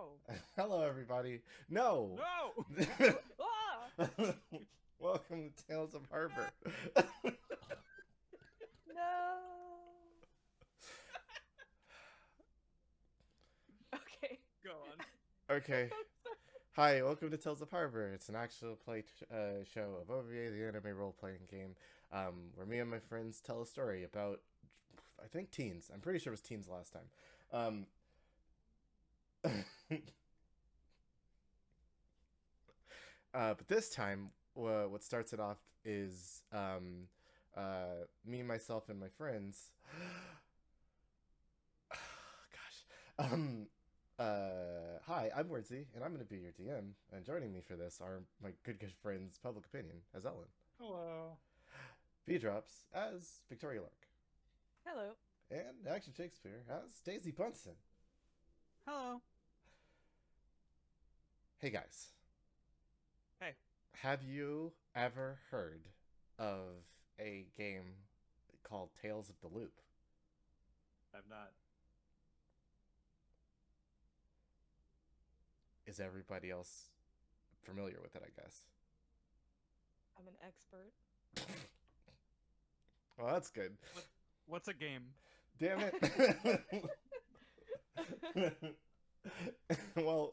No. Hello, everybody. No. No! Ah! Welcome to Tales of Harbor. No. Okay. Go on. Okay. Hi, welcome to Tales of Harbor. It's an actual play show of OVA, the anime role-playing game, where me and my friends tell a story about, I think, teens. I'm pretty sure it was teens last time. But this time, what starts it off is me, myself, and my friends. Gosh. Hi, I'm Wordsy, and I'm going to be your DM. And joining me for this are my good friends, Public Opinion as Ellen, Hello. V Drops as Victoria Lark, Hello. and Action Shakespeare as Daisy Bunsen. Hello. Hey guys, Hey. have you ever heard of a game called Tales of the Loop? I'm not. Is everybody else familiar with it, I guess? I'm an expert. Well, that's good. What's a game? Damn it. Well,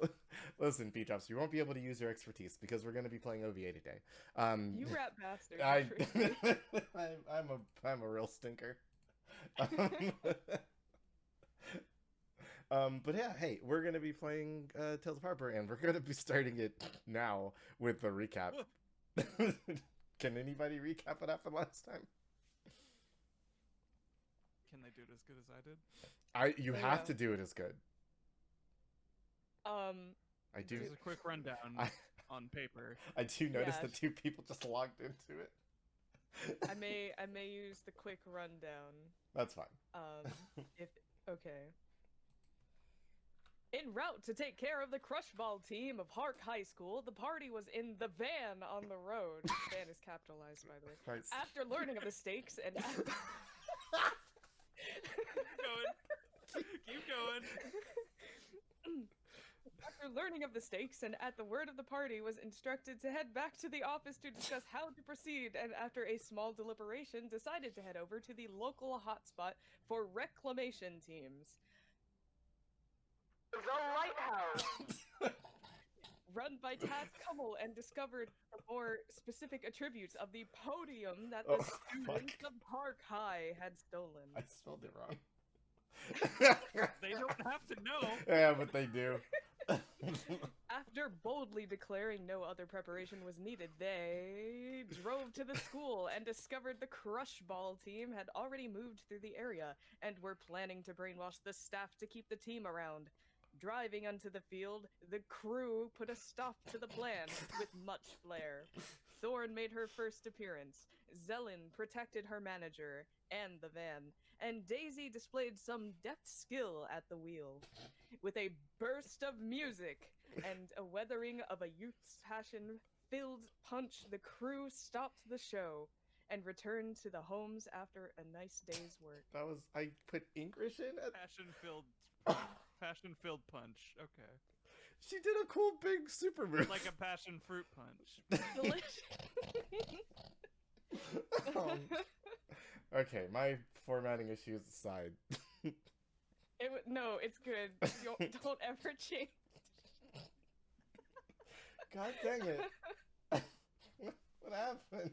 listen, B-Drops, you won't be able to use your expertise because we're going to be playing OVA today. You rat bastard. I'm a real stinker. But yeah, hey, we're going to be playing Tales of Harbor, and we're going to be starting it now with the recap. Can anybody recap what happened last time? Can they do it as good as I did? You Oh, have yeah. to do it as good. I Just do. a quick rundown I, on paper. I do notice Yeah. that two people just logged into it. I may use the quick rundown. That's fine. If okay. En route to take care of the crush ball team of Hark High School, the party was in the van on the road. Van is capitalized, by the way. Nice. After learning of the stakes and Keep going. Keep going. After learning of the stakes and at the word of the party was instructed to head back to the office to discuss how to proceed, and after a small deliberation decided to head over to the local hotspot for reclamation teams. The Lighthouse! Run by Taz Kummel, and discovered the more specific attributes of the podium that the Oh, students fuck. of Park High had stolen. I spelled it wrong. They don't have to know. Yeah, but they do. After boldly declaring no other preparation was needed, they drove to the school and discovered the crush ball team had already moved through the area and were planning to brainwash the staff to keep the team around. Driving onto the field, the crew put a stop to the plan with much flair. Thorn made her first appearance. Xellen protected her manager and the van, and Daisy displayed some deft skill at the wheel. With a burst of music and a weathering of a youth's passion-filled punch, the crew stopped the show and returned to the homes after a nice day's work. That was I put English in it. Passion-filled punch. Okay. She did a cool big super move. Like a passion fruit punch. Delicious. Okay, my formatting issues aside. No, it's good. Don't ever change. God dang it. What happened?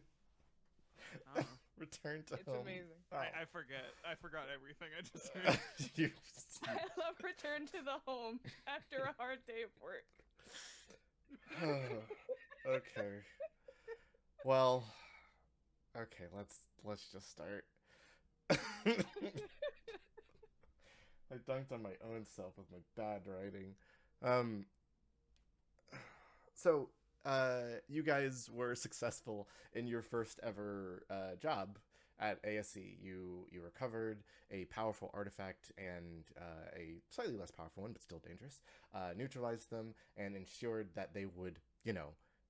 I don't know. Return to It's home. amazing. Oh. I forget. I forgot everything I just heard. You- I love return to the home after a hard day of work. Okay. Well, okay, let's just start. I dunked on my own self with my bad writing. So, you guys were successful in your first ever job at ASE. You recovered a powerful artifact and a slightly less powerful one, but still dangerous. Neutralized them and ensured that they would,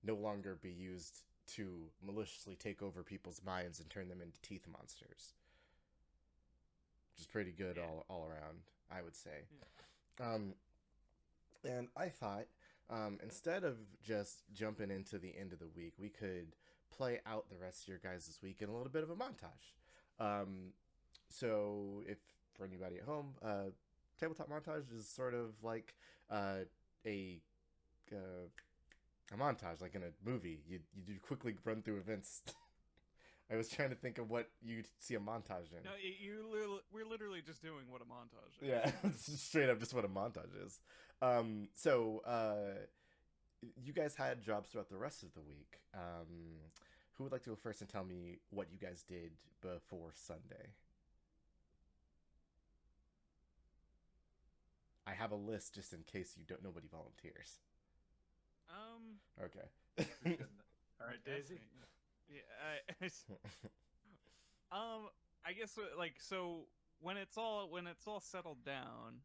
no longer be used to maliciously take over people's minds and turn them into teeth monsters. Which is pretty good Yeah. all around, I would say. Yeah. And I thought, instead of just jumping into the end of the week, we could play out the rest of your guys' week in a little bit of a montage. Um, so, if for anybody at home, tabletop montage is sort of like uh, a uh, a montage, like in a movie. You do quickly run through events. I was trying to think of what you'd see a montage in. No, we're literally just doing what a montage is. Yeah, it's straight up just what a montage is. You guys had jobs throughout the rest of the week. Who would like to go first and tell me what you guys did before Sunday? I have a list just in case nobody volunteers. Okay. All right, Daisy. Yeah. I guess like so when it's all settled down,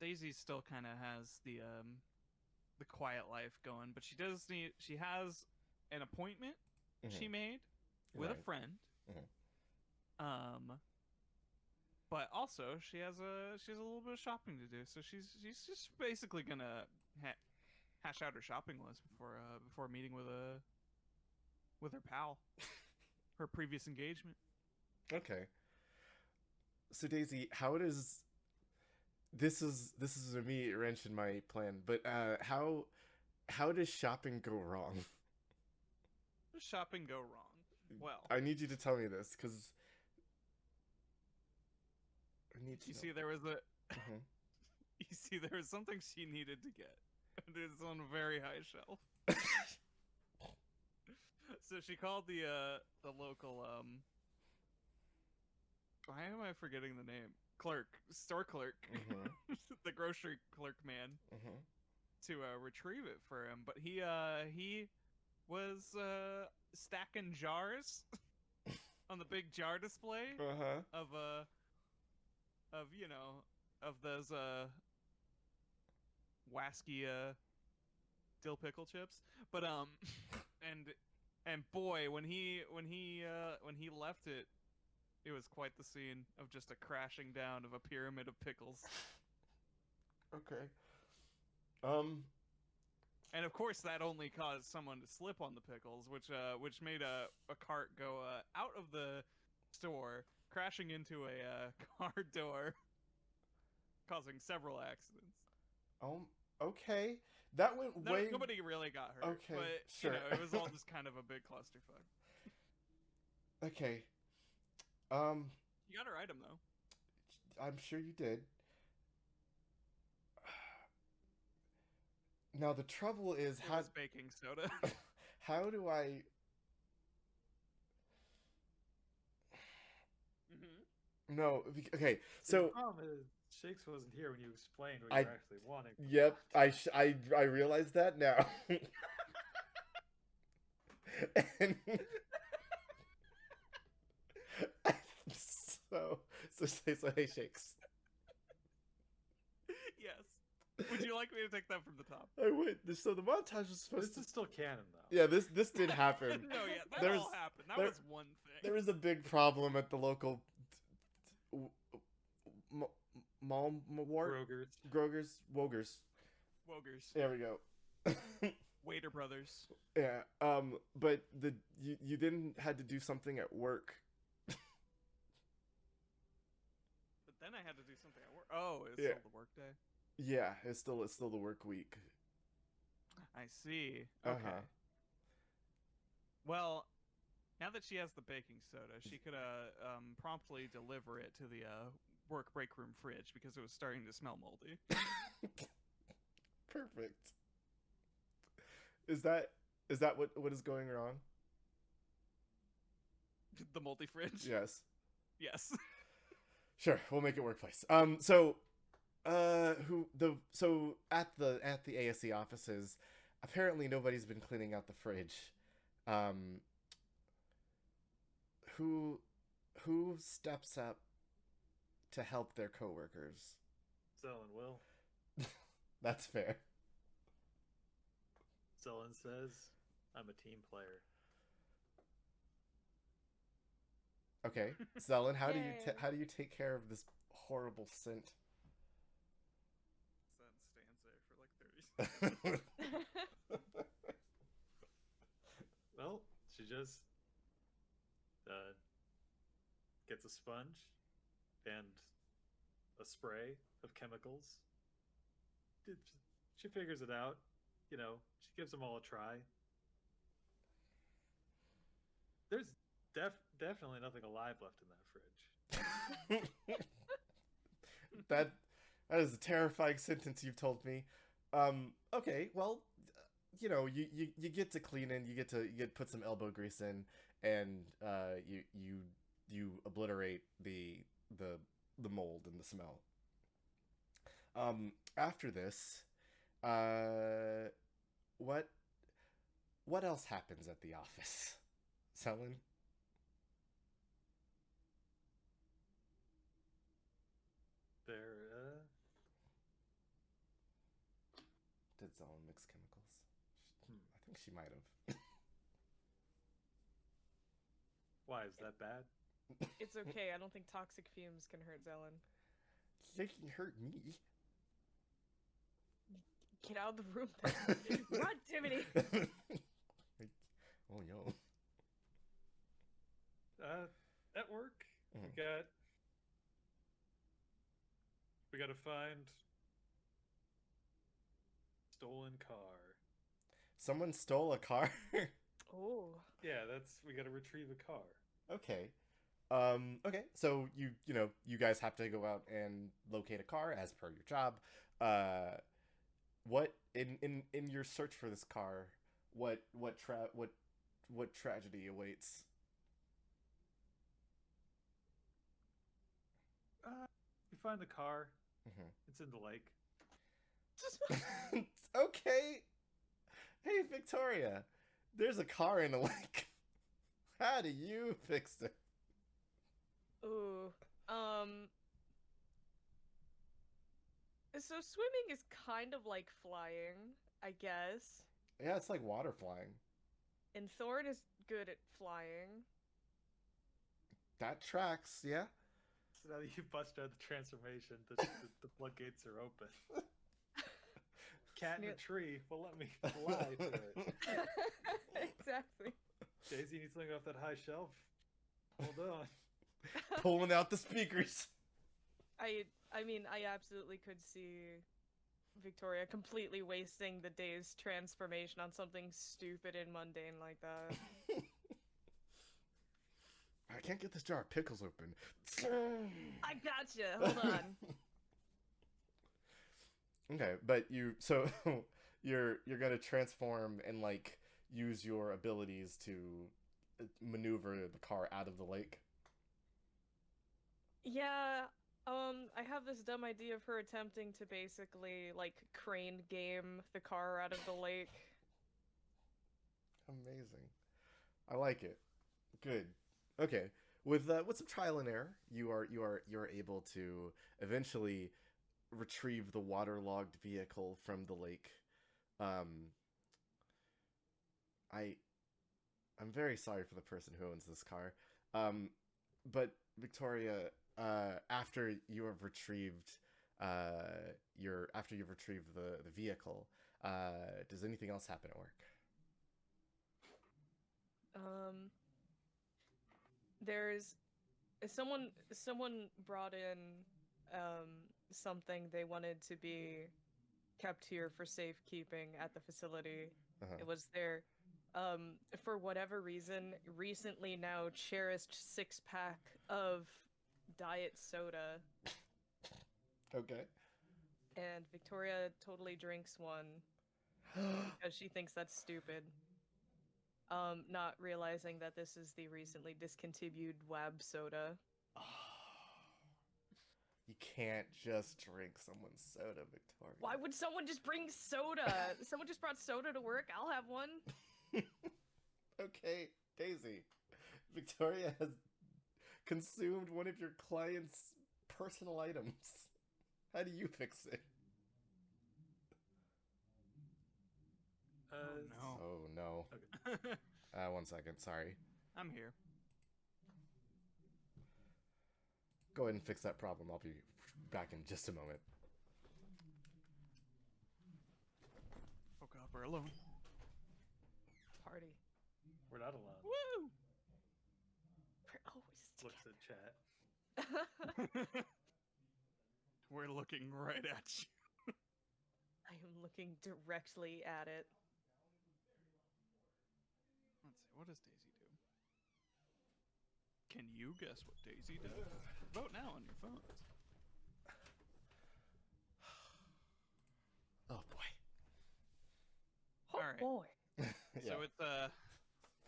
Daisy still kind of has the quiet life going, but she has an appointment she made with a friend. But also she has a little bit of shopping to do, so she's just basically gonna hash out her shopping list before meeting with her pal, her previous engagement. Okay. So Daisy, how does this is an immediate wrench in my plan, but how does shopping go wrong? How does shopping go wrong? Well, I need you to tell me this because I need to. You see, there was something she needed to get. It's on a very high shelf. So she called the local why am I forgetting the name? Store clerk, the grocery clerk man, to retrieve it for him. But he was stacking jars on the big jar display of those wasky dill pickle chips. But and boy, when he left it, it was quite the scene of just a crashing down of a pyramid of pickles. Okay. And of course, that only caused someone to slip on the pickles, which made a cart go out of the store, crashing into a car door, causing several accidents. Okay. That went way. Nobody really got hurt. Okay, But sure. it was all just kind of a big clusterfuck. Okay. You got her item though. I'm sure you did. Now the trouble is It was baking soda. how do I? No. Okay. So the problem is Shakes wasn't here when you explained what I- you're actually wanting. Yep, I realize that now. And so hey Shakes. Yes. Would you like me to take that from the top? I would. So the montage was supposed This is still canon, though. Yeah, this did happen. No, yeah, that There's- all happened. That there- was one thing. There was a big problem at the local mall Grogers. Wogers. Wogers. There we go. Waiter Brothers. Yeah. But you then had to do something at work. But then I had to do something at work. Oh, it's Yeah. still the work day. Yeah, it's still the work week. I see. Okay. Well, now that she has the baking soda, she could promptly deliver it to the work break room fridge because it was starting to smell moldy. Perfect. Is that what is going wrong? The moldy fridge? Yes. Yes. Sure, we'll make it workplace. So at the ASC offices, apparently nobody's been cleaning out the fridge. Who steps up to help their coworkers? Xellen will. That's fair. Xellen says, "I'm a team player." Okay, Xellen, how do Yay. you take care of this horrible scent? Well, she just gets a sponge and a spray of chemicals. She figures it out. You know, she gives them all a try. There's definitely nothing alive left in that fridge. that is a terrifying sentence you've told me. Okay, well, you get to clean in, you get to put some elbow grease in, and you obliterate the mold and the smell. After this, what else happens at the office, Xellen? Did Xellen mix chemicals? I think she might have. Why is that bad? It's okay. I don't think toxic fumes can hurt Xellen. They can hurt me. Get out of the room. Run, Timothy. Oh no. At work, Mhm. we got to find stolen car. Someone stole a car. Oh. Yeah, we got to retrieve a car. Okay. Okay. So you guys have to go out and locate a car as per your job. What in your search for this car? What tragedy awaits? We find the car. Mhm. It's in the lake. Okay. Hey, Victoria. There's a car in the lake. How do you fix it? Ooh. So swimming is kind of like flying, I guess. Yeah, it's like water flying. And Thorn is good at flying. That tracks, yeah. So now that you bust out the transformation, the floodgates are open. Cat in a tree will let me fly through it. Exactly. Daisy needs something off that high shelf. Hold on. Pulling out the speakers. I mean, I absolutely could see Victoria completely wasting the day's transformation on something stupid and mundane like that. I can't get this jar of pickles open. I gotcha. Hold on. Okay, but you're gonna transform and like use your abilities to maneuver the car out of the lake. Yeah, I have this dumb idea of her attempting to basically, like, crane game the car out of the lake. Amazing. I like it. Good. Okay. With some trial and error, you are able to eventually retrieve the waterlogged vehicle from the lake. I'm very sorry for the person who owns this car. But Victoria, after you have retrieved the vehicle, does anything else happen at work? There's someone brought in something they wanted to be kept here for safekeeping at the facility. Uh-huh. It was their for whatever reason recently now cherished 6-pack of diet soda. Okay. And Victoria totally drinks one because she thinks that's stupid. Not realizing that this is the recently discontinued WAB soda. You can't just drink someone's soda, Victoria. Why would someone just bring soda? Someone just brought soda to work. I'll have one. Okay, Daisy. Victoria has consumed one of your client's personal items. How do you fix it? No. Oh no. Okay. 1 second, sorry. I'm here. Go ahead and fix that problem. I'll be back in just a moment. alone. Party. We're not alone. Woo! We're always Looks at chat. together. We're looking right at you. I am looking directly at it. Let's see, what does Daisy do? Can you guess what Daisy does? Vote now on your phones. Oh boy. Oh Alright. boy. Yeah. So it's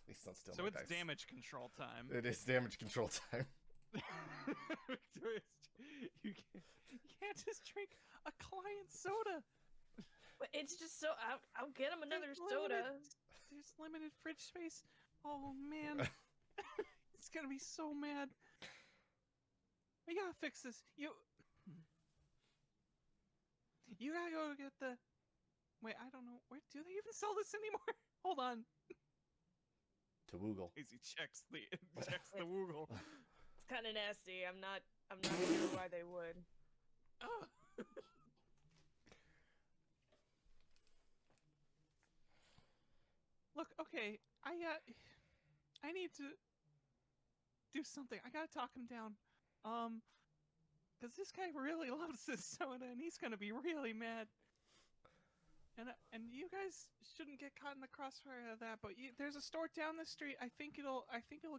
Please don't steal so my it's dice. damage control time. It is damage control time. Victorious, you can't just drink a client soda. But it's just so. I'll get him another There's soda. There's limited fridge space. Oh man, it's gonna be so mad. We gotta fix this. You gotta go get the. Wait, I don't know. Where do they even sell this anymore? Hold on. To Woogle. Daisy checks the Woogle. It's kind of nasty. I'm not sure why they would. Oh. Look, okay, I need to do something. I gotta talk him down. Cause this guy really loves this soda, and he's gonna be really mad. And you guys shouldn't get caught in the crossfire of that. But there's a store down the street. I think it'll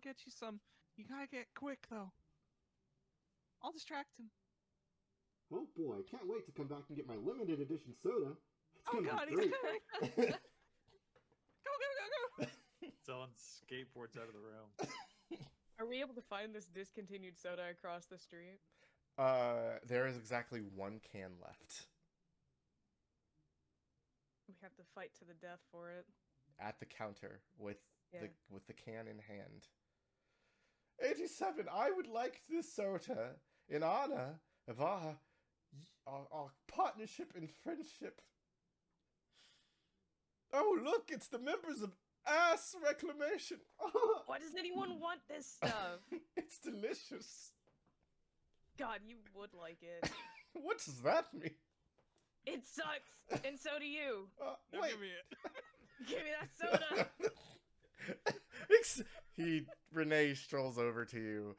get you some. You gotta get quick though. I'll distract him. Oh boy, I can't wait to come back and get my limited edition soda. It's Oh gonna God, be he's great. coming! Go! Someone skateboards out of the room. Are we able to find this discontinued soda across the street? There is exactly one can left We have to fight to the death for it. at the counter with Yeah. the can in hand. 87. I would like this soda in honor of our partnership and friendship. Oh look, it's the members of Ass Reclamation. Why does anyone want this stuff? It's delicious. God, you would like it. What does that mean? It sucks, and so do you. Now Wait. give me it. Give me that soda. Renee strolls over to you,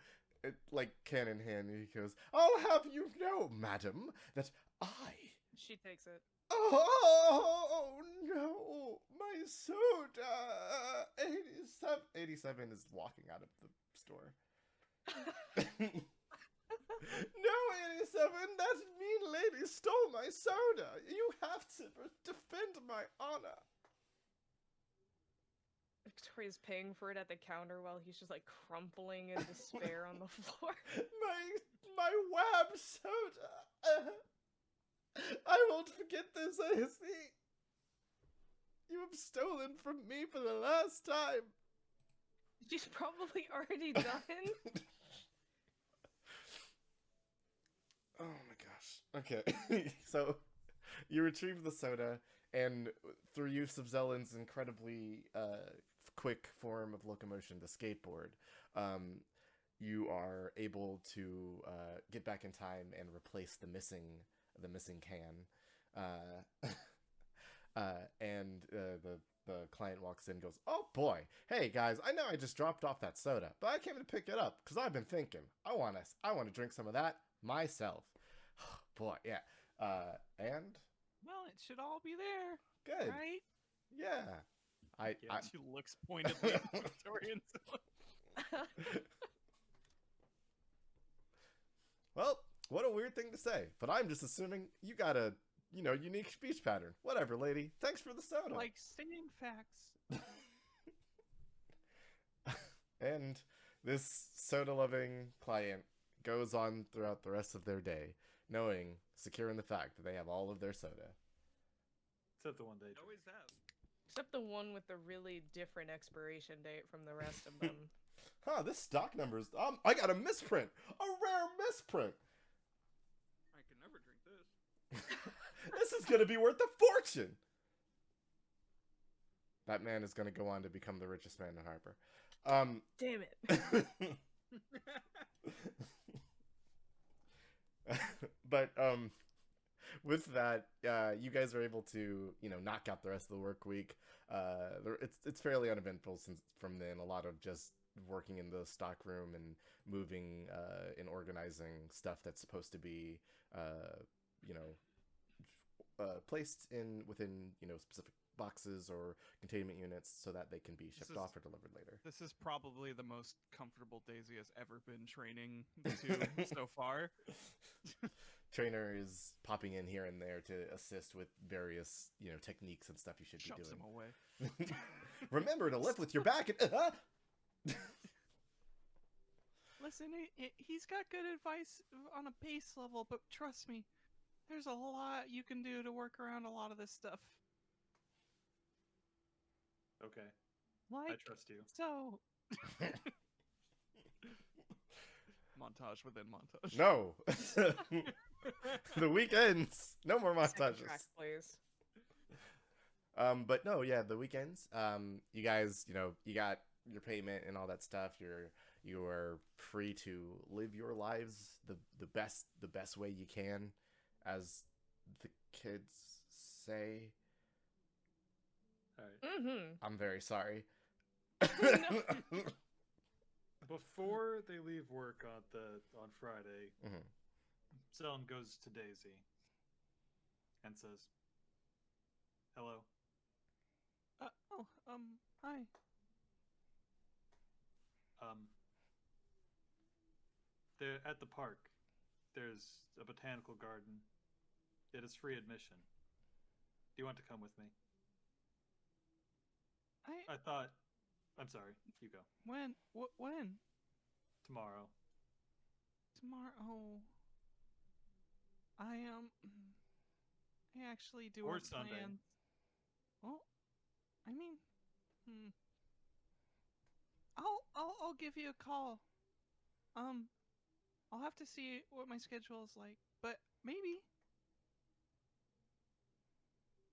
like can in hand. And he goes, "I'll have you know, madam, that I." She takes it. Oh no, my soda. 87 is walking out of the store. No, 87, that mean lady stole my soda. You have to defend my honor. Victoria's paying for it at the counter while he's just like crumpling in despair on the floor. My wab soda. I won't forget this, ASC. You have stolen from me for the last time. She's probably already done. Oh my gosh. Okay. So you retrieve the soda, and through use of Xellen's incredibly quick form of locomotion, the skateboard, you are able to get back in time and replace the missing can. And the client walks in and goes, "Oh boy, hey guys, I know I just dropped off that soda, but I came to pick it up because I've been thinking I want to drink some of that myself." Boy, yeah. And Well, it should all be there, good, right? yeah. She looks pointedly at Victoria and Zilla. Well, what a weird thing to say, but I'm just assuming you got a unique speech pattern. Whatever, lady. Thanks for the soda. Like stating facts. And this soda-loving client goes on throughout the rest of their day, knowing, secure in the fact that they have all of their soda. Except the one they Always have. Except the one with the really different expiration date from the rest of them. Huh, this stock number's... I got a misprint! A rare misprint! I can never drink this. This is gonna be worth a fortune! That man is gonna go on to become the richest man in Harper. Damn it. But with that, you guys are able to, knock out the rest of the work week. It's fairly uneventful since from then a lot of just working in the stock room and moving and organizing stuff that's supposed to be, you know, placed within specific boxes or containment units so that they can be shipped off or delivered later. This is probably the most comfortable Daisy has ever been training the two so far. Trainer is popping in here and there to assist with various, techniques and stuff you should Shoves be doing. him away. Remember to lift with your back. Listen, he's got good advice on a base level, but trust me, there's a lot you can do to work around a lot of this stuff. Okay, Like, I trust you. so. Montage within montage. No. The weekends. No more Second montages. track, please. But no, yeah, the weekends. You guys, you got your payment and all that stuff. You are free to live your lives the best way you can, as the kids say. All right. Mm-hmm. I'm very sorry. Before they leave work on Friday, Mhm. Xellen goes to Daisy and says, "Hello." Hi. They're at the park. There's a botanical garden. It is free admission. Do you want to come with me? I thought. I'm sorry. You go. When? When? Tomorrow. Tomorrow. I actually do Or have Sunday. plans. Well, I mean, I'll give you a call. I'll have to see what my schedule is like, but maybe.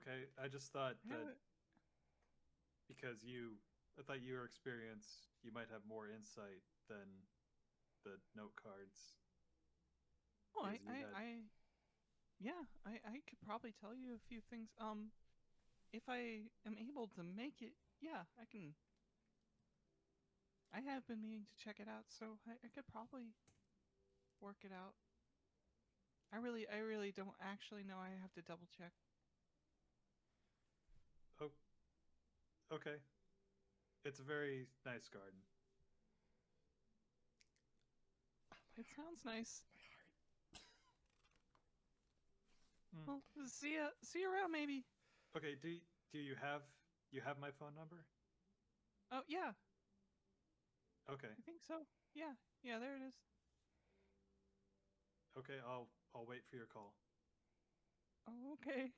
Okay. I just thought Yeah, that because I thought your experience, you might have more insight than the note cards. Oh, Because you had- I could probably tell you a few things. If I am able to make it, yeah, I can. I have been meaning to check it out, so I could probably work it out. I really don't actually know. I have to double check. Oh, okay. It's a very nice garden. It sounds nice. Mm. Well, see you around maybe. Okay. Do you have my phone number? Oh yeah, Okay. I think so. Yeah, there it is. Okay. I'll wait for your call. Oh, okay.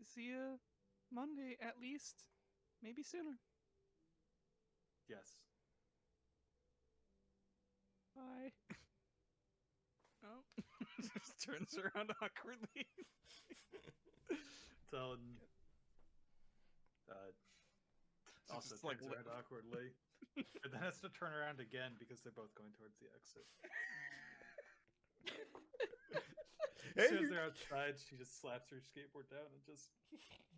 See you Monday at least. Maybe sooner. Yes. Bye. Oh, just turns around awkwardly. Xellen also just, like, turns around awkwardly, and then has to turn around again because they're both going towards the exit. As soon as they're outside, she just slaps her skateboard down and just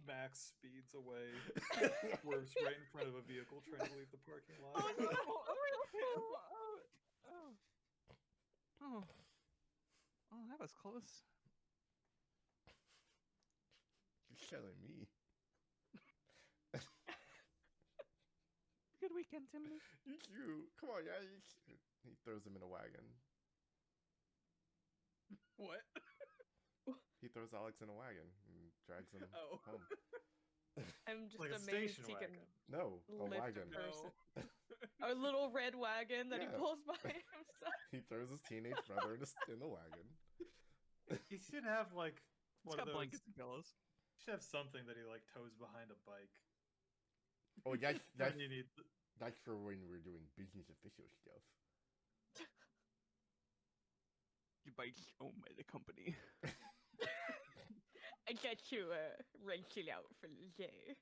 max speeds away, swerves right in front of a vehicle trying to leave the parking lot. Oh, that was close. You're telling me. Good weekend, Timothy. You're cute. Come on, yeah, you're cute. He throws him in a wagon. What? He throws Alex in a wagon and drags him Oh. home. I'm just Like a amazed station he can wagon. No, a lift wagon. a person. A little red wagon that he Yeah. pulls by himself. He throws his teenage brother in the wagon. You should have like It's one got of those. blankets and pillows. You should have something that he like tows behind a bike. Oh, yeah, When you need. that's for when we're doing business official stuff. Your bike's owned by the company. I got to rent it out for the day.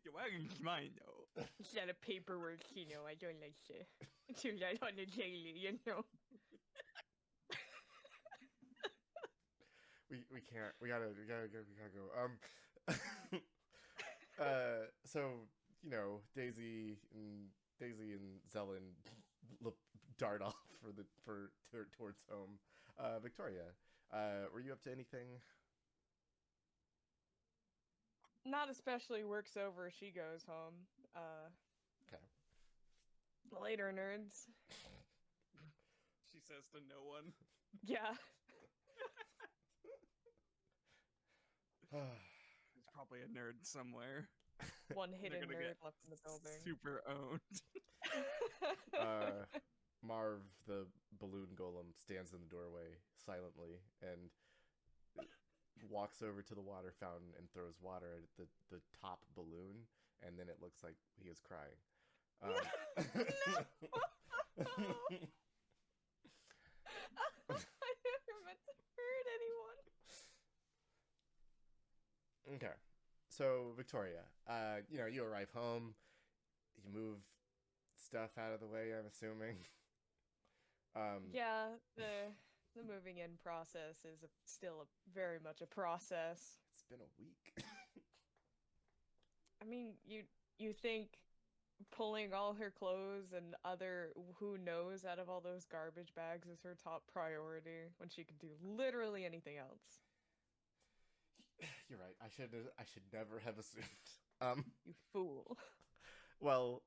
Your wagon's mine, though. It's not a paperwork, I don't like to do that on the daily, can't. We gotta go. So you know, Daisy and Xellen dart off towards home. Victoria, were you up to anything? Not especially. Work's over. She goes home. Okay. Later, nerds. She says to no one. Yeah. There's probably a nerd somewhere. One They're hidden gonna nerd get left in the building. Super owned. Marv, the balloon golem, stands in the doorway silently and walks over to the water fountain and throws water at the top balloon, and then it looks like he is crying. No! I never meant to hurt anyone. Okay. So, Victoria, you know, you arrive home, you move stuff out of the way, I'm assuming. Yeah, the moving in process is still very much a process. It's been a week. I mean, you think pulling all her clothes and other who knows out of all those garbage bags is her top priority when she could do literally anything else. You're right. I should never have assumed. You fool. Well,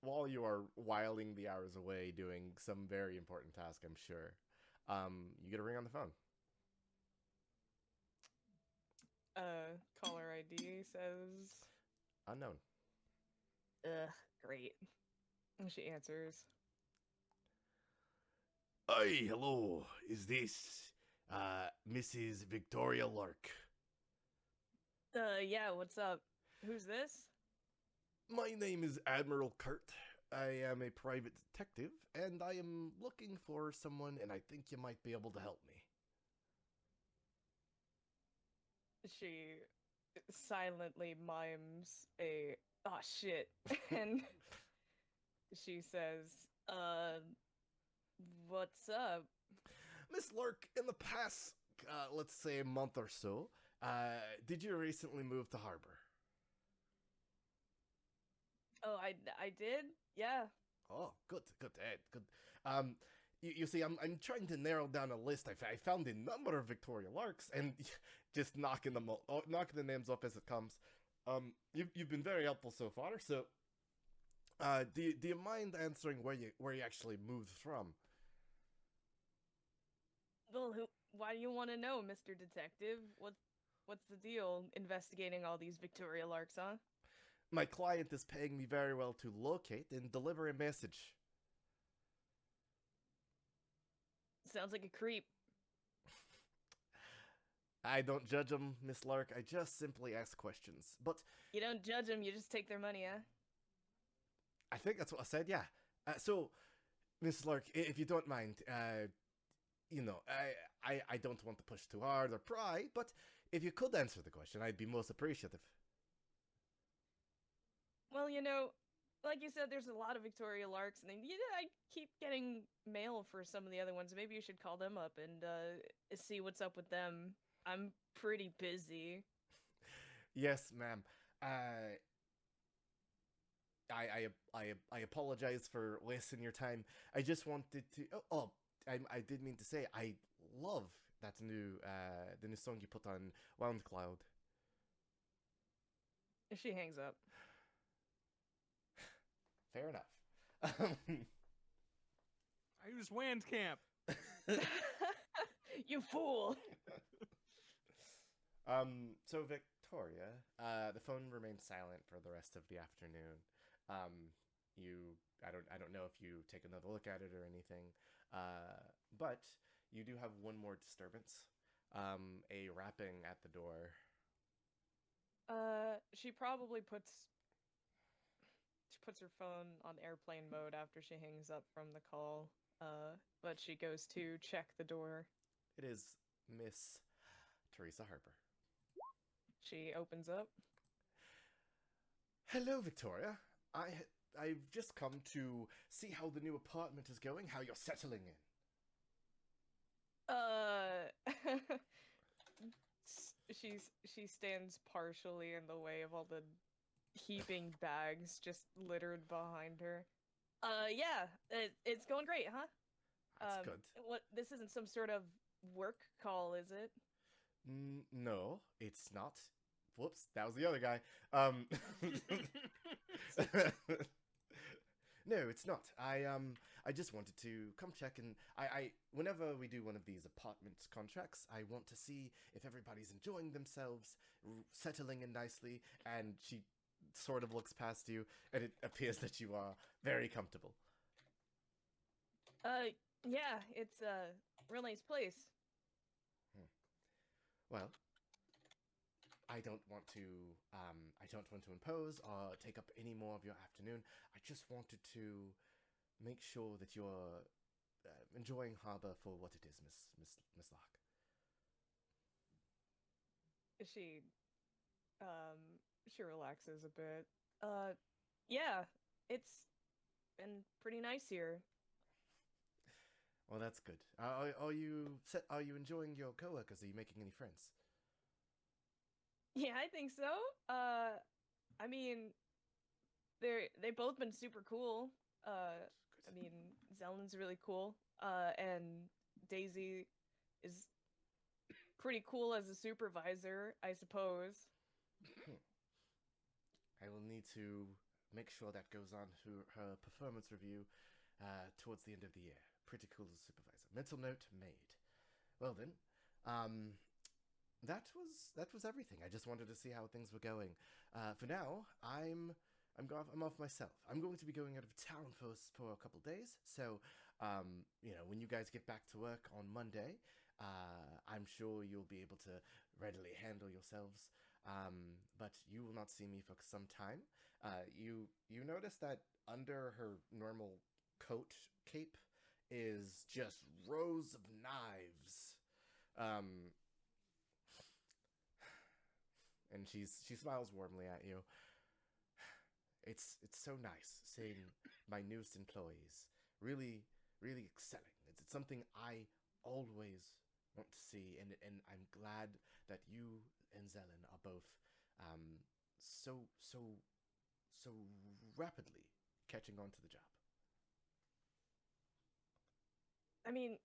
while you are whiling the hours away doing some very important task, I'm sure, you get a ring on the phone. Caller ID says Unknown. ugh, great. And she answers. Hi, hello. Is this, Mrs. Victoria Lark? Yeah, what's up? Who's this? My name is Admiral Kurt. I am a private detective, and I am looking for someone, and I think you might be able to help me. She silently mimes a "oh shit," and she says, what's up?" Miss Lark, in the past, let's say a month or so, did you recently move to Harbor? Oh, I did? Yeah. Oh, good, Ed, good. You see, I'm trying to narrow down a list. I found a number of Victoria Larks, and just knocking the names off as it comes. You've been very helpful so far. So, do you mind answering where you actually moved from? Well, why do you want to know, Mr. Detective? What's the deal investigating all these Victoria Larks, huh? My client is paying me very well to locate and deliver a message. Sounds like a creep. I don't judge them, Miss Lark. I just simply ask questions. But You don't judge them, you just take their money, huh? I think that's what I said, yeah. So, Miss Lark, if you don't mind, you know, I don't want to push too hard or pry, but if you could answer the question, I'd be most appreciative. Well, you know, like you said, there's a lot of Victoria Larks, and I keep getting mail for some of the other ones. Maybe you should call them up and see what's up with them. I'm pretty busy. Yes, ma'am. I apologize for wasting your time. I just wanted to. I did mean to say I love that the new song you put on WoundCloud. She hangs up. Fair enough. I use Wandcamp. You fool! So Victoria, the phone remained silent for the rest of the afternoon. I don't know if you take another look at it or anything, but you do have one more disturbance. A rapping at the door. She probably puts her phone on airplane mode after she hangs up from the call. But she goes to check the door. It is Miss Teresa Harper. She opens up. Hello, Victoria. I've just come to see how the new apartment is going, how you're settling in. She stands partially in the way of all the heaping bags just littered behind her. Yeah, it's going great, huh? That's good. What? This isn't some sort of work call, is it? No, it's not. Whoops, that was the other guy. No, it's not. I just wanted to come check, and whenever we do one of these apartment contracts, I want to see if everybody's enjoying themselves, settling in nicely, and she sort of looks past you, and it appears that you are very comfortable. Yeah, it's a real nice place. Well, I don't want to impose or take up any more of your afternoon. I just wanted to make sure that you're enjoying Harbor for what it is, Miss Locke. She, she relaxes a bit. Yeah, it's been pretty nice here. Well, that's good. Are you enjoying your coworkers? Are you making any friends? Yeah, I think so. I mean, they've both been super cool. I mean, Xellen's really cool. And Daisy is pretty cool as a supervisor, I suppose. I will need to make sure that goes on to her performance review towards the end of the year. Pretty cool as a supervisor. Mental note made. Well then, that was everything. I just wanted to see how things were going. For now, I'm off myself. I'm going to be going out of town for a couple days. So, when you guys get back to work on Monday, I'm sure you'll be able to readily handle yourselves. But you will not see me for some time. You notice that under her normal coat cape is just rows of knives. And she smiles warmly at you. It's so nice seeing my newest employees really excelling. It's something I always want to see, and I'm glad that you and Xellen are both so rapidly catching on to the job. I mean,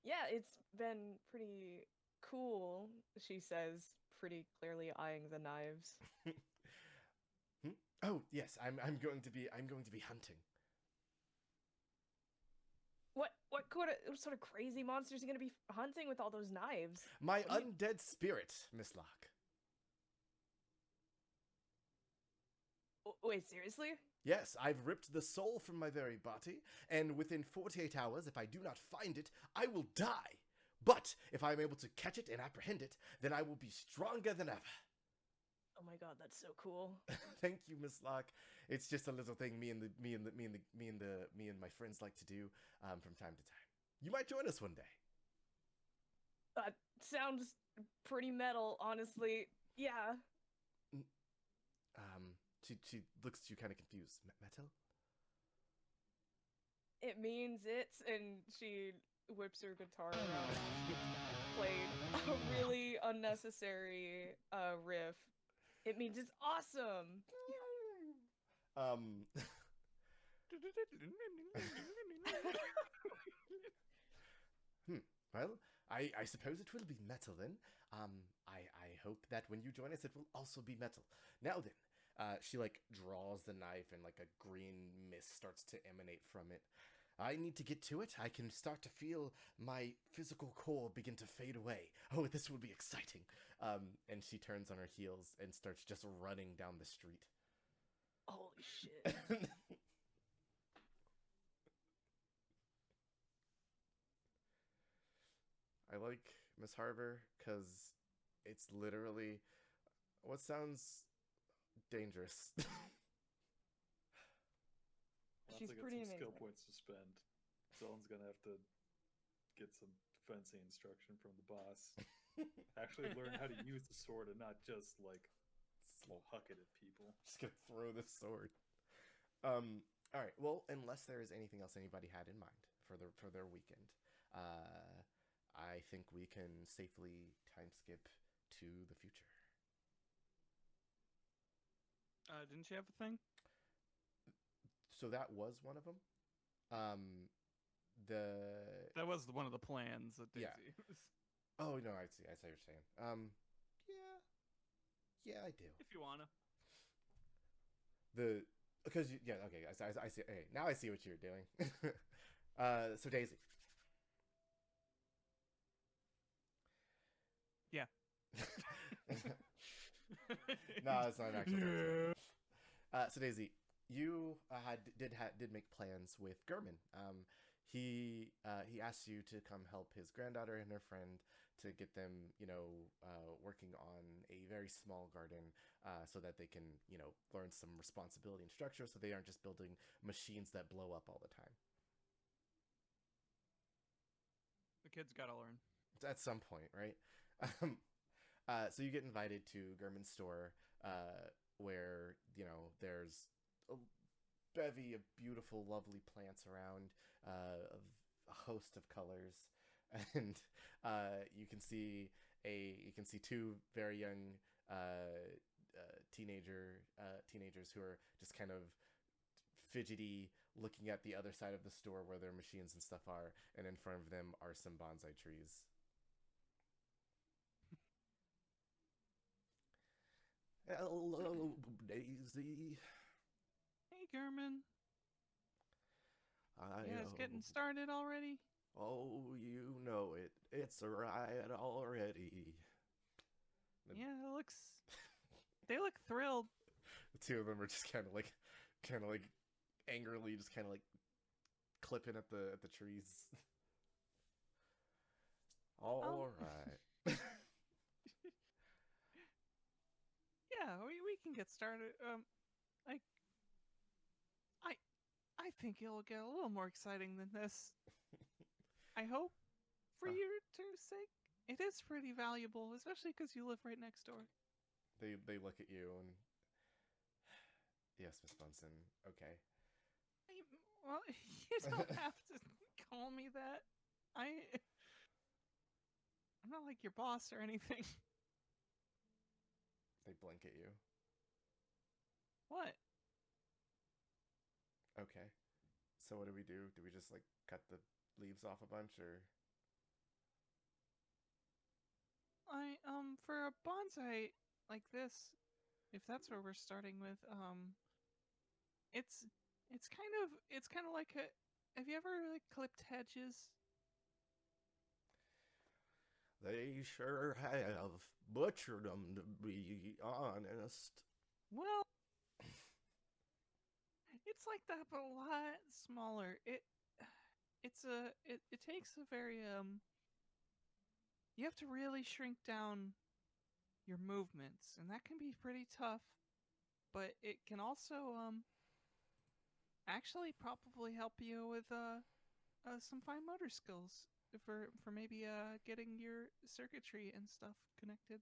yeah, it's been pretty cool, she says, pretty clearly eyeing the knives. Oh yes, I'm going to be hunting. What sort of crazy monsters are you gonna be hunting with all those knives? My undead spirit, Miss Locke. Wait, seriously? Yes, I've ripped the soul from my very body, and within 48 hours, if I do not find it, I will die. But if I am able to catch it and apprehend it, then I will be stronger than ever. Oh my god, that's so cool. Thank you, Miss Locke. It's just a little thing me and my friends like to do from time to time. You might join us one day. Sounds pretty metal, honestly. Yeah. She looks at you kind of confused. Metal? It means it's, and she whips her guitar around, played a really unnecessary riff. It means it's awesome. Well, I suppose it will be metal then. I hope that when you join us, it will also be metal. Now then, she draws the knife and a green mist starts to emanate from it. I need to get to it. I can start to feel my physical core begin to fade away. Oh, this will be exciting. And she turns on her heels and starts just running down the street. Holy shit. I like Miss Harbor because it's literally what sounds dangerous. She's Once I get pretty some skill amazing. points to spend, Zellen's gonna have to get some fencing instruction from the boss. Actually learn how to use the sword and not just huck it at people. Just gonna throw the sword. All right. Well, unless there is anything else anybody had in mind for their weekend, I think we can safely time skip to the future. Didn't you have a thing? So that was one of them. That was one of the plans that Daisy. Yeah. Oh no, I see what you're saying. Yeah, I do. If you wanna. Because yeah, okay, I see. Okay, now I see what you're doing. So Daisy. Yeah. No, it's not an actual Daisy. So Daisy, you did make plans with Gurman. He asked you to come help his granddaughter and her friend to get them, working on a very small garden, so that they can, learn some responsibility and structure, so they aren't just building machines that blow up all the time. The kids gotta learn. At some point, right? So you get invited to Gurman's store, where there's a bevy of beautiful, lovely plants around, of a host of colors, and you can see two very young teenagers who are just kind of fidgety, looking at the other side of the store where their machines and stuff are, and in front of them are some bonsai trees. Hello, Daisy. Hey, Gurman. Yeah, it's getting started already? Oh, you know it. It's right already. Yeah, they look thrilled. The two of them are just kind of like angrily, just kind of like clipping at the trees. All right. Yeah, we can get started. I think it'll get a little more exciting than this. I hope, for your two's sake. It is pretty valuable, especially because you live right next door. They look at you and yes, Miss Bunsen. Okay. Well, you don't have to call me that. I'm not like your boss or anything. They blink at you. What? Okay. So what do we do? Do we just like cut the leaves off a bunch, or? For a bonsai like this, if that's where we're starting with, it's kind of like have you ever like clipped hedges? They sure have butchered them, to be honest. Well, it's like that, but a lot smaller. It takes a very you have to really shrink down your movements, and that can be pretty tough. But it can also actually probably help you with some fine motor skills for maybe getting your circuitry and stuff connected.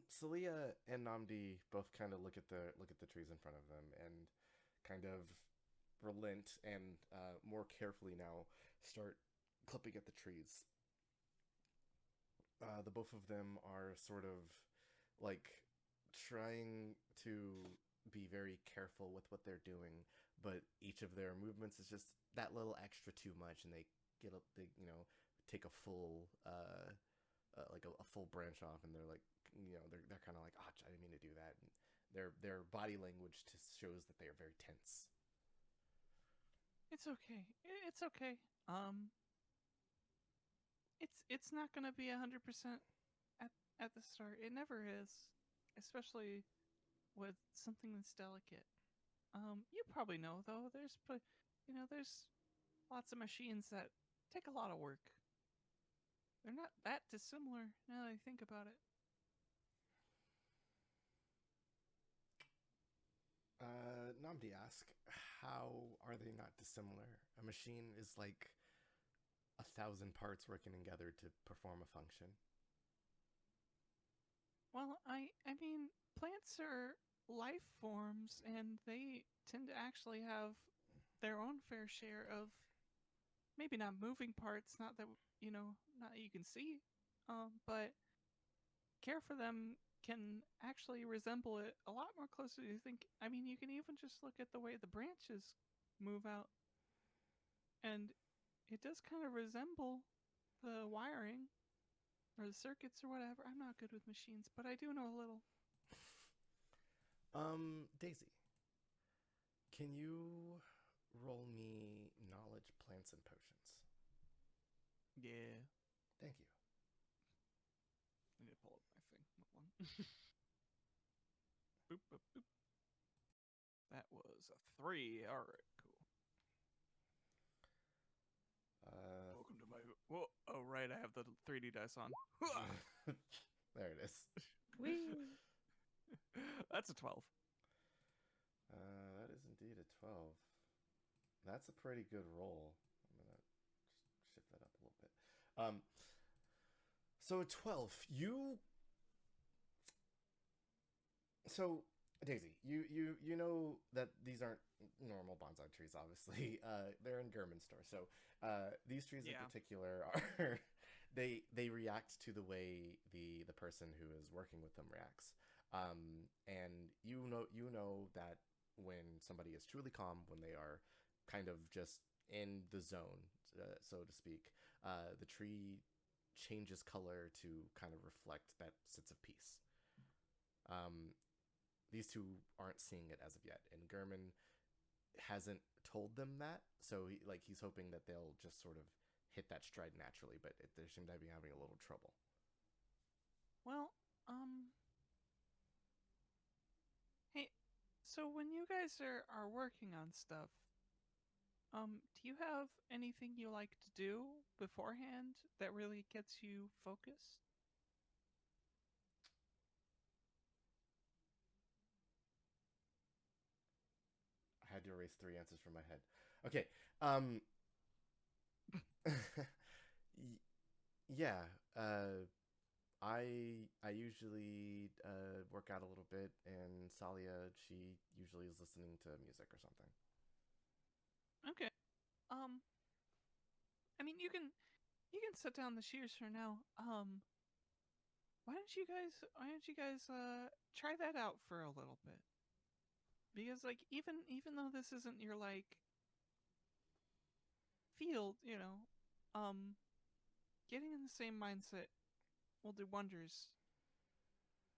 Celia and Namdi both kind of look at the trees in front of them and kind of relent and more carefully now start clipping at the trees. The both of them are sort of like trying to be very careful with what they're doing, but each of their movements is just that little extra too much, and they take a full like a full branch off, and they're like, they're kind of like, oh, I didn't mean to do that. And their body language just shows that they are very tense. It's okay. It's okay. It's not gonna be 100% at the start. It never is, especially with something that's delicate. You probably know though. There's lots of machines that take a lot of work. They're not that dissimilar now that I think about it. Namdi asked, how are they not dissimilar? A machine is like 1,000 parts working together to perform a function. Well, I mean, plants are life forms, and they tend to actually have their own fair share of maybe not moving parts, not that not that you can see, but care for them can actually resemble it a lot more closely than you think. I mean, you can even just look at the way the branches move out, and it does kind of resemble the wiring or the circuits or whatever. I'm not good with machines, but I do know a little. Daisy, can you roll me knowledge, plants, and potions? Yeah. Thank you. I need to pull up my thing. Hold on. Boop, boop, boop. That was a 3. All right, cool. Welcome to my. Whoa! Oh, right. I have the 3D dice on. There it is. Whee! That's a 12. That is indeed a 12. That's a pretty good roll. I'm gonna just shift that up a little bit. So a 12. So Daisy, you know that these aren't normal bonsai trees. Obviously, they're in Gurman store. So these trees in particular are they react to the way the person who is working with them reacts. And you know that when somebody is truly calm, when they are kind of just in the zone, so to speak, the tree changes color to kind of reflect that sense of peace. These two aren't seeing it as of yet, and Gurman hasn't told them that, so he's hoping that they'll just sort of hit that stride naturally, but they seem to be having a little trouble. Well, hey, so when you guys are working on stuff, do you have anything you like to do beforehand that really gets you focused? I had to erase 3 answers from my head. Okay. Yeah. I usually work out a little bit, and Salia, she usually is listening to music or something. Okay. I mean, you can set down the shears for now. Why don't you guys try that out for a little bit? Because like even though this isn't your like field, getting in the same mindset will do wonders.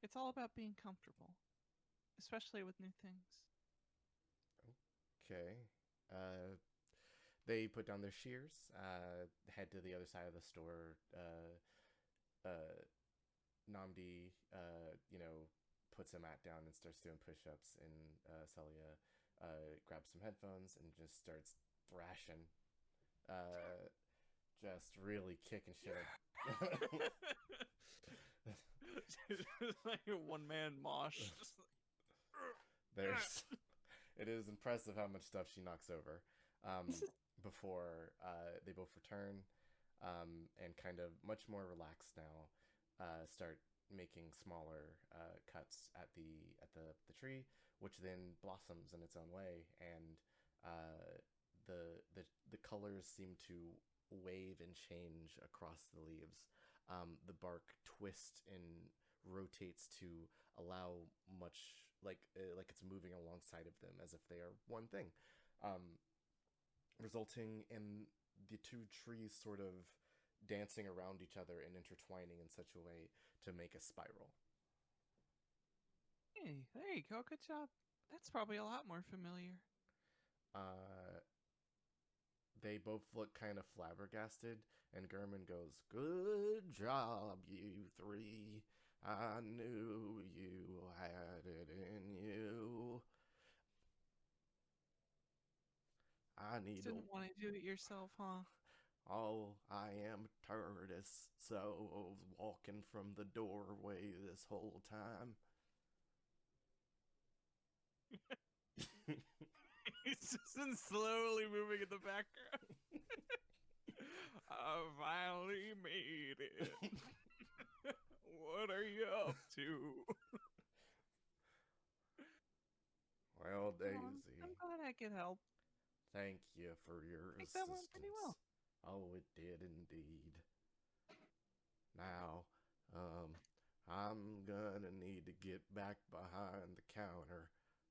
It's all about being comfortable, especially with new things. Okay. They put down their shears, head to the other side of the store. Namdi, puts a mat down and starts doing push-ups, and Celia grabs some headphones and just starts thrashing, just really kicking shit. Like a one-man mosh. Just There's, it is impressive how much stuff she knocks over. Before they both return, and kind of much more relaxed now, start making smaller cuts at the tree, which then blossoms in its own way, and the colors seem to wave and change across the leaves. The bark twists and rotates to allow much like it's moving alongside of them as if they are one thing, resulting in the two trees sort of dancing around each other and intertwining in such a way to make a spiral. Hey, there you go. Good job. That's probably a lot more familiar. They both look kind of flabbergasted, and Gurman goes, "Good job, you three. I knew you had it in you. I need Didn't want to do it yourself, huh? Oh, I am Turdus, so I was walking from the doorway this whole time." He's just been slowly moving in the background. I finally made it. What are you up to? Well, Daisy, I'm glad I could help. thank you for your I think that went assistance. pretty well. Oh, it did indeed. Now, I'm gonna need to get back behind the counter.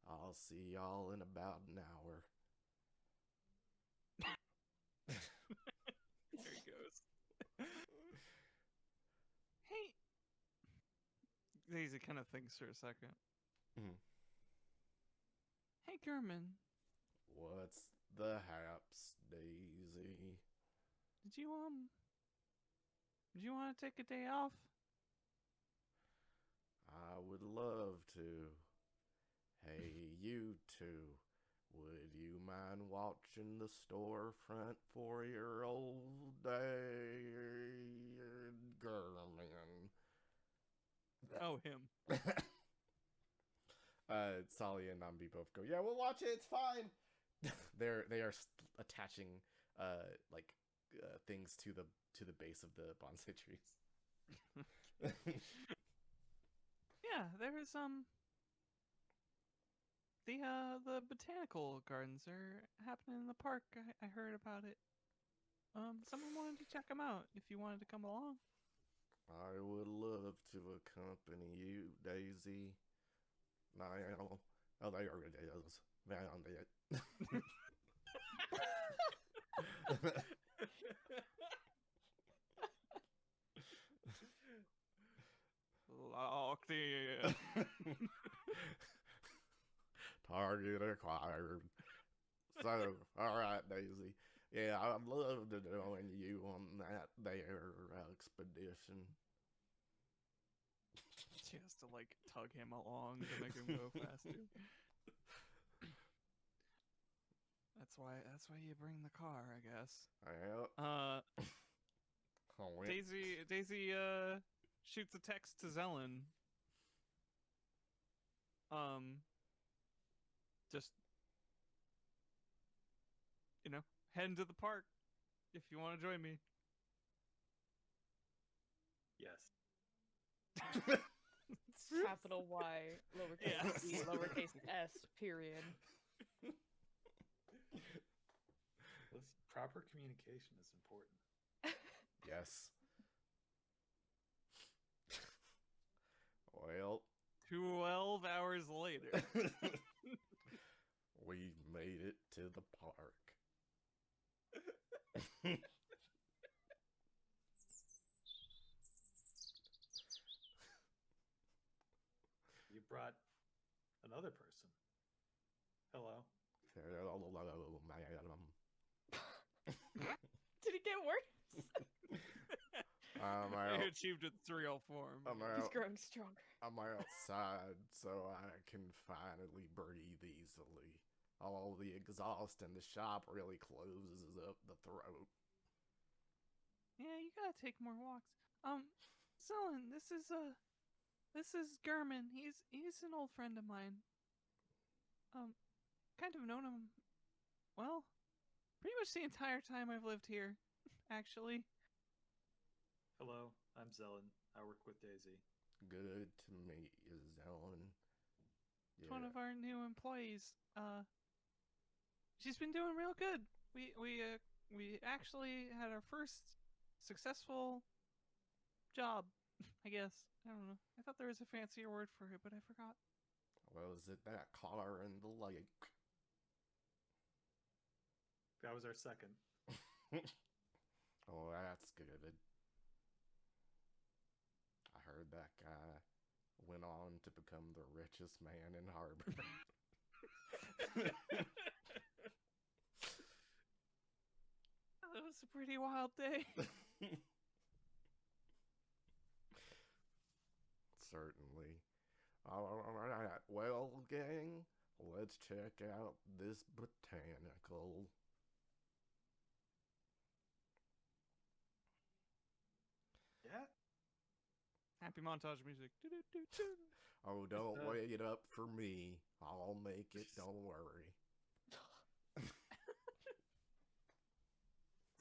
I'll see y'all in about an hour. There he goes. Hey, Daisy kind of thinks for a second. Mhm. Hey, German, What's the haps, Daisy? did you want to take a day off? I would love to. Hey, you two. Would you mind watching the storefront for your old German? Oh, him. Sally and Nambi both go, yeah, we'll watch it, it's fine. they are attaching things to the base of the bonsai trees. Yeah, there's the botanical gardens are happening in the park. I heard about it. Someone wanted to check them out. If you wanted to come along. I would love to accompany you, Daisy. Oh, there it is. Found it. Locked in. Target acquired. So, all right, Daisy. Yeah, I'd love to join you on that there expedition. She has to like tug him along to make him go faster. That's why you bring the car, I guess. Yeah. Oh, Daisy shoots a text to Xellen. Just heading to the park if you want to join me. Yes. Capital Y, lowercase e, Yes. lowercase s, period. This proper communication is important. Yes. Well, 12 hours later. we made it to the park. You brought another person. Hello. Did it get worse? I'm I out. achieved its real form. He's growing stronger. I'm outside so I can finally breathe easily. All the exhaust in the shop really closes up the throat. Yeah, you gotta take more walks. Xellen, this is German. He's an old friend of mine. Kind of known him, well, pretty much the entire time I've lived here, actually. Hello, I'm Xellen. I work with Daisy. Good to meet you, Xellen. It's one of our new employees. She's been doing real good. We actually had our first successful job, I guess. I don't know. I thought there was a fancier word for it, but I forgot. Well, is it that car in the lake? That was our second. Oh, that's good. I heard that guy went on to become the richest man in Harbor. That was a pretty wild day. Certainly. All right. Well, gang, let's check out this botanical. Yeah. Happy montage music. Oh, don't wait it up for me. I'll make it, don't worry.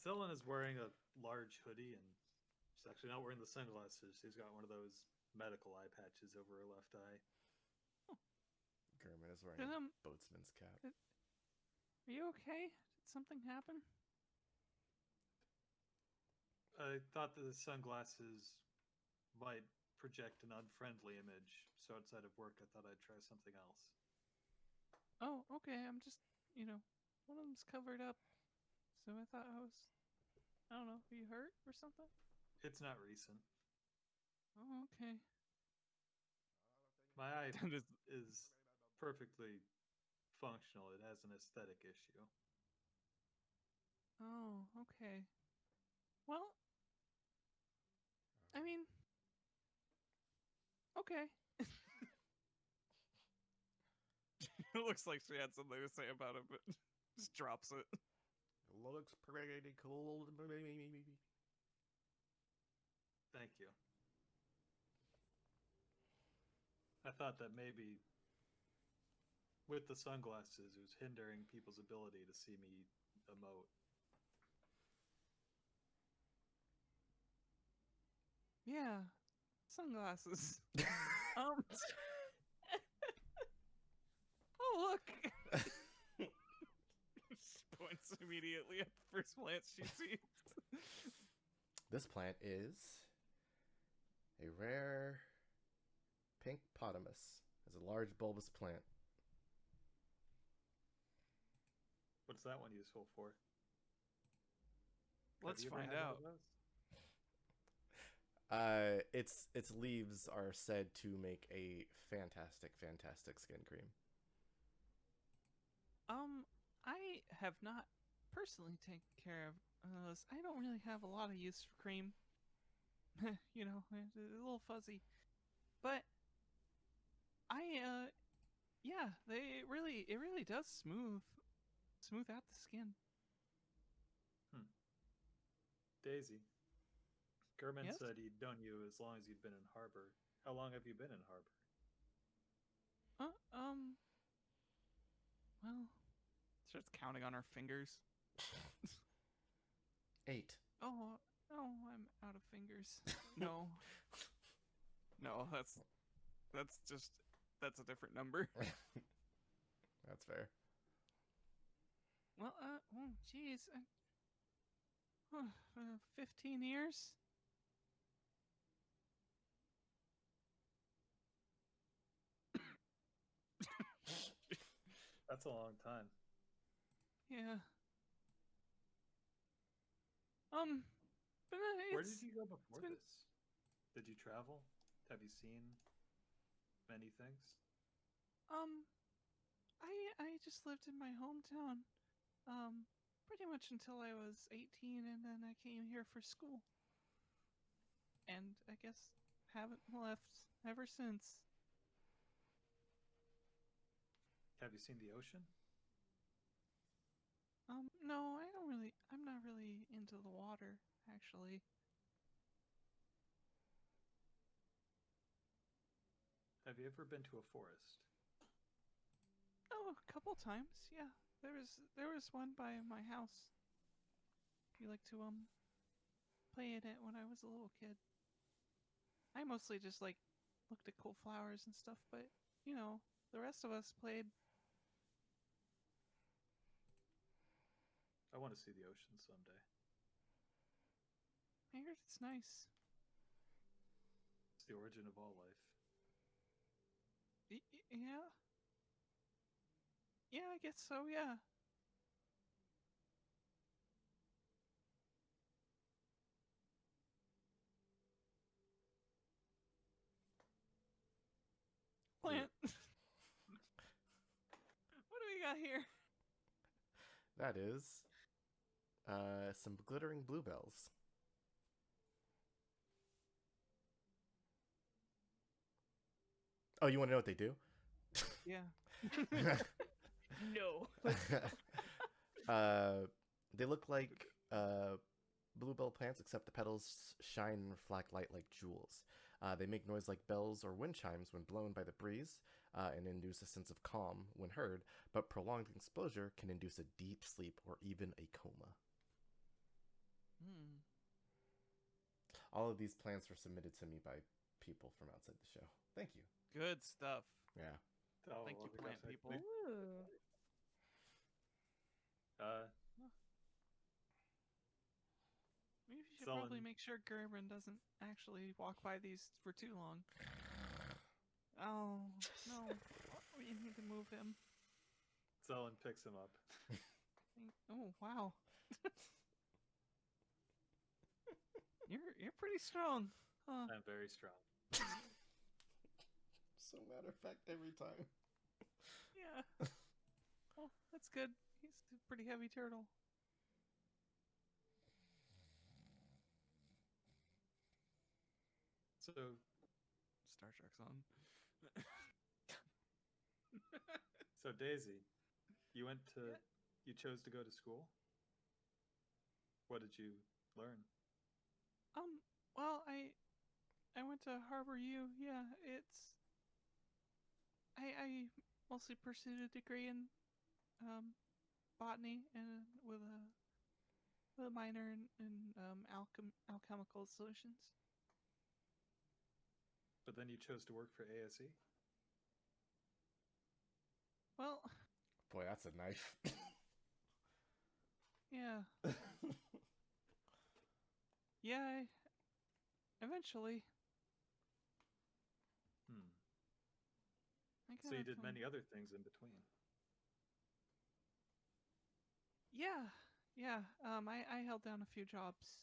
Xellen is wearing a large hoodie, and she's actually not wearing the sunglasses. She's got one of those medical eye patches over her left eye. Kermit is wearing a boatsman's cap. Are you okay? Did something happen? I thought that the sunglasses might project an unfriendly image, so outside of work, I thought I'd try something else. Oh, okay. I'm just, one of them's covered up. So I thought I don't know, are you hurt or something? It's not recent. Oh, okay. My eye That is- is perfectly functional. It has an aesthetic issue. Oh, okay. Well, I mean, okay. It looks like she had something to say about it, but just drops it. Looks pretty cool. Thank you. I thought that maybe with the sunglasses, it was hindering people's ability to see me emote. Yeah, sunglasses. um. Oh, look. She points immediately at the first plant she sees. This plant is a rare pink potamus. It's a large bulbous plant. What's that one useful for? Let's Have you ever find had one out. of those? Its leaves are said to make a fantastic skin cream. I have not personally taken care of those. I don't really have a lot of use for cream. It's a little fuzzy. But yeah, it really does smooth out the skin. Daisy. Gurman Yes? said he'd known you as long as you'd been in Harbor. How long have you been in Harbor? Well, starts counting on her fingers. 8. Oh, I'm out of fingers. No. No, that's a different number. That's fair. Well, geez. 15 years? That's a long time. Yeah. But Where did you go before this? Did you travel? Have you seen many things? I just lived in my hometown, pretty much until I was 18, and then I came here for school. And I guess haven't left ever since. Have you seen the ocean? No, I'm not really into the water, actually. Have you ever been to a forest? Oh, a couple times, yeah. There was one by my house. We like to play in it when I was a little kid. I mostly just looked at cool flowers and stuff, but the rest of us played. I want to see the ocean someday. I heard it's nice. It's the origin of all life. Yeah. Yeah, I guess so, yeah. Plant. What do we got here? That is some glittering bluebells. Oh, you want to know what they do? Yeah. No. They look like bluebell plants, except the petals shine and reflect light like jewels. They make noise like bells or wind chimes when blown by the breeze, and induce a sense of calm when heard, but prolonged exposure can induce a deep sleep or even a coma. All of these plants were submitted to me by people from outside the show. Thank you. Good stuff. Yeah. Oh, Thank you, well, plant because people. Ooh. Maybe should probably Xellen- make sure Gerben doesn't actually walk by these for too long. Oh, no. We need to move him. Xellen picks him up. Oh, wow. You're pretty strong. Huh. I'm very strong. So matter of fact every time. Yeah. Well, that's good. He's a pretty heavy turtle. So, Star Trek's on. so Daisy, you went to, Yeah. you chose to go to school. What did you learn? Well, I went to Harbor U. Yeah, I mostly pursued a degree in botany and with a minor in alchemical solutions. But then you chose to work for ASE. Well, Boy, that's a knife. yeah. Yeah, eventually. I So you got did some- many other things in between. Yeah. I held down a few jobs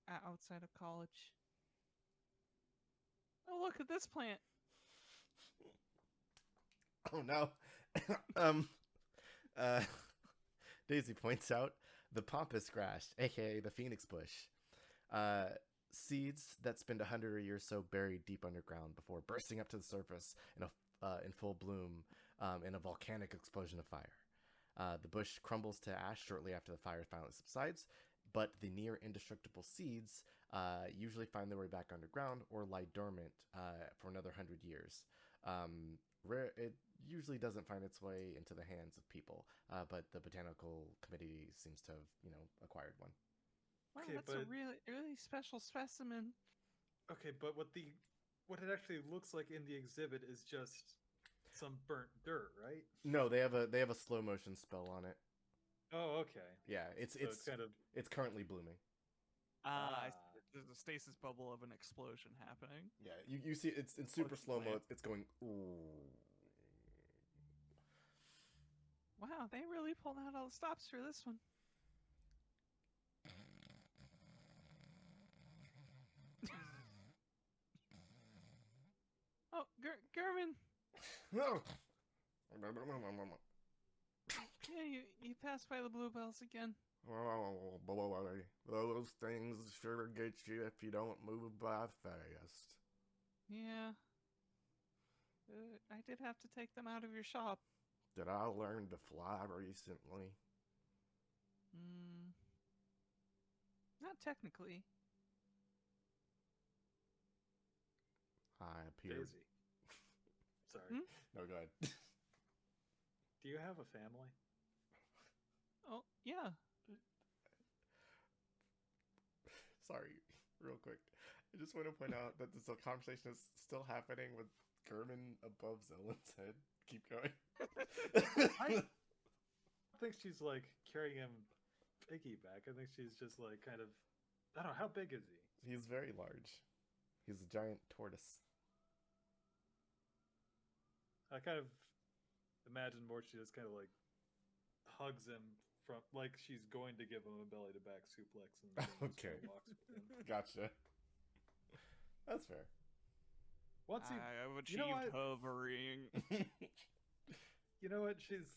outside of college. Oh, look at this plant. Oh no. um uh Daisy points out the pampas grass, aka the phoenix bush. Seeds that spend 100 years so buried deep underground before bursting up to the surface in full bloom in a volcanic explosion of fire. The bush crumbles to ash shortly after the fire finally subsides, but the near indestructible seeds usually find their way back underground or lie dormant for another 100 years. It usually doesn't find its way into the hands of people, but the botanical committee seems to have, acquired one. Wow, Okay, that's a but- really special specimen. Okay, but what it actually looks like in the exhibit is just some burnt dirt, right? No, they have a slow motion spell on it. Oh, okay. Yeah, it's So it's kind of it's currently blooming. I Ah. see. There's a stasis bubble of an explosion happening. Yeah, you see it's in super Bush slow mo. plant. It's going. Ooh. Wow, they really pulled out all the stops for this one. Oh, German. Yeah, you passed by the bluebells again. Those things sure get you if you don't move by fast. Yeah. I did have to take them out of your shop. Did I learn to fly recently? Not technically. I appeared. Daisy. Sorry. Hmm? No, go ahead. Do you have a family? Oh, yeah. Sorry, real quick. I just want to point out that this conversation is still happening with German above Zellen's head. Keep going. I think she's like carrying him piggyback. I think she's just like kind of. I don't know, how big is he? He's very large. He's a giant tortoise. I kind of imagine more she just kind of like hugs him from like she's going to give him a belly to back suplex and then just Okay. kinda walks with him. Gotcha. That's fair. Once he, I have you know achieved what? hovering. you know what? She's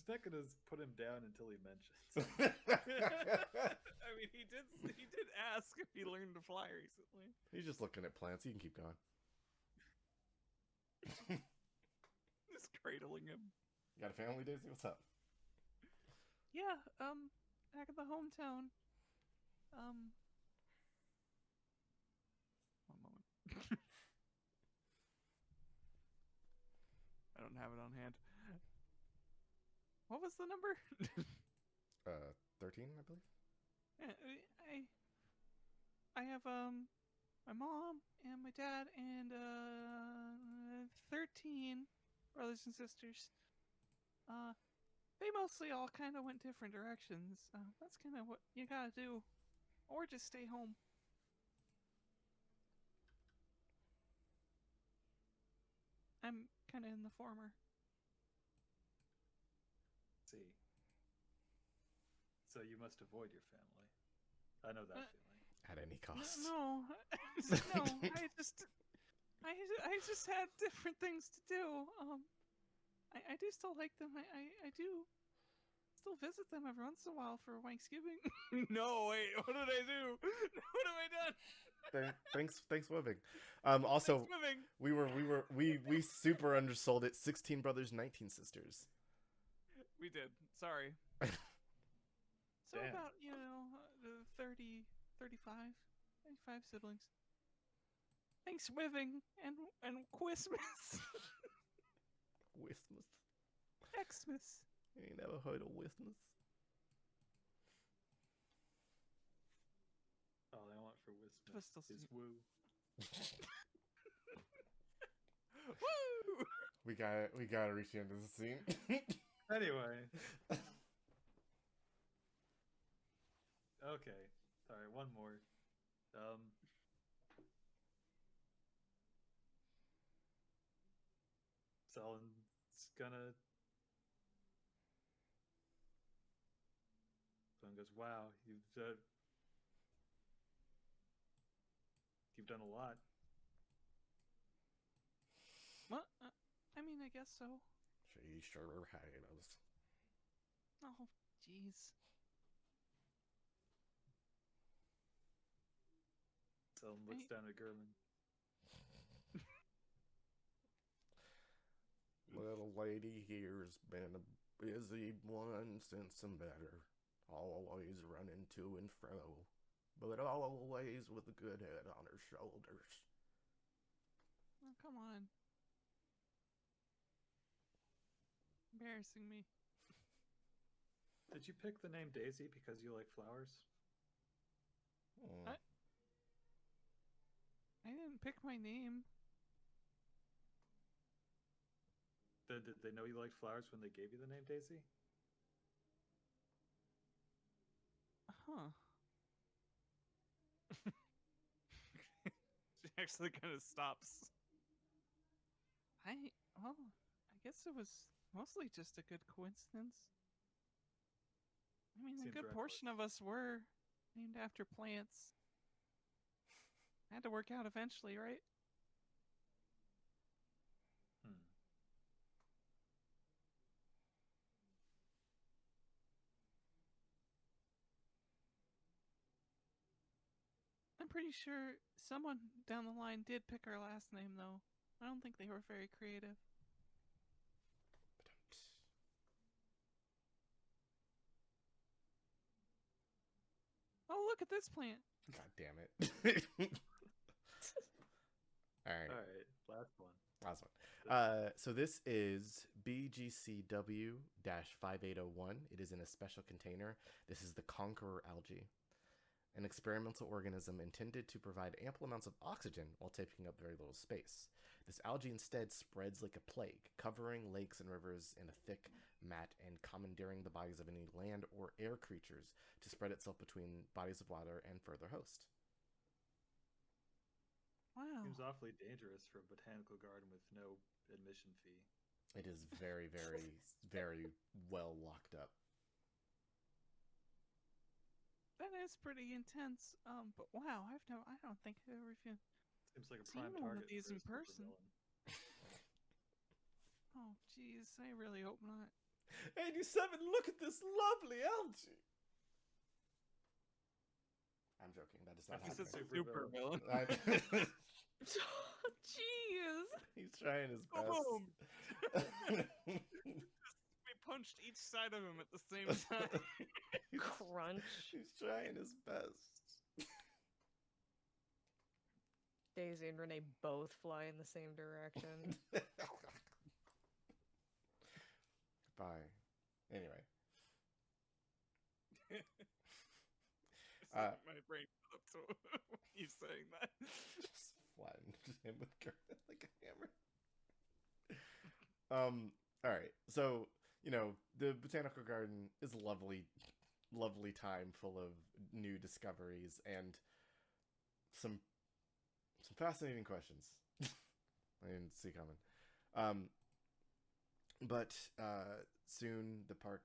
not gonna put him down until he mentions. I mean, he did ask if he learned to fly recently. He's just looking at plants. You can keep going. Just cradling him. You got a family, Daisy? What's up? Yeah, back at the hometown. One moment. I don't have it on hand. What was the number? 13, I believe. Yeah, I have my mom and my dad and 13 brothers and sisters. They mostly all kind of went different directions. That's kind of what you gotta do or just stay home. I'm kind of in the former. See. So you must avoid your family. I know that feeling. At any cost. No, no. I just had different things to do. I do still like them. I do still visit them every once in a while for Thanksgiving. No, wait. What did I do? What have I done? Thanks, Wibbing. Also, Thanksgiving. we super undersold it. 16 brothers, 19 sisters. We did. Sorry. So Damn. about 30, 35, 35 siblings. Thanksgiving and Christmas. Wismus. Xmas. You ain't never heard of Wismus? All I want for Wismas Twistle is soup. woo. Woo! We gotta reach the end of the scene. Anyway. Okay. Alright, one more. Xellen's gonna... Xellen goes, wow, you've done a lot. What? I mean, I guess so. She sure has. Oh, jeez. Xellen looks down at German. Little lady here's been a busy one since the matter. Always running to and fro, but always with a good head on her shoulders. Oh, come on. Embarrassing me. Did you pick the name Daisy because you like flowers? Hmm. I didn't pick my name. Did they know you liked flowers when they gave you the name Daisy? Huh. She actually kind of stops. Well, I guess it was mostly just a good coincidence. I mean, a Seems good reckless. portion of us were named after plants. Had to work out eventually, right? I'm pretty sure someone down the line did pick our last name, though. I don't think they were very creative. Oh, look at this plant. God damn it. Alright. Alright, last one. Last one. So this is BGCW-5801. It is in a special container. This is the Conqueror algae, an experimental organism intended to provide ample amounts of oxygen while taking up very little space. This algae instead spreads like a plague, covering lakes and rivers in a thick mat and commandeering the bodies of any land or air creatures to spread itself between bodies of water and further host. Wow. Seems awfully dangerous for a botanical garden with no admission fee. It is very, very, very well locked up. That is pretty intense. But wow, I don't think I've ever even Seems like a seen prime one target of these for a in person. supervillain. Oh, jeez, I really hope not. 87, look at this lovely algae. I'm joking. That is not He's a happening. super villain. Jeez. He's trying his best. Boom. We punched each side of him at the same time. Crunch. He's trying his best. Daisy and Renee both fly in the same direction. Bye. Anyway. My brain got up to you saying that. Just flattened him with like a hammer. All right. So, the botanical garden is lovely. lovely time full of new discoveries and some fascinating questions. I didn't see coming. But soon the park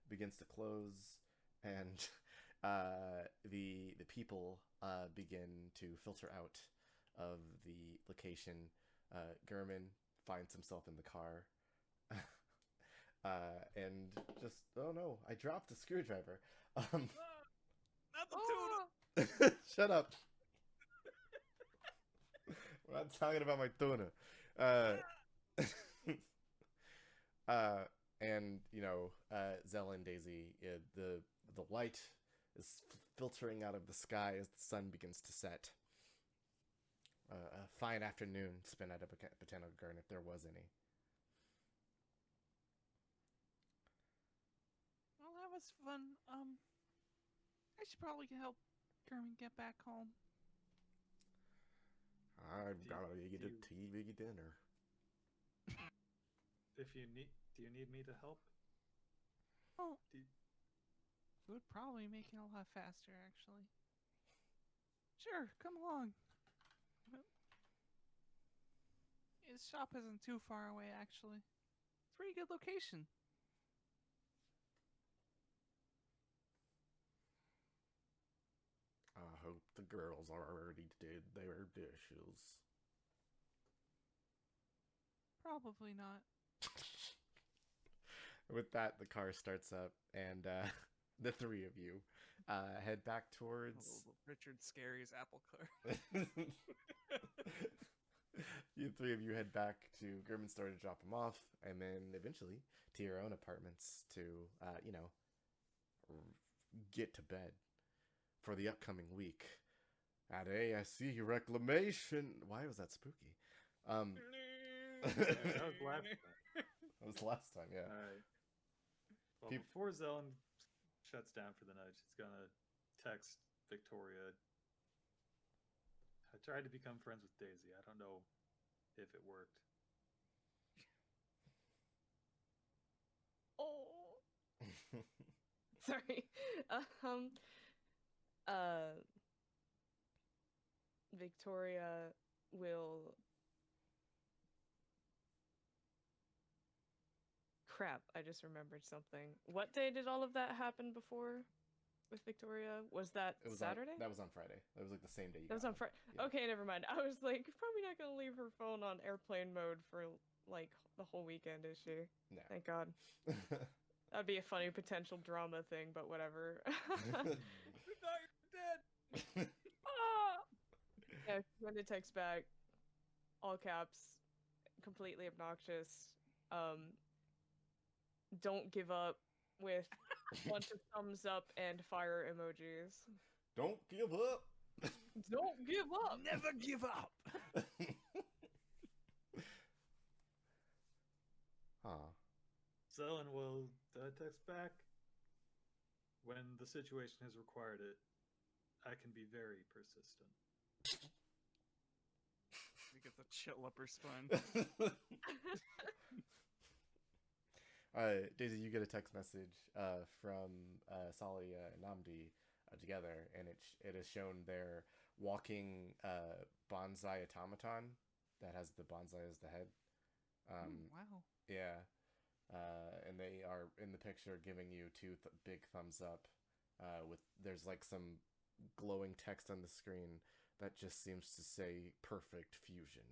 begins to close, and the people begin to filter out of the location. Gurman finds himself in the car, and just, oh no, I dropped a screwdriver. Not the Oh! tuna. Shut up. We're not talking about my tuna. And Xellen, Daisy, the light is filtering out of the sky as the sun begins to set. A fine afternoon spent at a botanical garden, if there was any. Well, that was fun. I should probably help Kermit get back home. I've Do- got to get a do- TV dinner. Do you need me to help? Oh, Do- it would probably make it a lot faster, actually. Sure, come along. His shop isn't too far away, actually. It's a pretty good location. I hope the girls already did their dishes. Probably not. With that, the car starts up, and the three of you head back towards. Richard Scary's apple car. You three of you head back to Gurman's store to drop him off, and then eventually to your own apartments to, get to bed for the upcoming week at ASC Reclamation. Why was that spooky? That was last time. That was the last time, yeah. All right. Well, Peop- before Xellen shuts down for the night, she's gonna text Victoria. I tried to become friends with Daisy. I don't know if it worked. Oh. Sorry. Victoria will. Crap, I just remembered something. What day did all of that happen before with Victoria? Was that It was Saturday? that was on Friday. That was like the same day. That was on Friday. Yeah. Okay, never mind. I was like, probably not gonna leave her phone on airplane mode for like the whole weekend, is she? No. Thank God. That'd be a funny potential drama thing, but whatever. We thought you were dead. Ah! Yeah, when it text back, all caps, completely obnoxious. Don't give up with a bunch of thumbs up and fire emojis. Don't give up. Don't give up. Never give up. Huh. Xellen will text back when the situation has required it. I can be very persistent. He gets a chill up her spine. Daisy, you get a text message from Sali and Namdi together, and it has shown their walking bonsai automaton that has the bonsai as the head. Wow. Yeah, and they are in the picture giving you two big thumbs up. With there's like some glowing text on the screen that just seems to say "perfect fusion."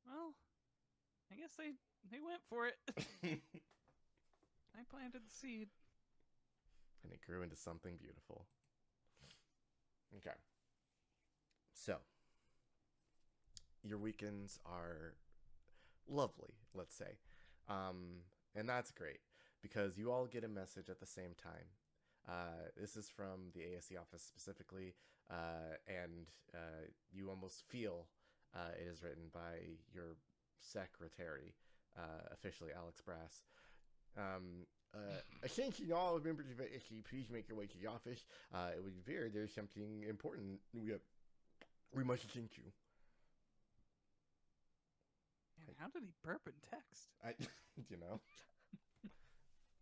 Well, I guess they went for it. I planted the seed. And it grew into something beautiful. Okay. So, your weekends are lovely, let's say. And that's great because you all get a message at the same time. This is from the ASC office specifically, and you almost feel it is written by your secretary, officially Alex Brass. Attention all members of ASC, please make your way to the office. It would appear there's something important we must attend to. Man, how did he burp in text? I, you know.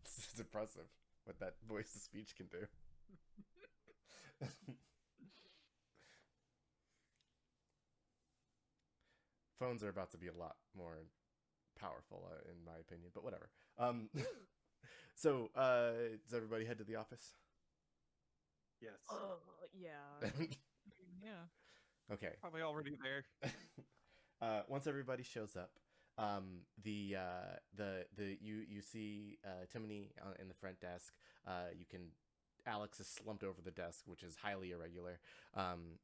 It's impressive what that voice to speech can do. Phones are about to be a lot more powerful, in my opinion, but whatever. So, does everybody head to the office? Yes. Oh, yeah. Yeah, Okay. probably already there. Once everybody shows up, you see Timony in the front desk. Alex is slumped over the desk, which is highly irregular. And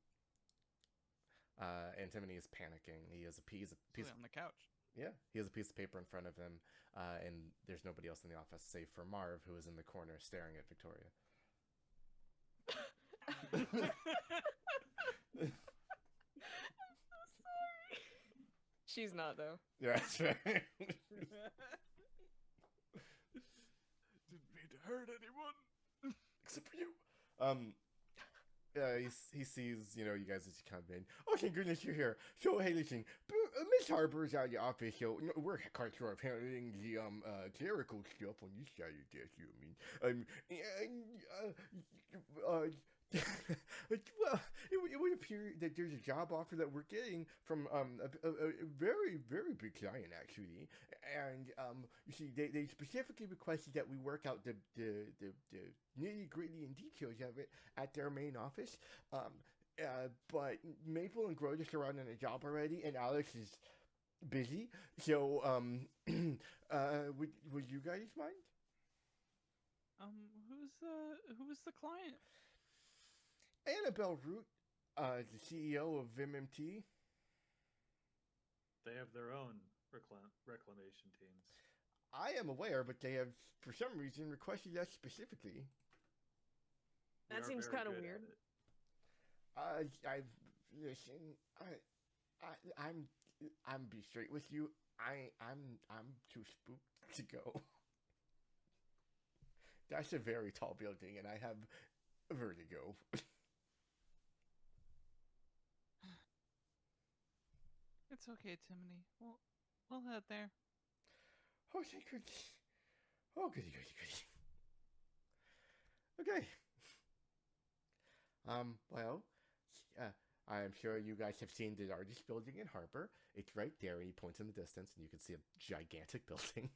Timony is panicking. He has a piece On the couch. Yeah, he has a piece of paper in front of him, and there's nobody else in the office save for Marv, who is in the corner staring at Victoria. I'm so sorry. She's not, though. Yeah, that's right. Didn't mean to hurt anyone. Except for you. He sees, you guys as you come in. Oh, thank goodness you're here. So, hey, listen, Miss Harper's out of the office, so we're quite sure of handling the clerical stuff on this side of the desk. Well, it would appear that there's a job offer that we're getting from a very, very big client, actually. And you see, they specifically requested that we work out the nitty-gritty and details of it at their main office. But Maple and Grotus are on a job already, and Alex is busy. So, would you guys mind? Who's the client? Annabelle Root, the CEO of MMT. They have their own reclamation teams. I am aware, but they have, for some reason, requested us specifically. That seems kind of weird. I'm be straight with you. I'm too spooked to go. That's a very tall building, and I have vertigo. It's okay, Timony. We'll head there. Oh, thank goodness. Oh, goody, goody, goody. Okay. Well, I'm sure you guys have seen the largest building in Harbor. It's right there, and he points in the distance, and you can see a gigantic building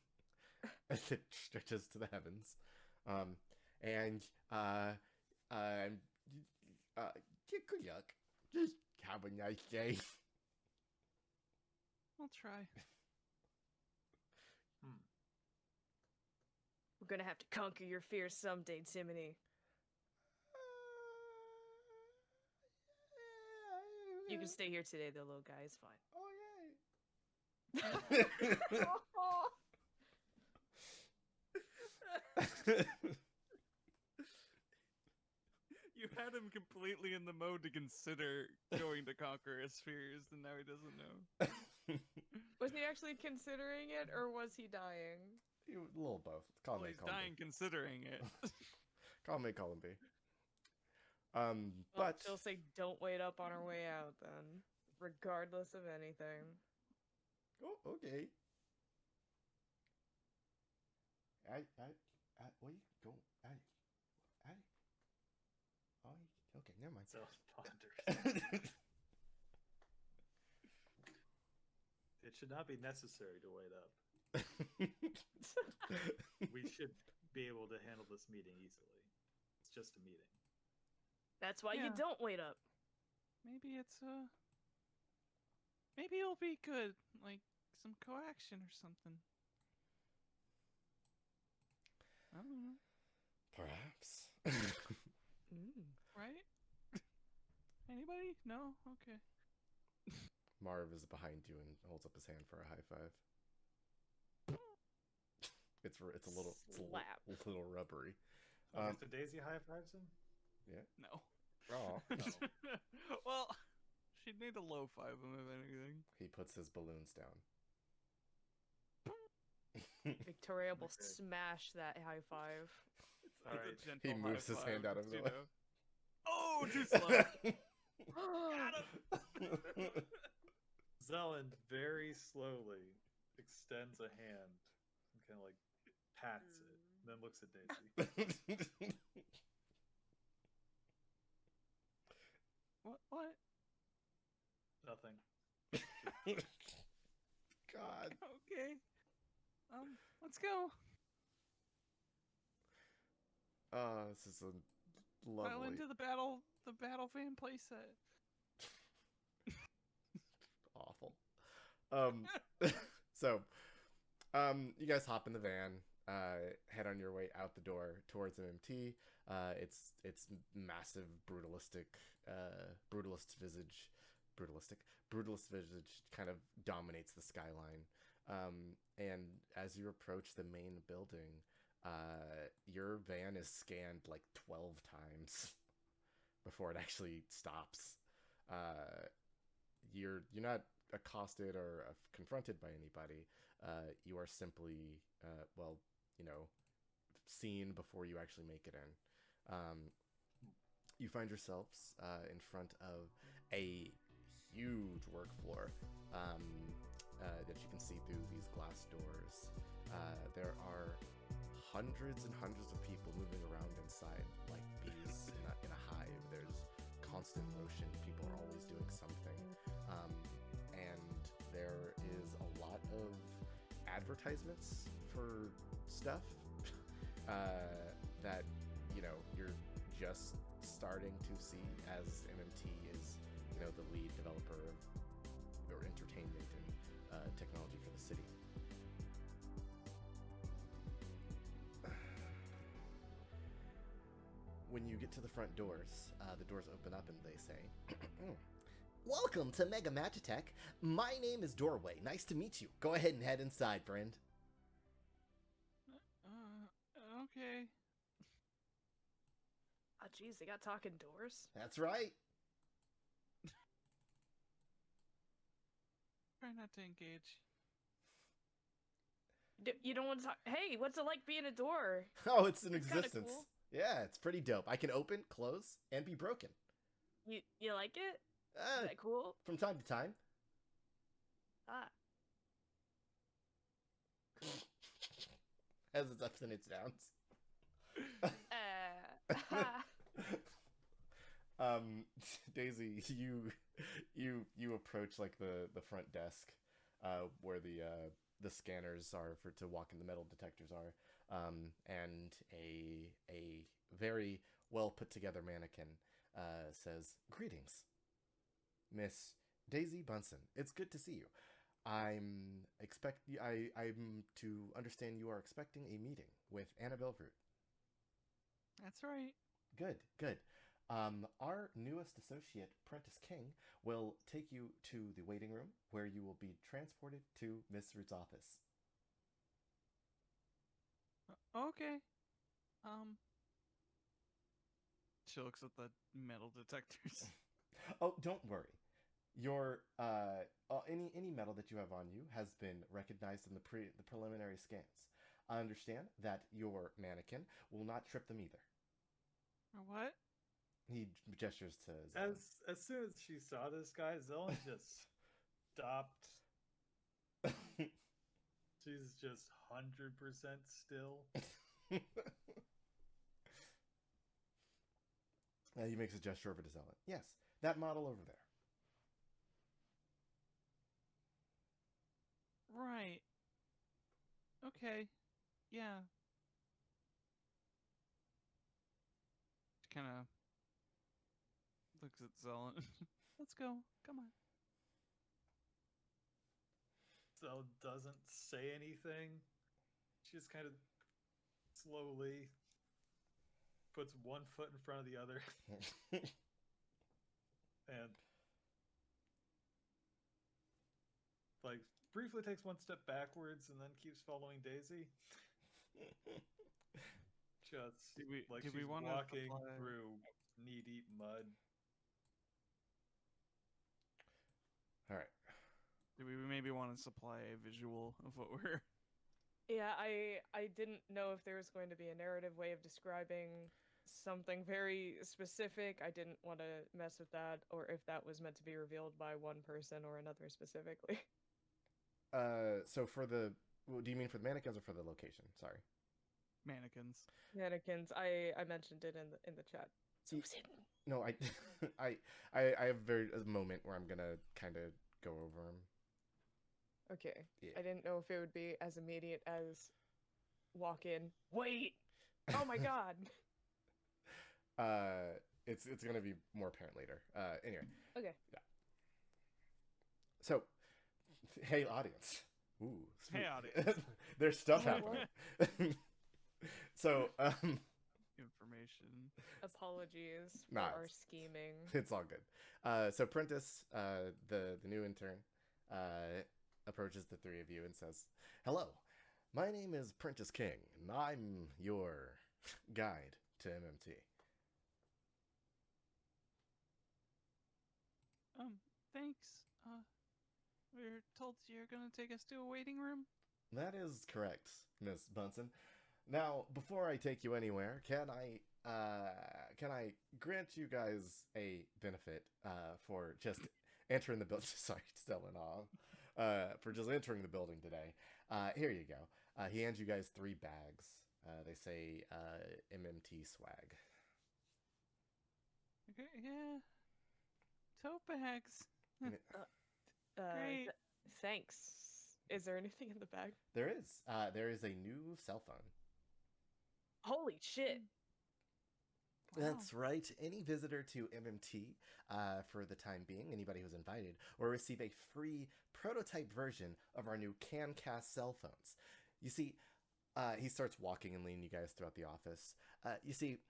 as it stretches to the heavens. Good luck. Just have a nice day. I'll try. We're gonna have to conquer your fears someday, Timony. You can stay here today, though, little guy. It's fine. Oh, yay. You had him completely in the mode to consider going to conquer his fears, and now he doesn't know. Was he actually considering it, or was he dying? A little both. Call me, He's dying considering it. Call me, call him B. Well, she'll say, "Don't wait up on our way out," then, regardless of anything. Oh, okay. Where you go? Oh, okay, never mind. Self ponders. It should not be necessary to wait up. We should be able to handle this meeting easily. It's just a meeting. That's why you don't wait up. Maybe maybe it'll be good, like some coaction or something. I don't know. Perhaps. Right? Anybody? No? Okay. Marv is behind you and holds up his hand for a high five. It's a little rubbery. Mr. Daisy high fives him? Yeah. No. Oh. Well, she'd need a low five him if anything. He puts his balloons down. Victoria will smash that high five. All right. He moves his hand out of the way. Oh, too slow. Got him. Xellen very slowly extends a hand and kind of like pats it and then looks at Daisy. What? Nothing. God. Okay. Let's go. Oh, this is a File lovely. into the battle fan playset. Awful. So, you guys hop in the van, head on your way out the door towards MMT. It's massive, brutalist visage kind of dominates the skyline. And as you approach the main building, your van is scanned like 12 times before it actually stops. You're not accosted or confronted by anybody. You are simply, seen before you actually make it in. You find yourselves in front of a huge work floor that you can see through these glass doors. There are hundreds and hundreds of people moving around inside like bees in a hive. There's constant motion. People are always doing something. And there is a lot of advertisements for stuff that, you're just starting to see as MMT is, the lead developer of entertainment and technology for the city. When you get to the front doors, the doors open up and they say, "Welcome to Mega Magitech. My name is Doorway. Nice to meet you. Go ahead and head inside, friend." Okay. Oh, geez, they got talking doors? That's right. Try not to engage. You don't want to talk? Hey, what's it like being a door? Oh, it's an It's kinda existence. cool. Yeah, it's pretty dope. I can open, close, and be broken. You like it? Is Uh, that cool? from time to time. Ah. Has its ups and its downs. Daisy, you approach like the front desk, where the scanners are to walk in, the metal detectors are, and a very well put together mannequin says, "Greetings, Miss Daisy Bunsen. It's good to see you. I'm to understand you are expecting a meeting with Annabelle Root." That's right. Good. Our newest associate, Prentice King, will take you to the waiting room where you will be transported to Miss Root's office. Okay. She looks at the metal detectors. Oh, don't worry. Your any metal that you have on you has been recognized in the preliminary scans. I understand that your mannequin will not trip them either. What? He gestures to Xellen. As soon as she saw this guy, Xellen just stopped. She's just 100% still. He makes a gesture over to Xellen. Yes, that model over there. Right. Okay. Yeah. She kind of looks at Xellen. Let's go. Come on. So doesn't say anything. She just kind of slowly puts one foot in front of the other and like briefly takes one step backwards and then keeps following Daisy. Just Did we she's wanna walking supply- through knee-deep mud. All right. Do we maybe want to supply a visual of what we're... Yeah, I didn't know if there was going to be a narrative way of describing something very specific. I didn't want to mess with that, or if that was meant to be revealed by one person or another specifically. So do you mean for the mannequins or for the location? Sorry. mannequins. Mannequins. I mentioned it in the chat. So it's hidden. No, I have a moment where I'm gonna kind of go over them. Okay. Yeah. I didn't know if it would be as immediate as walk in. Wait. Oh my god. It's gonna be more apparent later. Anyway. Okay. Yeah. So, hey audience. Ooh. Hey, audience. There's stuff Oh, happening. So, Information. Apologies for Nah, our scheming. it's all good. So Prentice, the new intern, approaches the three of you and says, "Hello, my name is Prentice King, and I'm your guide to MMT." Thanks. We're told you're gonna take us to a waiting room. That is correct, Miss Bunsen. Now, before I take you anywhere, can I grant you guys a benefit for just entering the building? Sorry, Xellen off. For just entering the building today. Here you go. He hands you guys 3 bags. They say MMT swag. Okay, yeah. Tote bags. Th- thanks. Is there anything in the bag? There is. There is a new cell phone. Holy shit. That's right. Any visitor to MMT, for the time being, anybody who's invited, will receive a free prototype version of our new CanCast cell phones. You see, he starts walking and leading you guys throughout the office. You see,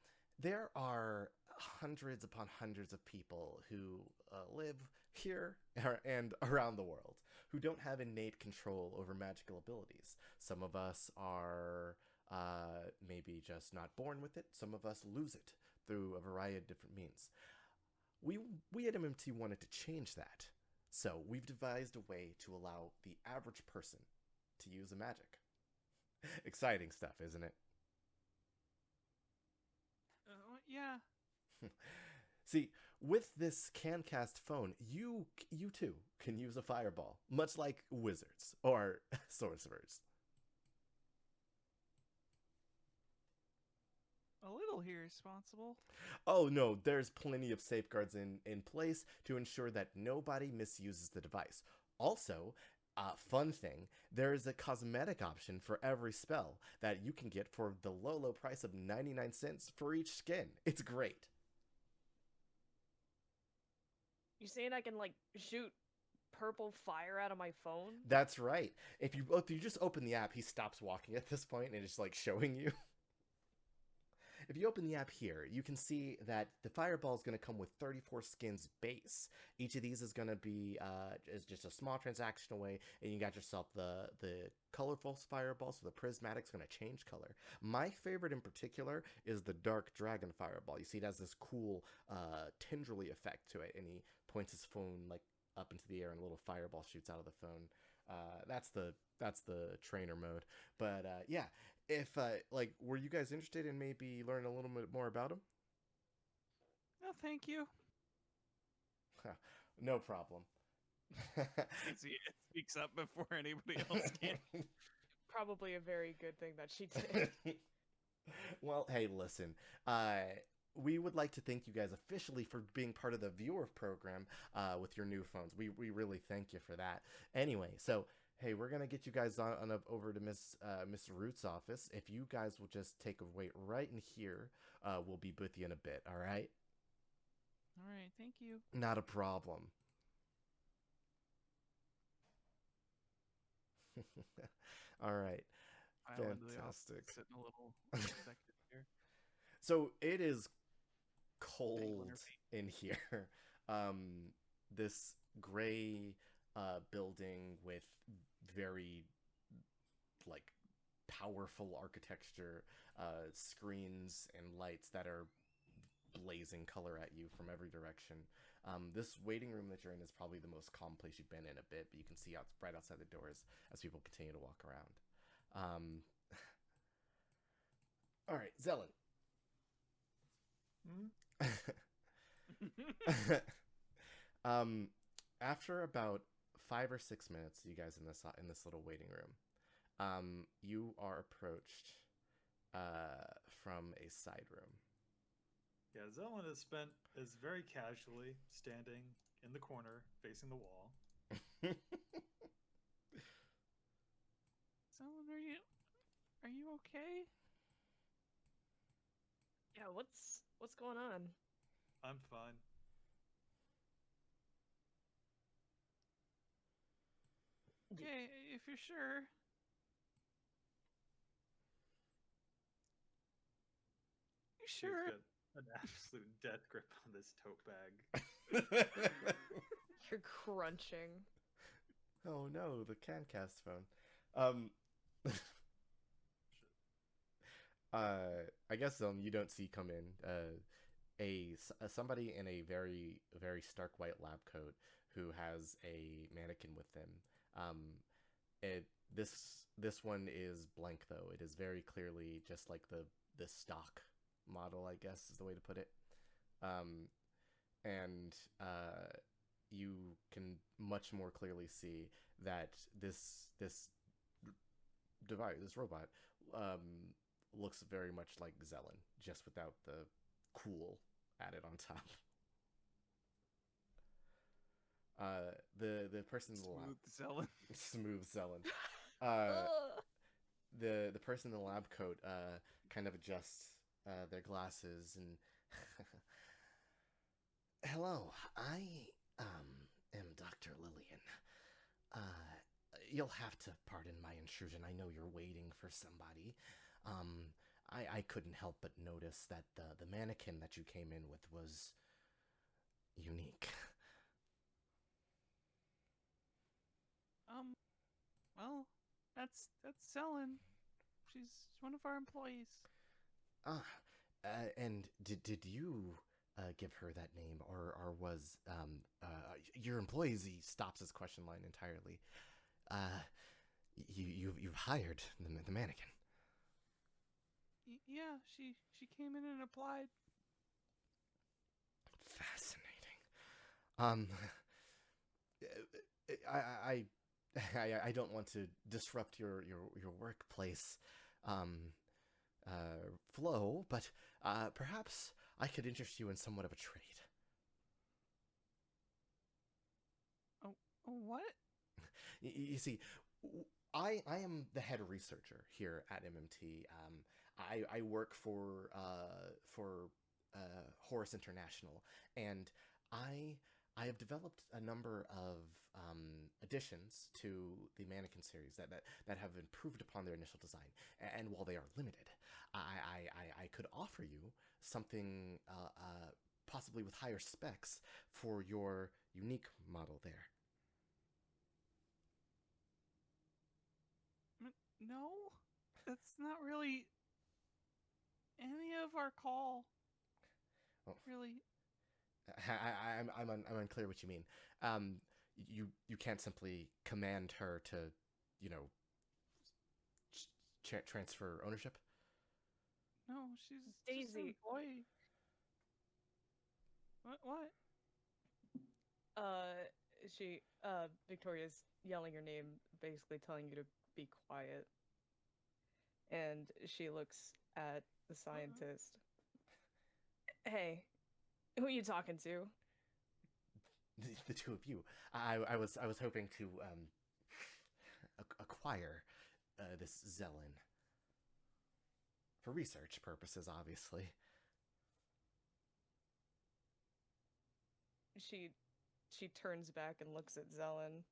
there are hundreds upon hundreds of people who live here and around the world who don't have innate control over magical abilities. Some of us are maybe just not born with it. Some of us lose it through a variety of different means. We at MMT wanted to change that. So we've devised a way to allow the average person to use a magic. Exciting stuff, isn't it? Yeah. See, with this CanCast phone, you too can use a fireball, much like wizards or sorcerers. A little irresponsible. Oh no, there's plenty of safeguards in place to ensure that nobody misuses the device. Also, fun thing, there is a cosmetic option for every spell that you can get for the low price of 99 cents for each skin. It's great. You saying I can, like, shoot purple fire out of my phone? That's right. If you just open the app, he stops walking at this point and it's like showing you. If you open the app here, you can see that the fireball is going to come with 34 skins base. Each of these is going to be is just a small transaction away, and you got yourself the colorful fireball, so the prismatic's going to change color. My favorite in particular is the dark dragon fireball. You see it has this cool tendrily effect to it, and he points his phone like up into the air, and a little fireball shoots out of the phone. That's the trainer mode. But yeah, if like, were you guys interested in maybe learning a little bit more about him? No, thank you. No problem. It speaks up before anybody else can. Probably a very good thing that she did. Well, hey, listen. We would like to thank you guys officially for being part of the viewer program with your new phones. We really thank you for that. Anyway, so hey, we're gonna get you guys on over to Miss Root's office. If you guys will just take a wait right in here, we'll be with you in a bit. All right? All right, thank you. Not a problem. All right. File into the office, Fantastic. sit in a little executive chair. So it is cold Dangler in here. This gray building with very like powerful architecture, screens and lights that are blazing color at you from every direction. This waiting room that you're in is probably the most calm place you've been in a bit, but you can see right outside the doors as people continue to walk around. All right, Xellen. After about 5 or 6 minutes, you guys in this little waiting room, you are approached from a side room. Yeah, Xellen is very casually standing in the corner, facing the wall. Xellen, are you okay? Yeah, what's going on? I'm fine. Okay, if you're sure. You She's sure? got an absolute death grip on this tote bag. You're crunching. Oh no, the CanCast phone. I guess you don't see come in somebody in a very very stark white lab coat who has a mannequin with them. This one is blank though. It is very clearly just like the stock model, I guess is the way to put it. And you can much more clearly see that this device, this robot, looks very much like Xellen, just without the cool added on top. The person in the lab, Smooth Xellen. smooth Xellen. Ugh. The person in the lab coat kind of adjusts their glasses and hello, I am Dr. Lillian. You'll have to pardon my intrusion. I know you're waiting for somebody. I couldn't help but notice that the mannequin that you came in with was unique. Well, that's Xellen. She's one of our employees. And did you give her that name, or was your employees? He stops his question line entirely. You've hired the mannequin. Yeah, she came in and applied. Fascinating. I don't want to disrupt your workplace flow, but perhaps I could interest you in somewhat of a trade. Oh, what? You see, I am the head researcher here at MMT. I work for Horus International, and I have developed a number of additions to the mannequin series that have improved upon their initial design. And while they are limited, I could offer you something possibly with higher specs for your unique model there. No, that's not really any of our call. Oh. Really? I'm unclear what you mean. You can't simply command her to, you know, transfer ownership. No, she's just an Daisy. employee. What? Victoria's yelling your name, basically telling you to be quiet. And she looks at the scientist. Hey, who are you talking to? The two of you. I was hoping to acquire this Xellen for research purposes, obviously. She turns back and looks at Xellen.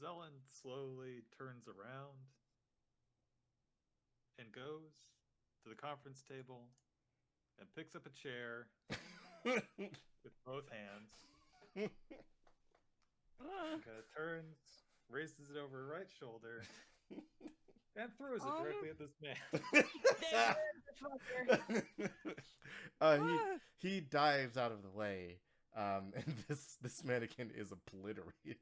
Xellen slowly turns around and goes to the conference table and picks up a chair with both hands. Kind of turns, raises it over her right shoulder, and throws it directly at this man. He dives out of the way, and this mannequin is obliterated.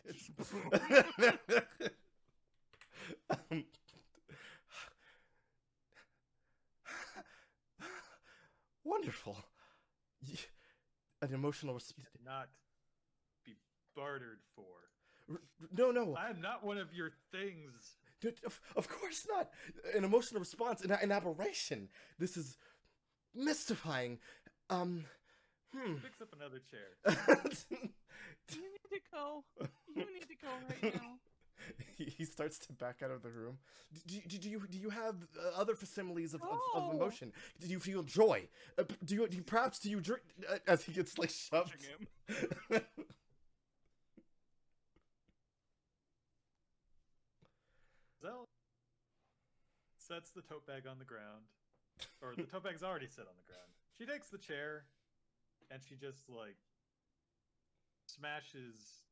Wonderful. An emotional Not be bartered for. No. I am not one of your things. Of course not. An emotional response, an aberration. This is mystifying. Picks up another chair. You need to go. You need to go right now. He starts to back out of the room. Do you have other facsimiles of No. emotion? Do you feel joy? Do you drink as he gets like shoved? Pushing him. Xellen sets the tote bag on the ground, or the tote bag's already set on the ground. She takes the chair, and she just like smashes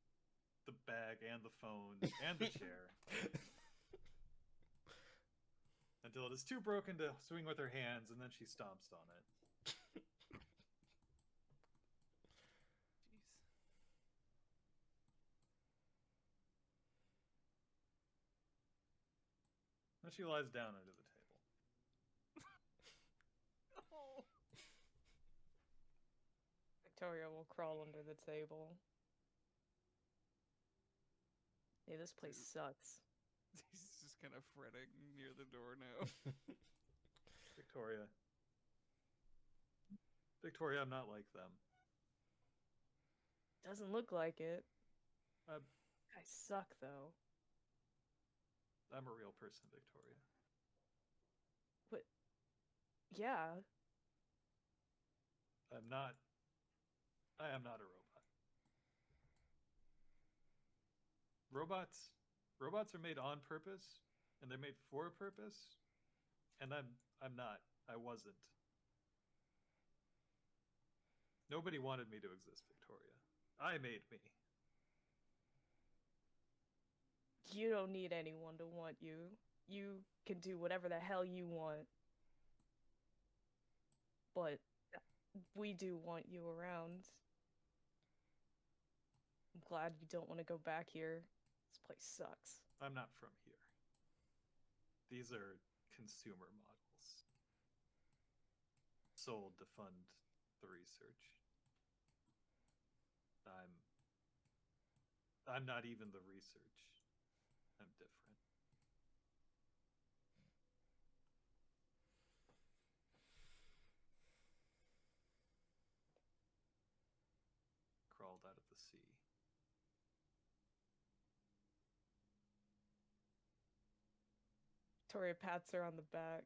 the bag and the phone and the chair until it is too broken to swing with her hands, and then she stomps on it. Jeez. Then she lies down under the table. Oh. Victoria will crawl under the table. Hey, this place sucks. He's just kind of fretting near the door now. Victoria. Victoria, I'm not like them. Doesn't look like it. Uh, I suck, though. I'm a real person, Victoria. But, yeah. I am not a robot. Robots are made on purpose, and they're made for a purpose, and I'm not. I wasn't. Nobody wanted me to exist, Victoria. I made me. You don't need anyone to want you. You can do whatever the hell you want. But we do want you around. I'm glad you don't want to go back here. This place sucks. I'm not from here. These are consumer models sold to fund the research. I'm not even the research. I'm different. Crawled out of the sea. Victoria pats her on the back.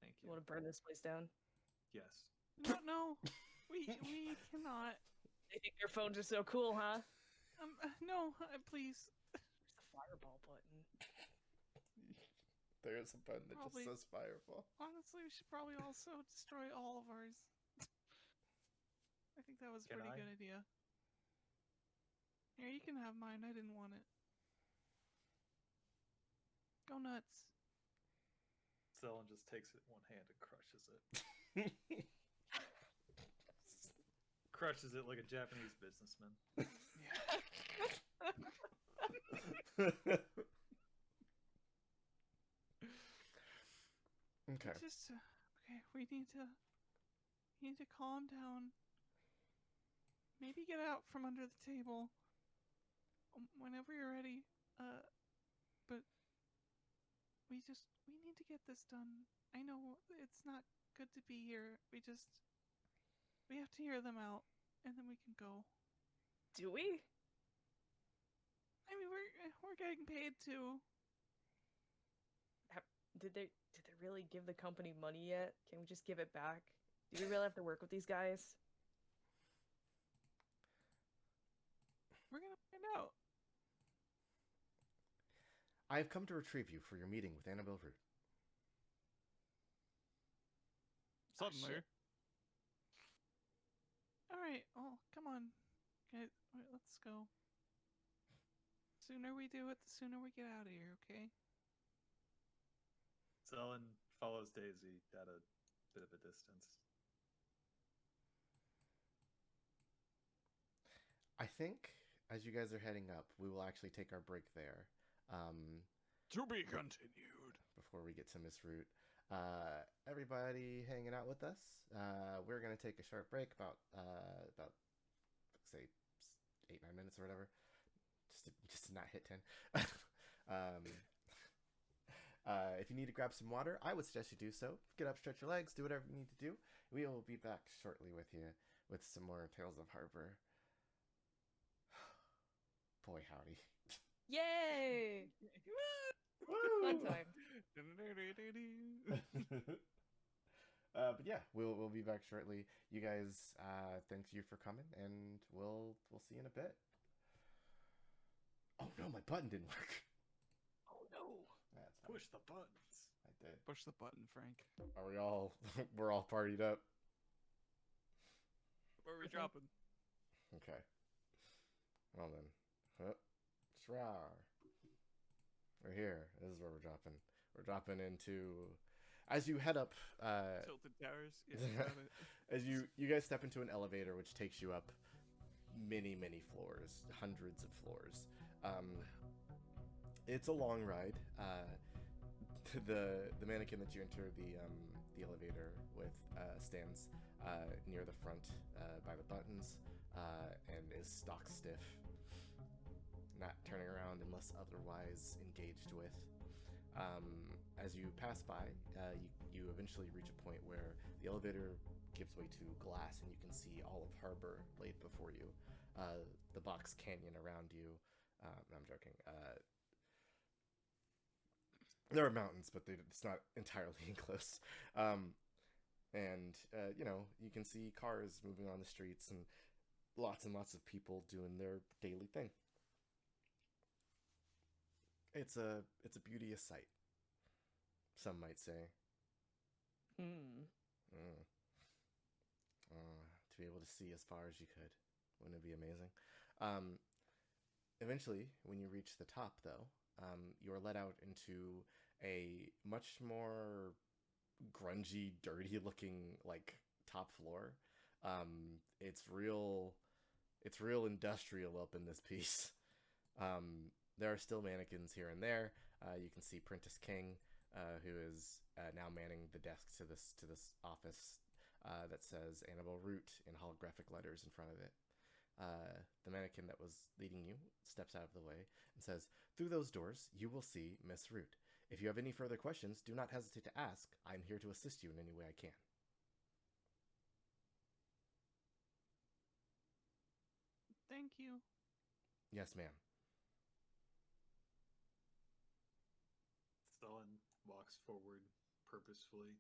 Thank You you. want to burn this place down? Yes. No. We cannot. They think their phones are so cool, huh? No, please. There's the fireball button. There's a button that Probably. just says fireball. Honestly, we should probably also destroy all of ours. I think that was a Can pretty I? good idea. Here, you can have mine. I didn't want it. Go nuts. Xellen just takes it in one hand and crushes it. Crushes it like a Japanese businessman. Okay. Just okay. We need to calm down. Maybe get out from under the table. Whenever you're ready. But we need to get this done. I know it's not good to be here. We have to hear them out, and then we can go. Do we? I mean, we're getting paid too. Did they really give the company money yet? Can we just give it back? Do we really have to work with these guys? We're gonna find out. I have come to retrieve you for your meeting with Annabelle Root. Suddenly. shit. All right. Oh, come on, guys. Let's go. Sooner we do it, the sooner we get out of here. Okay. Xellen follows Daisy at a bit of a distance. I think as you guys are heading up, we will actually take our break there. To be continued. Before we get to Miss Root. Everybody hanging out with us. We're gonna take a short break, about say 8-9 minutes or whatever, just to not hit 10. um, if you need to grab some water, I would suggest you do so. Get up, stretch your legs, do whatever you need to do. We will be back shortly with you with some more Tales of Harbor. Boy, howdy. Yay! Fun time. But yeah, we'll be back shortly. You guys, thank you for coming, and we'll see you in a bit. Oh no, my button didn't work. Oh no! That's fine. Push the buttons. I did. Push the button, Frank. Are we all? We're all partied up. Where are we dropping? Okay. Well then, Shrar. We're here. This is where we're dropping. We're dropping into, as you head up. Tilted Towers. Yeah, got it. As you guys step into an elevator, which takes you up many floors, hundreds of floors. It's a long ride. The mannequin that you enter the elevator with stands near the front by the buttons and is stock stiff, not turning around unless otherwise engaged with. As you pass by, you eventually reach a point where the elevator gives way to glass and you can see all of harbor laid before you. The box canyon around you. No, I'm joking. There are mountains, but it's not entirely enclosed. And you can see cars moving on the streets and lots of people doing their daily thing. It's a beauteous sight, some might say. To be able to see as far as you could, wouldn't it be amazing? Eventually, when you reach the top, though, you are led out into a much more grungy, dirty-looking top floor. It's real industrial up in this piece. There are still mannequins here and there. You can see Prentice King, who is now manning the desk to this office that says Annabelle Root in holographic letters in front of it. The mannequin that was leading you steps out of the way and says, "Through those doors, you will see Miss Root. If you have any further questions, do not hesitate to ask. I'm here to assist you in any way I can." Thank you. Yes, ma'am. Xellen walks forward purposefully.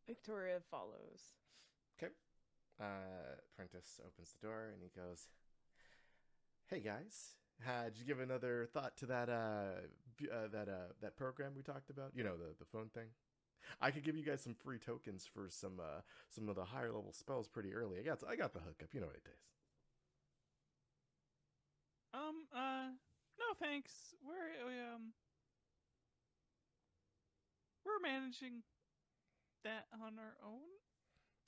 Victoria follows. Okay. Prentice opens the door and he goes, "Hey guys, did you give another thought to that that program we talked about? You know, the phone thing. I could give you guys some free tokens for some of the higher level spells pretty early. I got the hookup. You know what it is." No thanks. We're managing that on our own.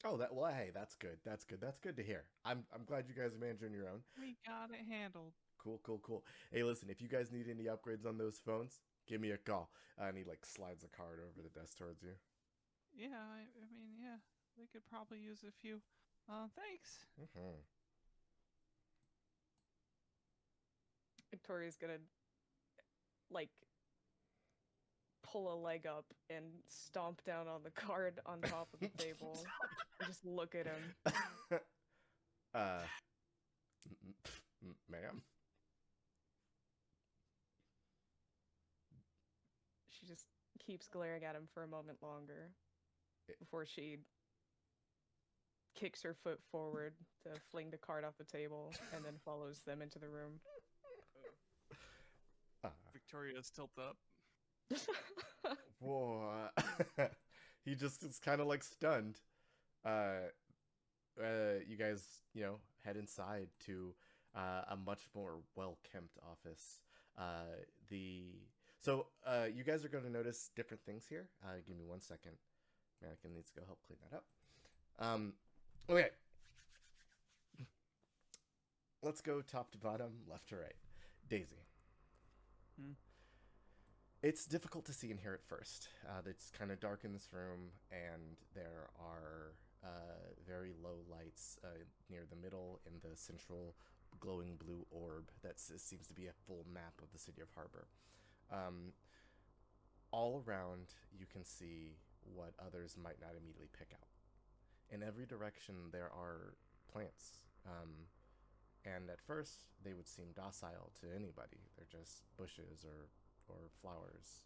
Oh, hey, that's good. That's good to hear. I'm glad you guys are managing your own. We got it handled. Cool. Hey, listen, if you guys need any upgrades on those phones, give me a call. And he slides a card over the desk towards you. Yeah, I mean, yeah, we could probably use a few. Thanks. Mm-hmm. Victoria's gonna pull a leg up and stomp down on the card on top of the table and just look at him. Ma'am? She just keeps glaring at him for a moment longer before she kicks her foot forward to fling the card off the table and then follows them into the room. Victoria's tilt up. Whoa. He just is kind of stunned. You guys, head inside to a much more well-kept office. You guys are going to notice different things here. Give me 1 second. Mannequin needs to go help clean that up. Okay. Let's go top to bottom, left to right. Daisy. It's difficult to see in here at first. It's kind of dark in this room, and there are very low lights near the middle in the central glowing blue orb that seems to be a full map of the city of Harbor. Um, all around, you can see what others might not immediately pick out. In every direction, there are plants. And at first, they would seem docile to anybody. They're just bushes or flowers,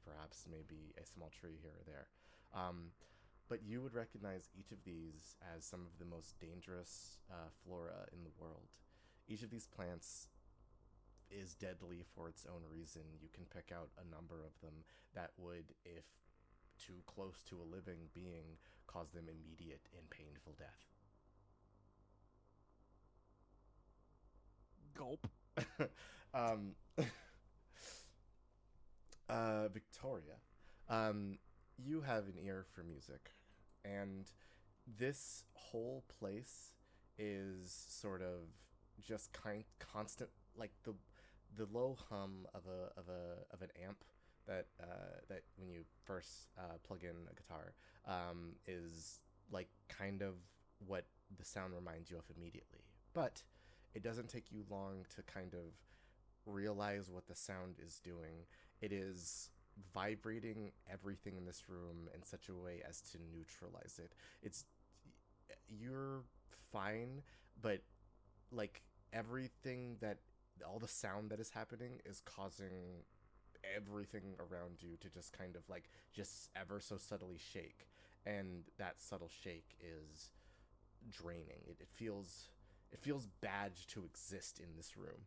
perhaps maybe a small tree here or there. But you would recognize each of these as some of the most dangerous flora in the world. Each of these plants is deadly for its own reason. You can pick out a number of them that would, if too close to a living being, cause them immediate and painful death. Gulp. um, Victoria, you have an ear for music, and this whole place is sort of just constant, like the low hum of an amp that when you first plug in a guitar is like kind of what the sound reminds you of immediately, but it doesn't take you long to kind of realize what the sound is doing. It is vibrating everything in this room in such a way as to neutralize it. It's you're fine, but like everything that all the sound that is happening is causing everything around you to just kind of like just ever so subtly shake, and that subtle shake is draining. It feels bad to exist in this room.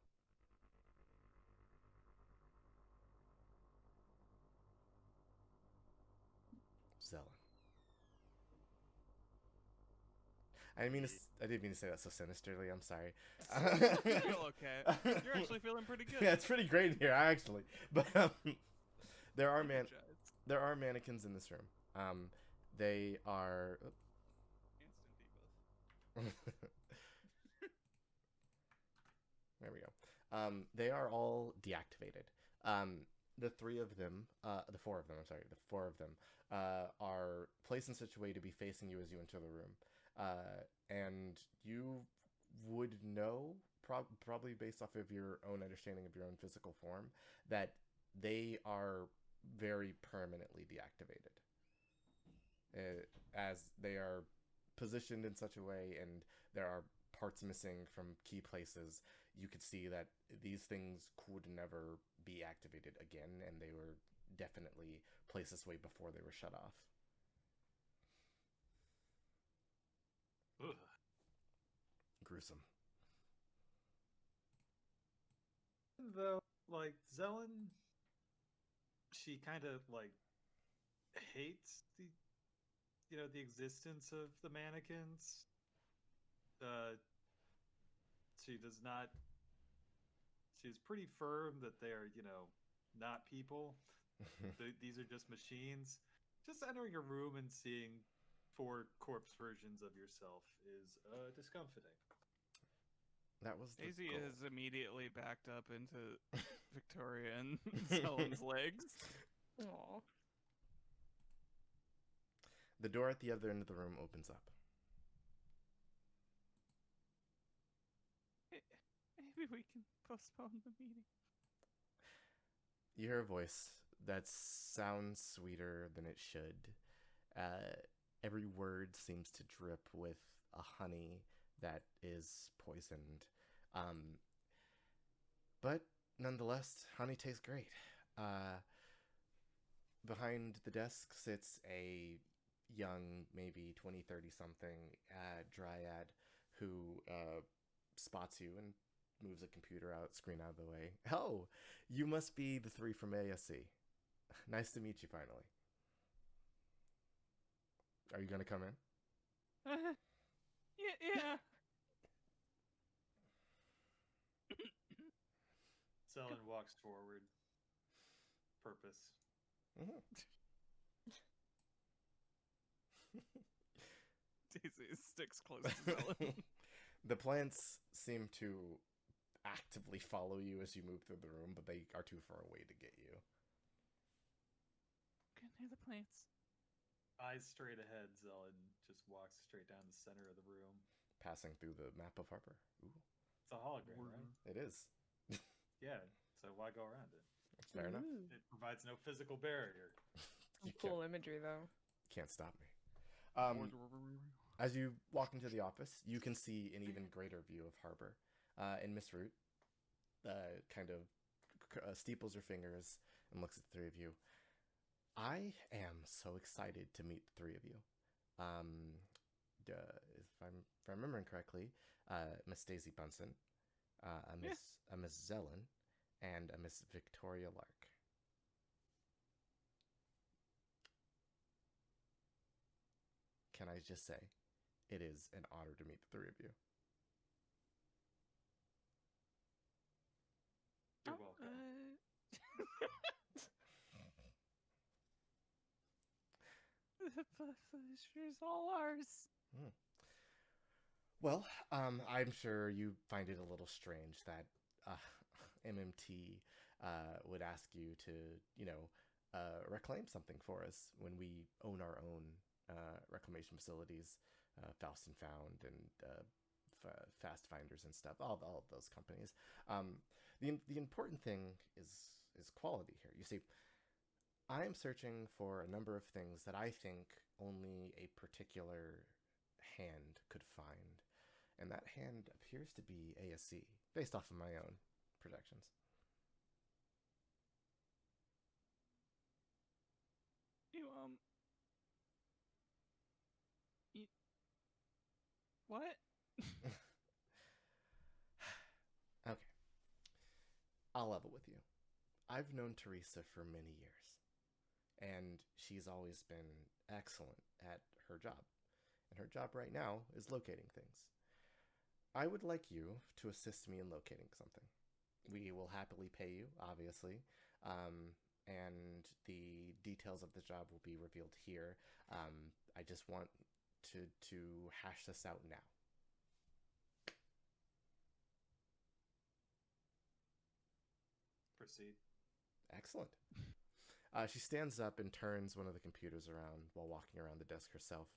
Xellen. I didn't mean to say that so sinisterly. I'm sorry. You feel okay. You're actually feeling pretty good. Yeah, it's pretty great in here, actually. But there are Energized. there are mannequins in this room. They are. Instant debuff. There we go. They are all deactivated. The three of them, the four of them, I'm sorry, the four of them are placed in such a way to be facing you as you enter the room. And you would know, probably based off of your own understanding of your own physical form, that they are very permanently deactivated. As they are positioned in such a way and there are parts missing from key places, you could see that these things could never be activated again, and they were definitely placed this way before they were shut off. Ugh. Gruesome. Though, like, Xellen, she kind of, like, hates the existence of the mannequins. She does not. She's pretty firm that they are, not people. These are just machines. Just entering a room and seeing 4 corpse versions of yourself is discomfiting. That was the Daisy goal. is immediately backed up into Victoria and Xellen's legs. Aw. The door at the other end of the room opens up. Maybe we can postpone the meeting. You hear a voice that sounds sweeter than it should. Every word seems to drip with a honey that is poisoned. But nonetheless, honey tastes great. Behind the desk sits a young, maybe 20, 30 something dryad who spots you and moves a computer screen out of the way. Oh, you must be the 3 from ASC. Nice to meet you finally. Are you going to come in? Yeah. Xellen walks forward. Purpose. Mm-hmm. Daisy sticks close to Xellen. The plants seem to actively follow you as you move through the room, but they are too far away to get you. Get near the plants. Eyes straight ahead, Xellen just walks straight down the center of the room. Passing through the map of Harbor. Ooh, It's a hologram, right? it is. Yeah, so why go around it? Fair enough. Ooh. It provides no physical barrier. You Cool imagery, though. can't stop me. As you walk into the office, you can see an even greater view of Harbor. And Miss Root kind of steeples her fingers and looks at the three of you. I am so excited to meet the three of you. If I'm remembering correctly, Miss Daisy Bunsen, a Miss Xellen, and a Miss Victoria Lark. Can I just say, it is an honor to meet the three of you. You're welcome. The pleasure is all ours. Well, I'm sure you find it a little strange that MMT would ask you to, reclaim something for us when we own our own reclamation facilities, Faust and Found and Fast Finders and stuff, all of those companies. The important thing is quality here. You see, I am searching for a number of things that I think only a particular hand could find, and that hand appears to be ASC, based off of my own projections. What? Okay. I'll level with you. I've known Teresa for many years, and she's always been excellent at her job. And her job right now is locating things. I would like you to assist me in locating something. We will happily pay you, obviously, and the details of the job will be revealed here. I just want to hash this out now. Proceed. Excellent. She stands up and turns one of the computers around while walking around the desk herself.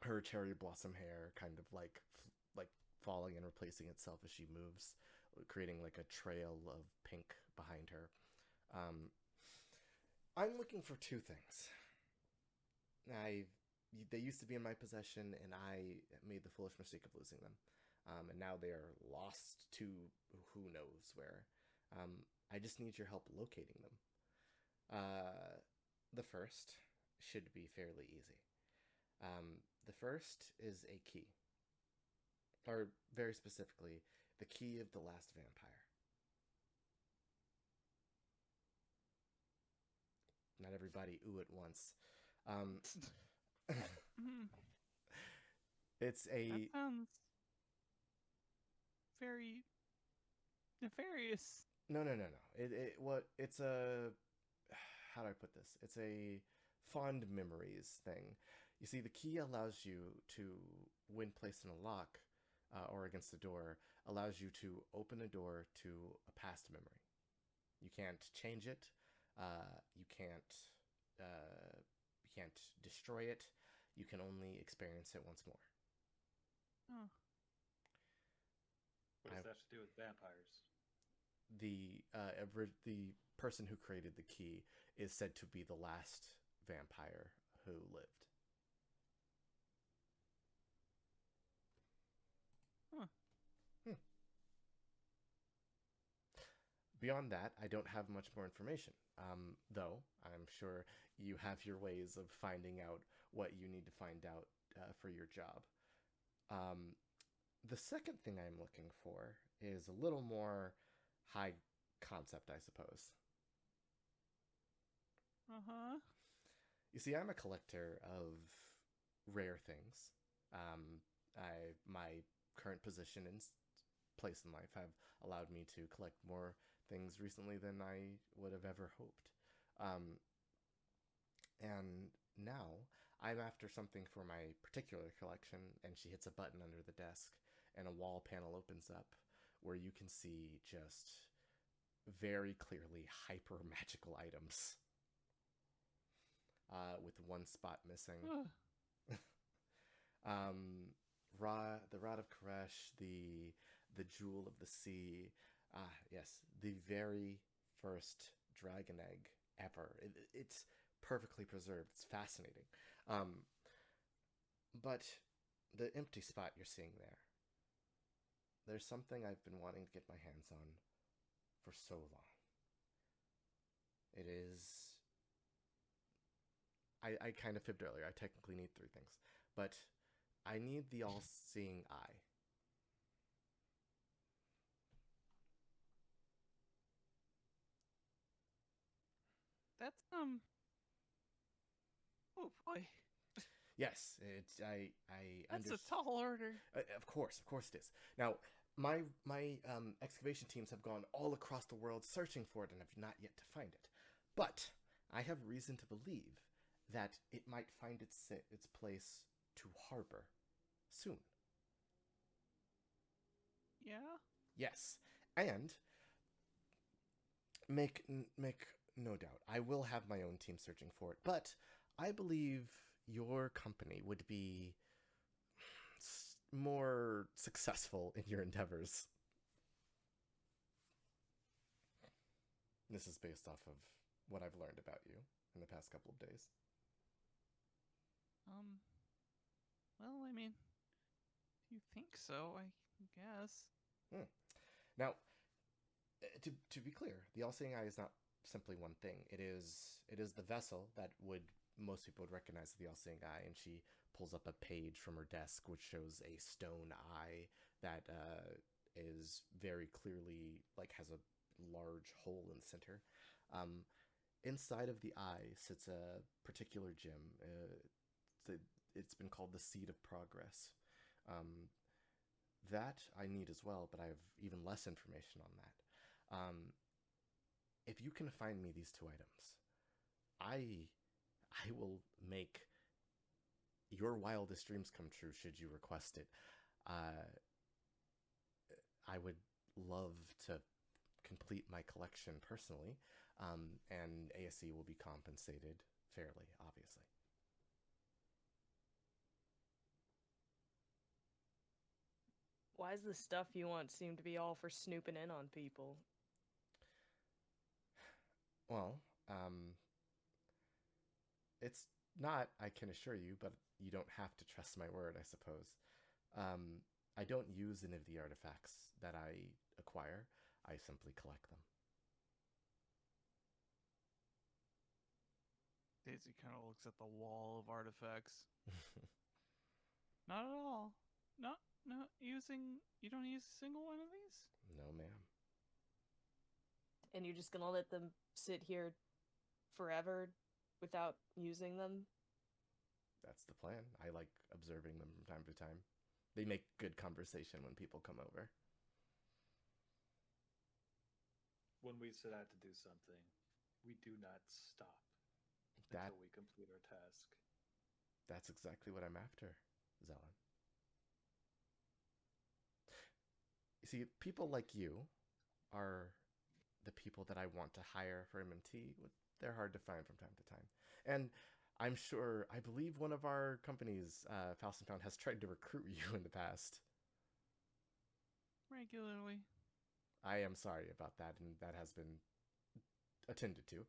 Her cherry blossom hair kind of like falling and replacing itself as she moves, creating like a trail of pink behind her. I'm looking for two things. They used to be in my possession, and I made the foolish mistake of losing them. And now they are lost to who knows where. I just need your help locating them. The first should be fairly easy. The first is a key. Or, very specifically, the key of the last vampire. Not everybody ooh at once. It's That a... sounds very nefarious. No. It's a... How do I put this? It's a fond memories thing. You see, the key allows you to, when placed in a lock or against a door, allows you to open a door to a past memory. You can't change it. You can't destroy it. You can only experience it once more. Oh. What does that have to do with vampires? The person who created the key is said to be the last vampire who lived. Huh. Beyond that, I don't have much more information. Though I'm sure you have your ways of finding out what you need to find out for your job. The second thing I'm looking for is a little more high concept, I suppose. Uh-huh. You see, I'm a collector of rare things. My current position and place in life have allowed me to collect more things recently than I would have ever hoped. And now I'm after something for my particular collection, and she hits a button under the desk, and a wall panel opens up where you can see just very clearly hyper magical items. With one spot missing. The Rod of Koresh, the Jewel of the Sea. Yes, the very first dragon egg ever. It's perfectly preserved. It's fascinating. But the empty spot you're seeing there's something I've been wanting to get my hands on for so long. It is... I kind of fibbed earlier. I technically need 3 things. But I need the all-seeing eye. That's oh boy. Yes, I That's a tall order. Of course it is. Now, my excavation teams have gone all across the world searching for it and have not yet to find it. But I have reason to believe that it might find its place to harbor soon. Yeah. Yes, and make no doubt, I will have my own team searching for it. But I believe your company would be more successful in your endeavors. This is based off of what I've learned about you in the past couple of days. Well, I mean, if you think so, I guess. Now, to be clear, the all-seeing eye is not simply one thing. It is the vessel that most people would recognize the all-seeing eye, and she pulls up a page from her desk which shows a stone eye that is very clearly, like, has a large hole in the center. Inside of the eye sits a particular gem. It's been called the Seed of Progress. That I need as well, but I have even less information on that. If you can find me these 2 items, I will make your wildest dreams come true should you request it. I would love to complete my collection personally, and ASE will be compensated fairly, obviously. Why does the stuff you want seem to be all for snooping in on people? Well, it's not, I can assure you, but you don't have to trust my word, I suppose. I don't use any of the artifacts that I acquire. I simply collect them. Daisy kind of looks at the wall of artifacts. Not at all. No, you don't use a single one of these? No, ma'am. And you're just gonna let them sit here forever without using them? That's the plan. I like observing them from time to time. They make good conversation when people come over. When we set out to do something, we do not stop until we complete our task. That's exactly what I'm after, Xellen. You see, people like you are the people that I want to hire for MMT. They're hard to find from time to time. And I'm sure, I believe one of our companies, Faust & Found, has tried to recruit you in the past. Regularly. I am sorry about that, and that has been attended to.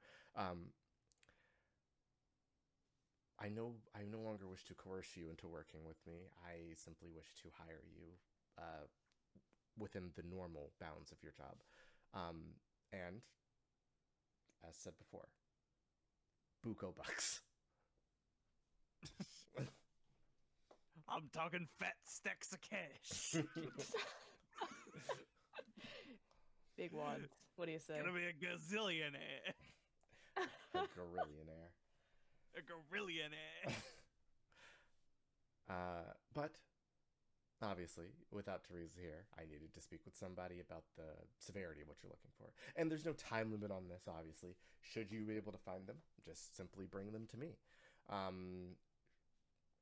I no longer wish to coerce you into working with me. I simply wish to hire you within the normal bounds of your job. And, as said before, buco bucks. I'm talking fat stacks of cash. Big ones. What do you say? Gonna be a gazillionaire. A gorillionaire. A gorillionaire. But obviously, without Teresa here, I needed to speak with somebody about the severity of what you're looking for. And there's no time limit on this, obviously. Should you be able to find them, just simply bring them to me.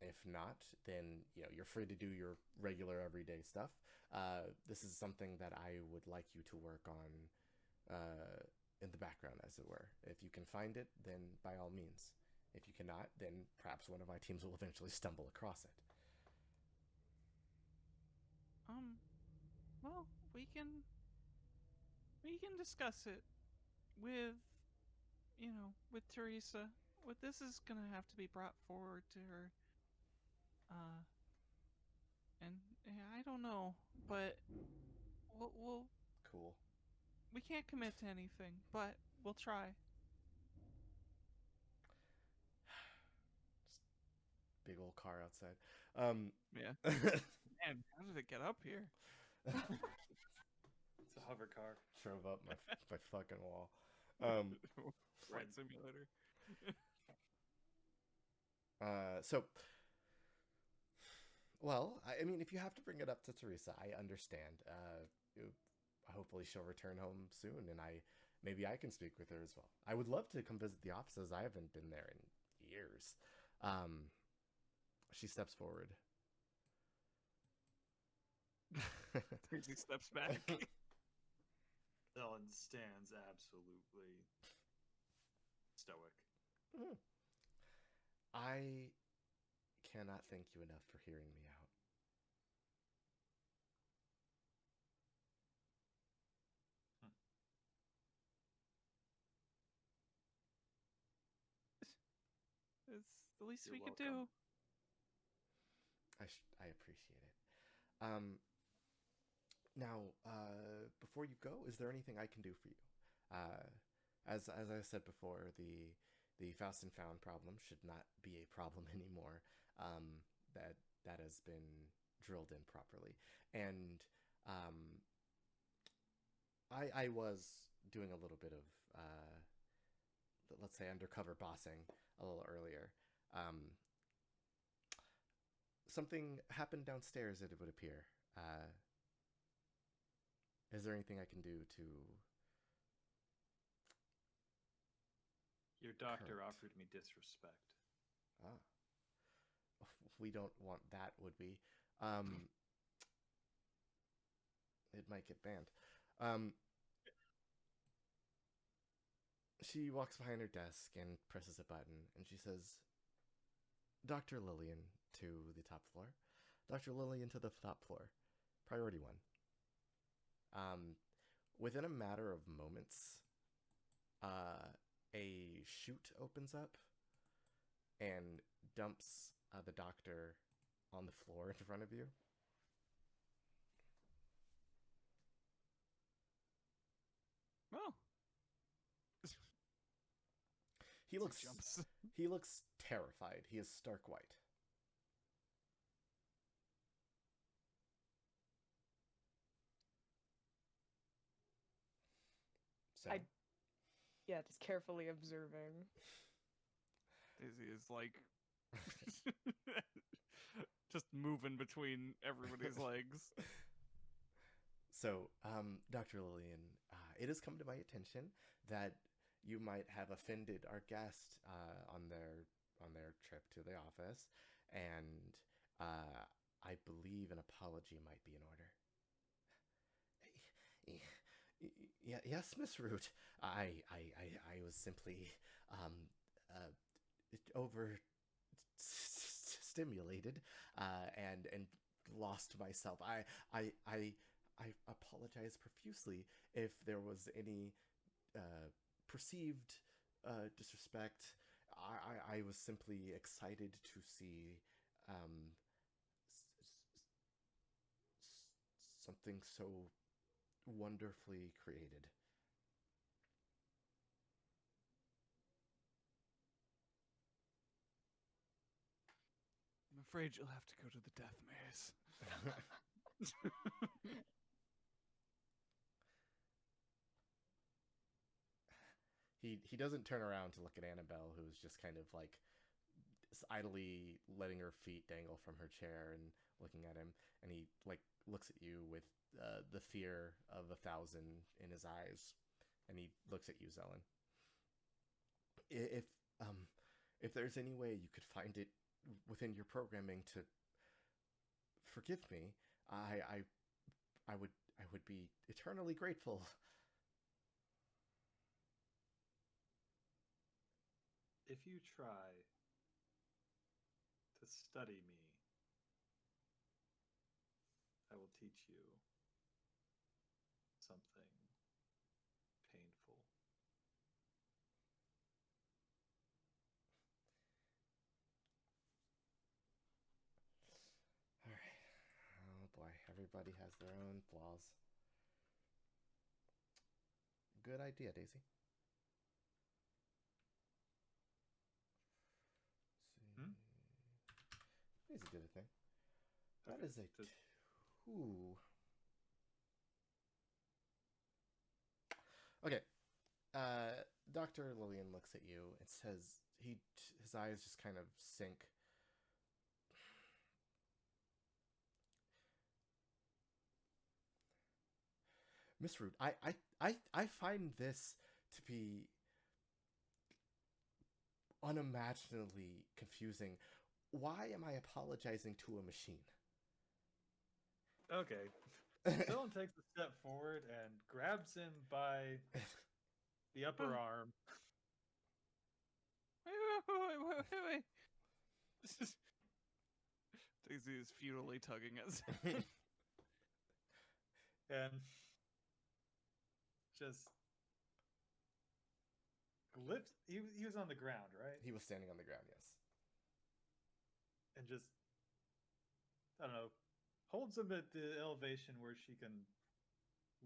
If not, then you're free to do your regular everyday stuff. This is something that I would like you to work on in the background, as it were. If you can find it, then by all means. If you cannot, then perhaps one of my teams will eventually stumble across it. Well, we can discuss it with, with Teresa. This is gonna have to be brought forward to her. And yeah, I don't know, but we'll Cool. we can't commit to anything, but we'll try. Just big old car outside. Yeah. Man, how did it get up here? It's a hover car. Drove up my fucking wall. Flight simulator. So, well, I mean, if you have to bring it up to Teresa, I understand. Hopefully she'll return home soon, and maybe I can speak with her as well. I would love to come visit the offices. I haven't been there in years. She steps forward. Tracy steps back. Xellen stands absolutely stoic. I cannot thank you enough for hearing me out. It's the least You're we could welcome. do. I appreciate it. Now, before you go, is there anything I can do for you? As I said before, the Fast and Found problem should not be a problem anymore. That has been drilled in properly, and I was doing a little bit of let's say undercover bossing a little earlier. Something happened downstairs, it would appear. Is there anything I can do to... Your doctor Correct. offered me disrespect. Ah. We don't want that, would we? It might get banned. She walks behind her desk and presses a button, and she says, Dr. Lillian to the top floor. Dr. Lillian to the top floor. Priority 1. Within a matter of moments, a chute opens up and dumps the doctor on the floor in front of you. Oh. He looks Jumps. he looks terrified. He is stark white. So Yeah, just carefully observing. Daisy is like just moving between everybody's legs. So, Dr. Lillian, it has come to my attention that you might have offended our guest on their trip to the office, and I believe an apology might be in order. Yes, Miss Root. I was simply stimulated and lost myself. I apologize profusely if there was any perceived disrespect. I was simply excited to see something so wonderfully created. I'm afraid you'll have to go to the death maze. He doesn't turn around to look at Annabelle, who's just kind of like idly letting her feet dangle from her chair and looking at him, and he like looks at you with the fear of 1,000 in his eyes, and he looks at you, Xellen. If there's any way you could find it within your programming to forgive me, I would be eternally grateful. If you try to study me, I will teach you something painful. All right. Oh boy, everybody has their own flaws. Good idea, Daisy. Hmm? Daisy did a thing. That Okay, is a just 2. Okay. Dr. Lillian looks at you and says, his eyes just kind of sink. Miss Root, I find this to be unimaginably confusing. Why am I apologizing to a machine? okay. Dylan takes a step forward and grabs him by the upper arm. Wait. This is... Daisy is futilely tugging at Xellen. And just lifts. He was on the ground, right? He was standing on the ground, yes. And just, I don't know, holds him at the elevation where she can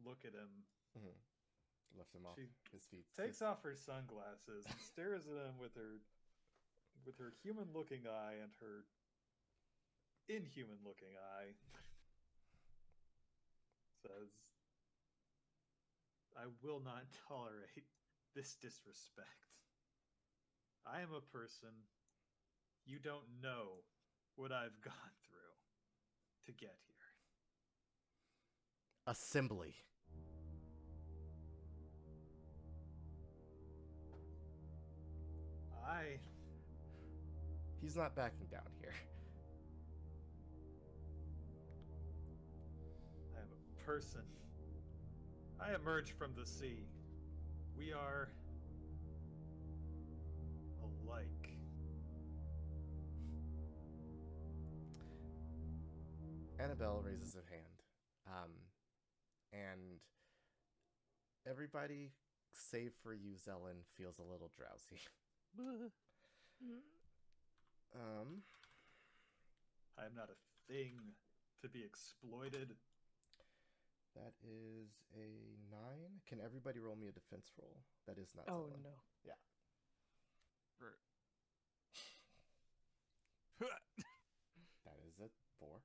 look at him. Mm-hmm. Lift him off She his feet. Takes off her sunglasses and stares at him with her human-looking eye and her inhuman-looking eye. Says, I will not tolerate this disrespect. I am a person. You don't know what I've gone through to get here. Assembly. He's not backing down here. I am a person. I emerged from the sea. We are alike. Annabelle raises her hand. And everybody, save for you, Xellen, feels a little drowsy. I am not a thing to be exploited. That is a 9. Can everybody roll me a defense roll? That is not Oh Xellen. no. Yeah. That is a 4.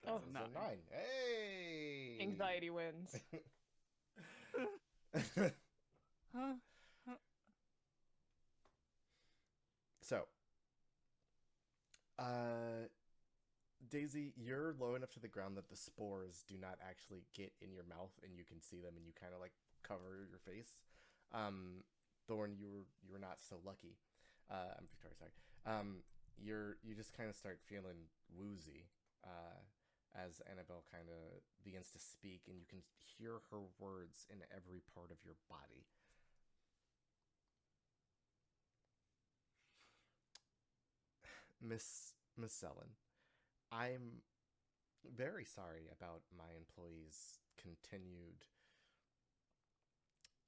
That Oh, is nine. a 9. Hey! Anxiety wins. Huh? So, Daisy, you're low enough to the ground that the spores do not actually get in your mouth, and you can see them, and you kind of like cover your face. Thorn, you were not so lucky. I'm Victoria, sorry. You just kind of start feeling woozy as Annabelle kind of begins to speak, and you can hear her words in every part of your body. Miss Xellen, I'm very sorry about my employees' continued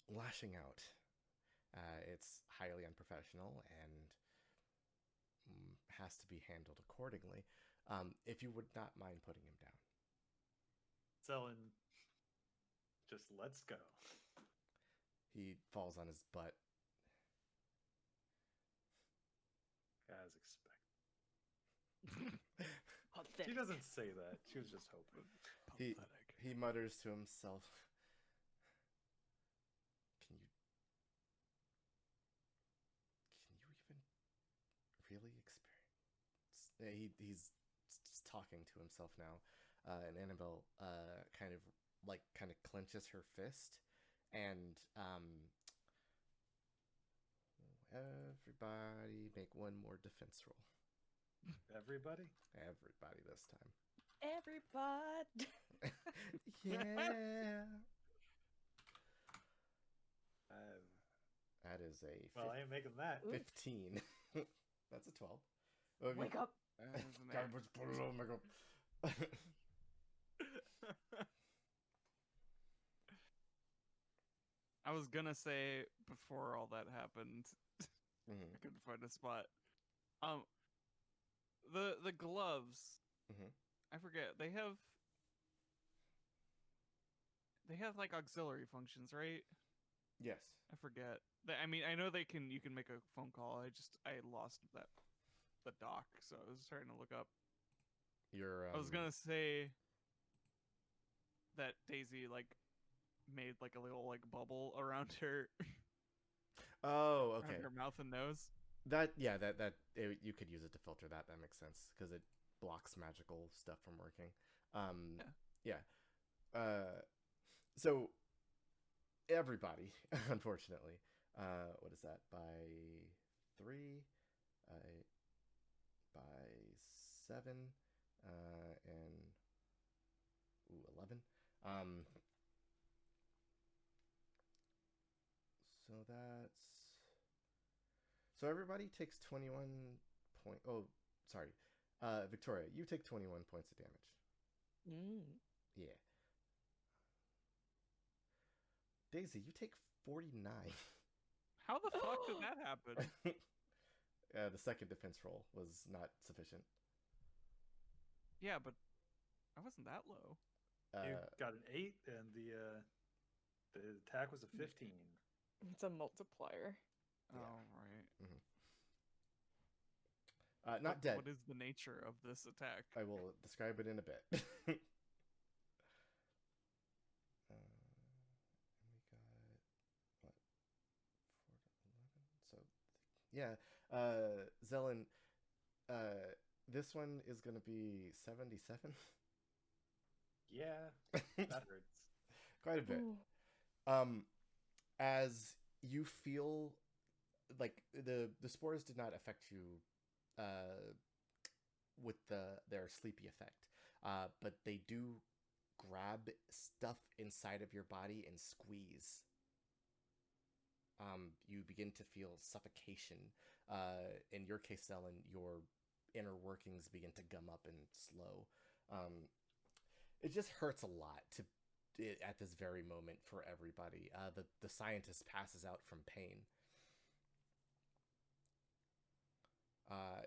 lashing out. It's highly unprofessional and has to be handled accordingly. If you would not mind putting him down. Xellen just lets go. He falls on his butt. As expected. Pathetic. She doesn't say that. She was just hoping. He mutters to himself, Can you even really experience? He's talking to himself now, and Annabelle kind of clenches her fist, and everybody make one more defense roll. Everybody? Everybody this time. Everybody. Yeah. Uh, That is a well, I ain't making that. Ooh. 15. That's a 12. Oh, Wake up. Garbage below my god. I was gonna say before all that happened, Mhm. I couldn't find a spot. The gloves. Mhm. I forget. They have like auxiliary functions, right? Yes. I forget. I mean, I know you can make a phone call. I lost the doc, so I was trying to look up. You're. I was gonna say that Daisy like made like a little like bubble around her Oh, around okay. her mouth and nose. That you could use it to filter that. That makes sense because it blocks magical stuff from working. Yeah. So everybody, unfortunately, what is that? By 3, by 7, and 11. So that's everybody takes 21 point. Oh, sorry, Victoria, you take 21 points of damage. Yeah. Daisy, you take 49. How the fuck did that happen? The second defense roll was not sufficient. Yeah, but I wasn't that low. You got an 8, and the attack was a 15. It's a multiplier. Yeah. Oh, right. Not dead. What is the nature of this attack? I will describe it in a bit. We got what? 4 to 11. So yeah, Xellen, this one is gonna be 77. Yeah, that hurts. Quite a bit. Ooh. As you feel like the spores did not affect you with their sleepy effect, but they do grab stuff inside of your body and squeeze. You begin to feel suffocation. In your case, Xellen, your inner workings begin to gum up and slow. It just hurts a lot at this very moment for everybody. The scientist passes out from pain.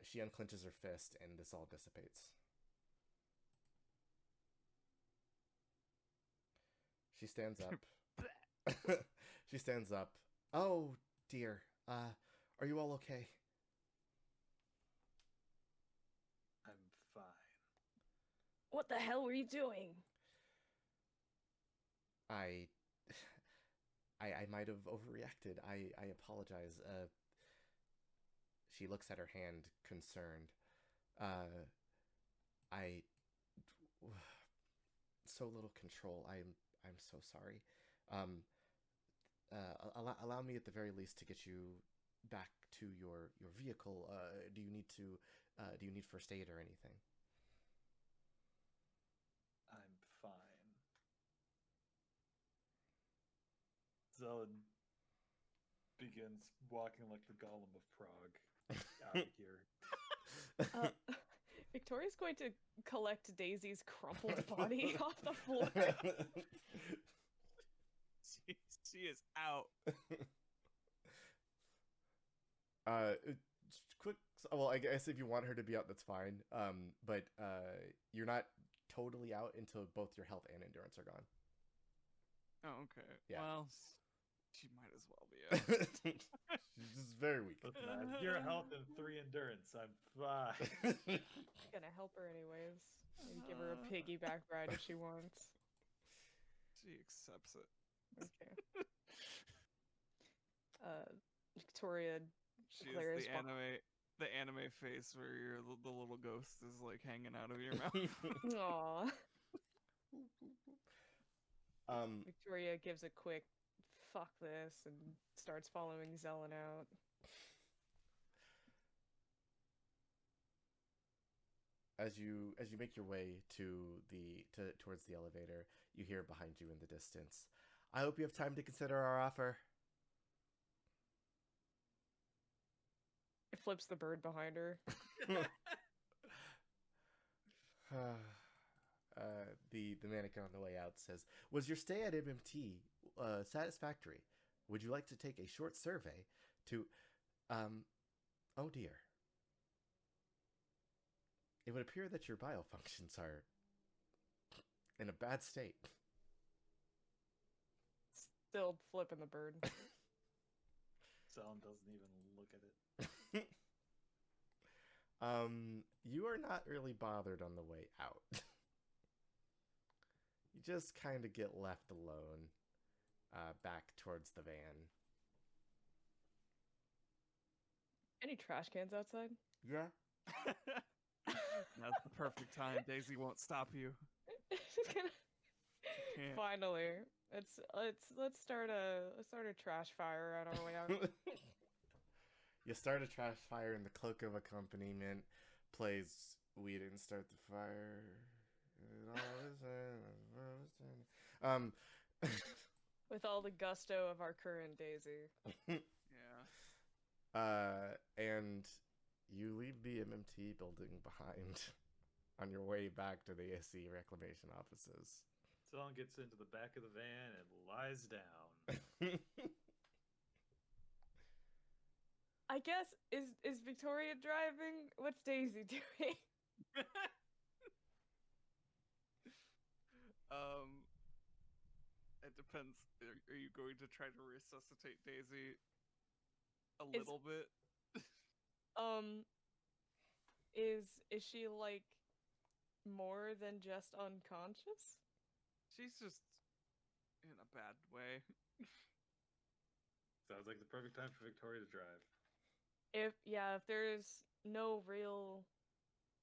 She unclenches her fist, and this all dissipates. She stands up. She stands up. Oh dear. Are you all okay? I'm fine. What the hell were you doing? I might have overreacted. I apologize. She looks at her hand, concerned. I so little control. I'm so sorry. Allow me at the very least to get you back to your vehicle. Do you need first aid or anything? I'm fine. Xellen begins walking like the Golem of Prague out of here. Victoria's going to collect Daisy's crumpled body off the floor. She is out. Quick. Well, I guess if you want her to be out, that's fine. But you're not totally out until both your health and endurance are gone. Oh, okay. Yeah. Well, she might as well be out. She's just very weak. Listen, I have 0 health and 3 endurance. I'm fine. Gonna help her anyways. Maybe give her a piggyback ride if she wants. She accepts it. Okay. Victoria She declares is the anime face where the little ghost is like hanging out of your mouth. Aw. Victoria gives a quick fuck this and starts following Xellen out. as you make your way towards the elevator, you hear behind you in the distance, "I hope you have time to consider our offer." It flips the bird behind her. The mannequin on the way out says, "Was your stay at MMT satisfactory? Would you like to take a short survey to oh dear. It would appear that your biofunctions are in a bad state." Still flipping the bird. Xellen doesn't even look at it. You are not really bothered on the way out. You just kind of get left alone, back towards the van. Any trash cans outside? Yeah. That's the perfect time. Daisy won't stop you. Can't. Finally, let's start a trash fire on our way out. You start a trash fire, and the cloak of accompaniment plays "We Didn't Start the Fire." With all the gusto of our current Daisy. Yeah. And you leave the MMT building behind on your way back to the SE reclamation offices. Xellen gets into the back of the van and lies down. I guess is Victoria driving? What's Daisy doing? It depends. Are you going to try to resuscitate Daisy a little bit? Is she like more than just unconscious? She's just in a bad way. Sounds like the perfect time for Victoria to drive. If there's no real,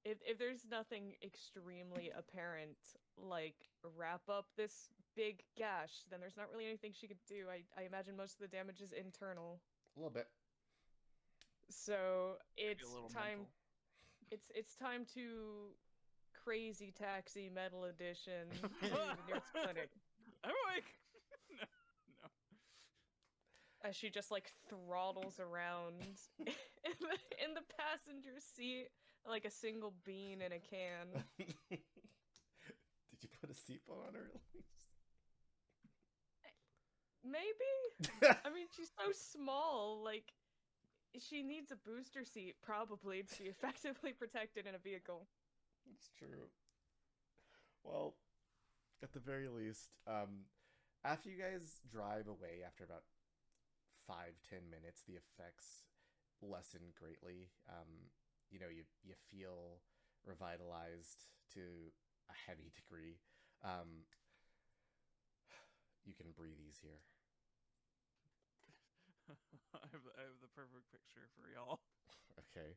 if there's nothing extremely apparent, like wrap up this big gash, then there's not really anything she could do. I imagine most of the damage is internal. A little bit. So Maybe it's a little time. mental. It's time to crazy taxi metal edition to the nearest clinic. I'm like, no. As she just like throttles around in the passenger seat like a single bean in a can. Did you put a seatbelt on her at least? Maybe? I mean, she's so small, like, she needs a booster seat, probably, to be effectively protected in a vehicle. It's true. Well, at the very least, after you guys drive away, after about 5-10 minutes, the effects lessen greatly. You feel revitalized to a heavy degree. You can breathe easier. I have the perfect picture for y'all. Okay.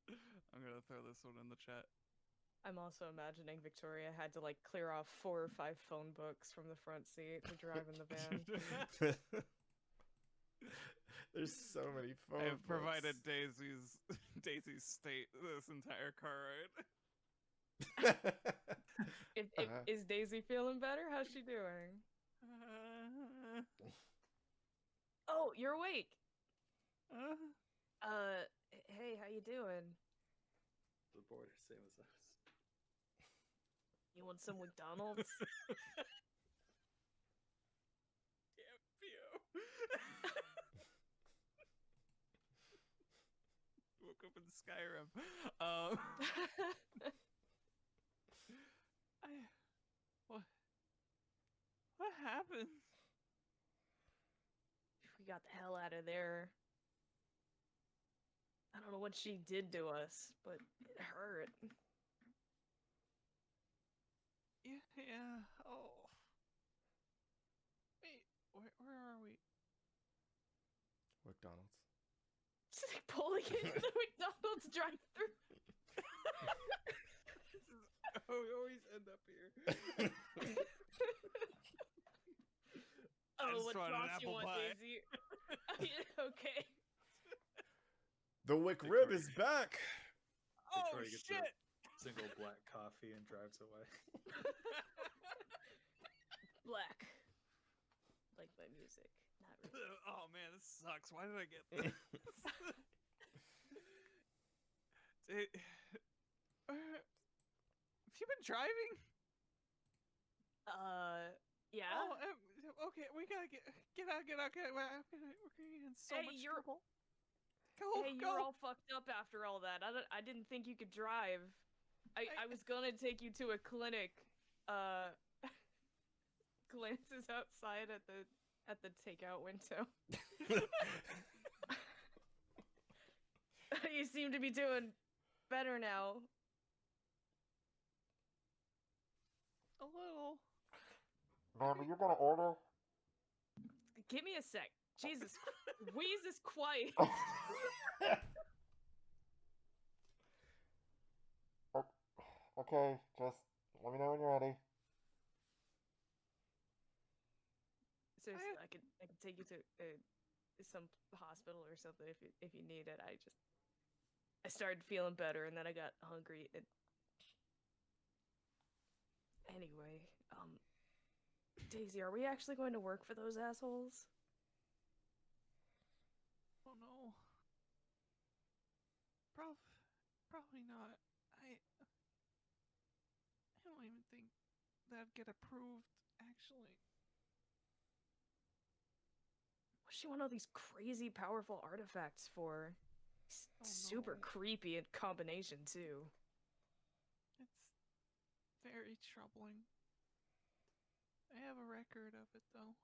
I'm gonna throw this one in the chat. I'm also imagining Victoria had to, like, clear off 4 or 5 phone books from the front seat to drive in the van. There's so many phone I have books. provided Daisy's state this entire car ride. Is Daisy feeling better? How's she doing? Oh, you're awake! Hey, how you doing? The border, same as us. You want some McDonald's? Damn you. Woke up in Skyrim. What happened? We got the hell out of there. I don't know what she did to us, but it hurt. Yeah. Oh. Wait. Where are we? McDonald's. She's like pulling into the McDonald's drive-thru. We always end up here. Oh, what just wanted an sauce you apple want, pie. Daisy? Okay. The Wick Rib is back! Oh Victoria gets shit! single black coffee and drives away. Black. Like my music. Not really. Oh man, this sucks. Why did I get this? Have you been driving? Yeah. Oh, okay. We gotta get out. Okay, we're getting in so Hey, much you're- trouble. Hey, you're all fucked up after all that. I didn't think you could drive. I was gonna take you to a clinic. Glances outside at the takeout window. You seem to be doing better now. A little. Ma'am, are you gonna order? Give me a sec. Jesus, wheeze is quiet. Okay, just let me know when you're ready. Seriously, I could take you to some hospital or something if you need it. I started feeling better and then I got hungry. Anyway, Daisy, are we actually going to work for those assholes? Oh no. Probably not. I don't even think that'd get approved, actually. What's she want all these crazy powerful artifacts for? Super no. creepy in combination too. It's very troubling. I have a record of it, though.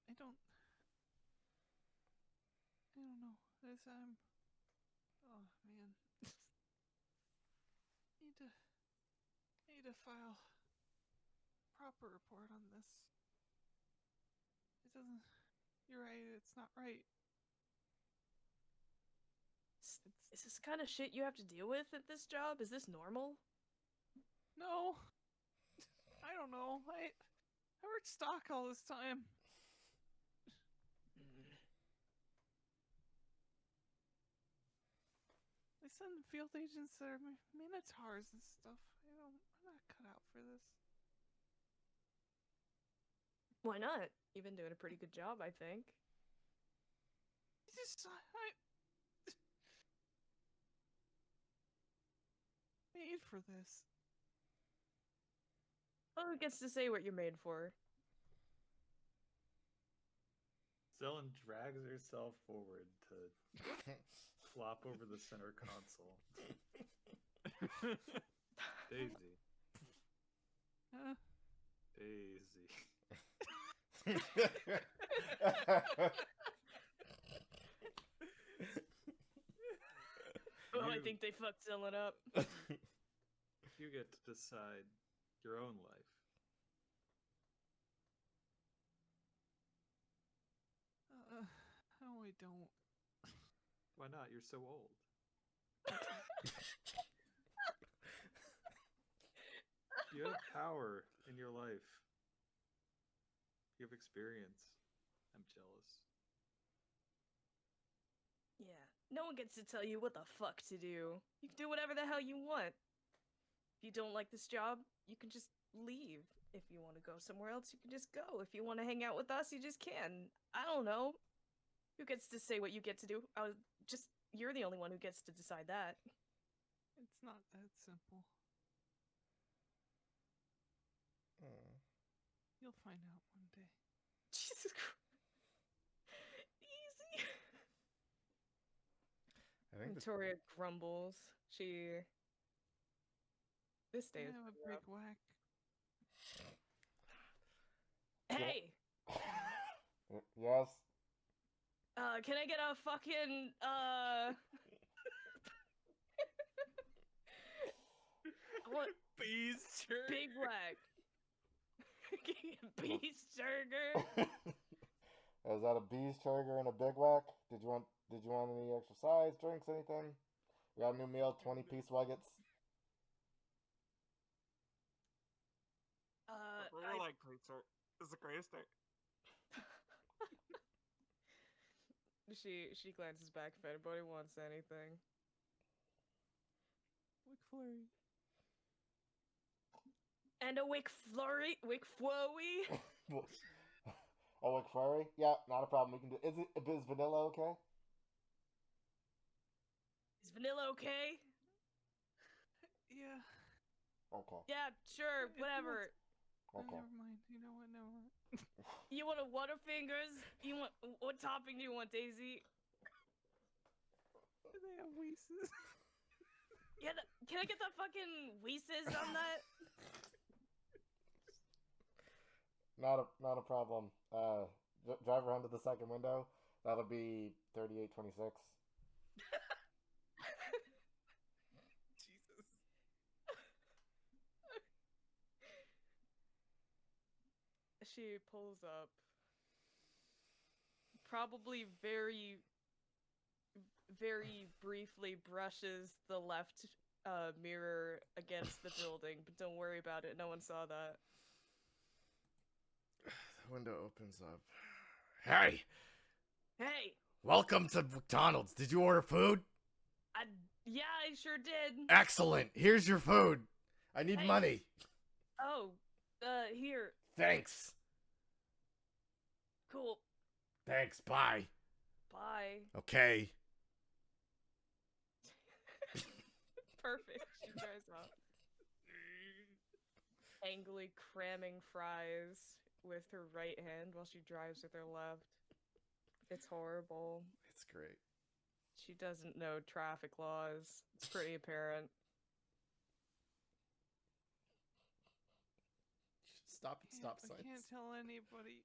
I don't know. This oh man. need to file proper report on this. It doesn't. You're right. It's not right. Is this kind of shit you have to deal with at this job? Is this normal? No. I don't know. I worked stock all this time. They send field agents that are minotaurs and stuff. I'm not cut out for this. Why not? You've been doing a pretty good job, I think. Made for this. Well, who gets to say what you're made for? Xellen drags herself forward to flop over the center console. Daisy. Daisy. Oh, I think they fucked Xellen up. You get to decide your own life. No, I don't. Why not? You're so old. You have power in your life. You have experience. I'm jealous. Yeah, no one gets to tell you what the fuck to do. You can do whatever the hell you want. If you don't like this job, you can just leave. If you want to go somewhere else, you can just go. If you want to hang out with us, you just can. I don't know. Who gets to say what you get to do? You're the only one who gets to decide that. It's not that simple. You'll find out one day. Jesus Christ. Easy. I think Victoria grumbles. This day is I have a big whack. Hey! Yes? Can I get a fucking, I want Bees, sure. big whack. Beast burger. Is that a bees burger and a big whack? Did you want any extra sides, drinks, anything? We got a new meal, 20-piece nuggets. I like pizza. It's the greatest thing. She glances back if anybody wants anything. Wick flurry. And a wick flurry, wick flowy. Oh, like furry? Yeah, not a problem. We can do. Is vanilla okay? Is vanilla okay? Yeah. Okay. Yeah, sure, whatever. Okay. Never mind. You know what? Never mind. You want a Butterfingers? You want what topping do you want, Daisy? Do they have Weeses? Yeah, can I get the fucking Weeses on that? Not a problem. Drive around to the second window. That'll be 3826. Jesus. She pulls up. Probably very briefly brushes the left mirror against the building, but don't worry about it. No one saw that. The window opens up. Hey, Hey, welcome to McDonald's. Did you order food? yeah, I sure did. Excellent. Here's your food. I need Hey. money. Oh, here. Thanks. Cool. Thanks. Bye. Bye. Okay. Perfect. She drives off. Angrily cramming fries with her right hand while she drives with her left. It's horrible. It's great. She doesn't know traffic laws. It's pretty apparent. Stop at stop I signs. can't tell anybody.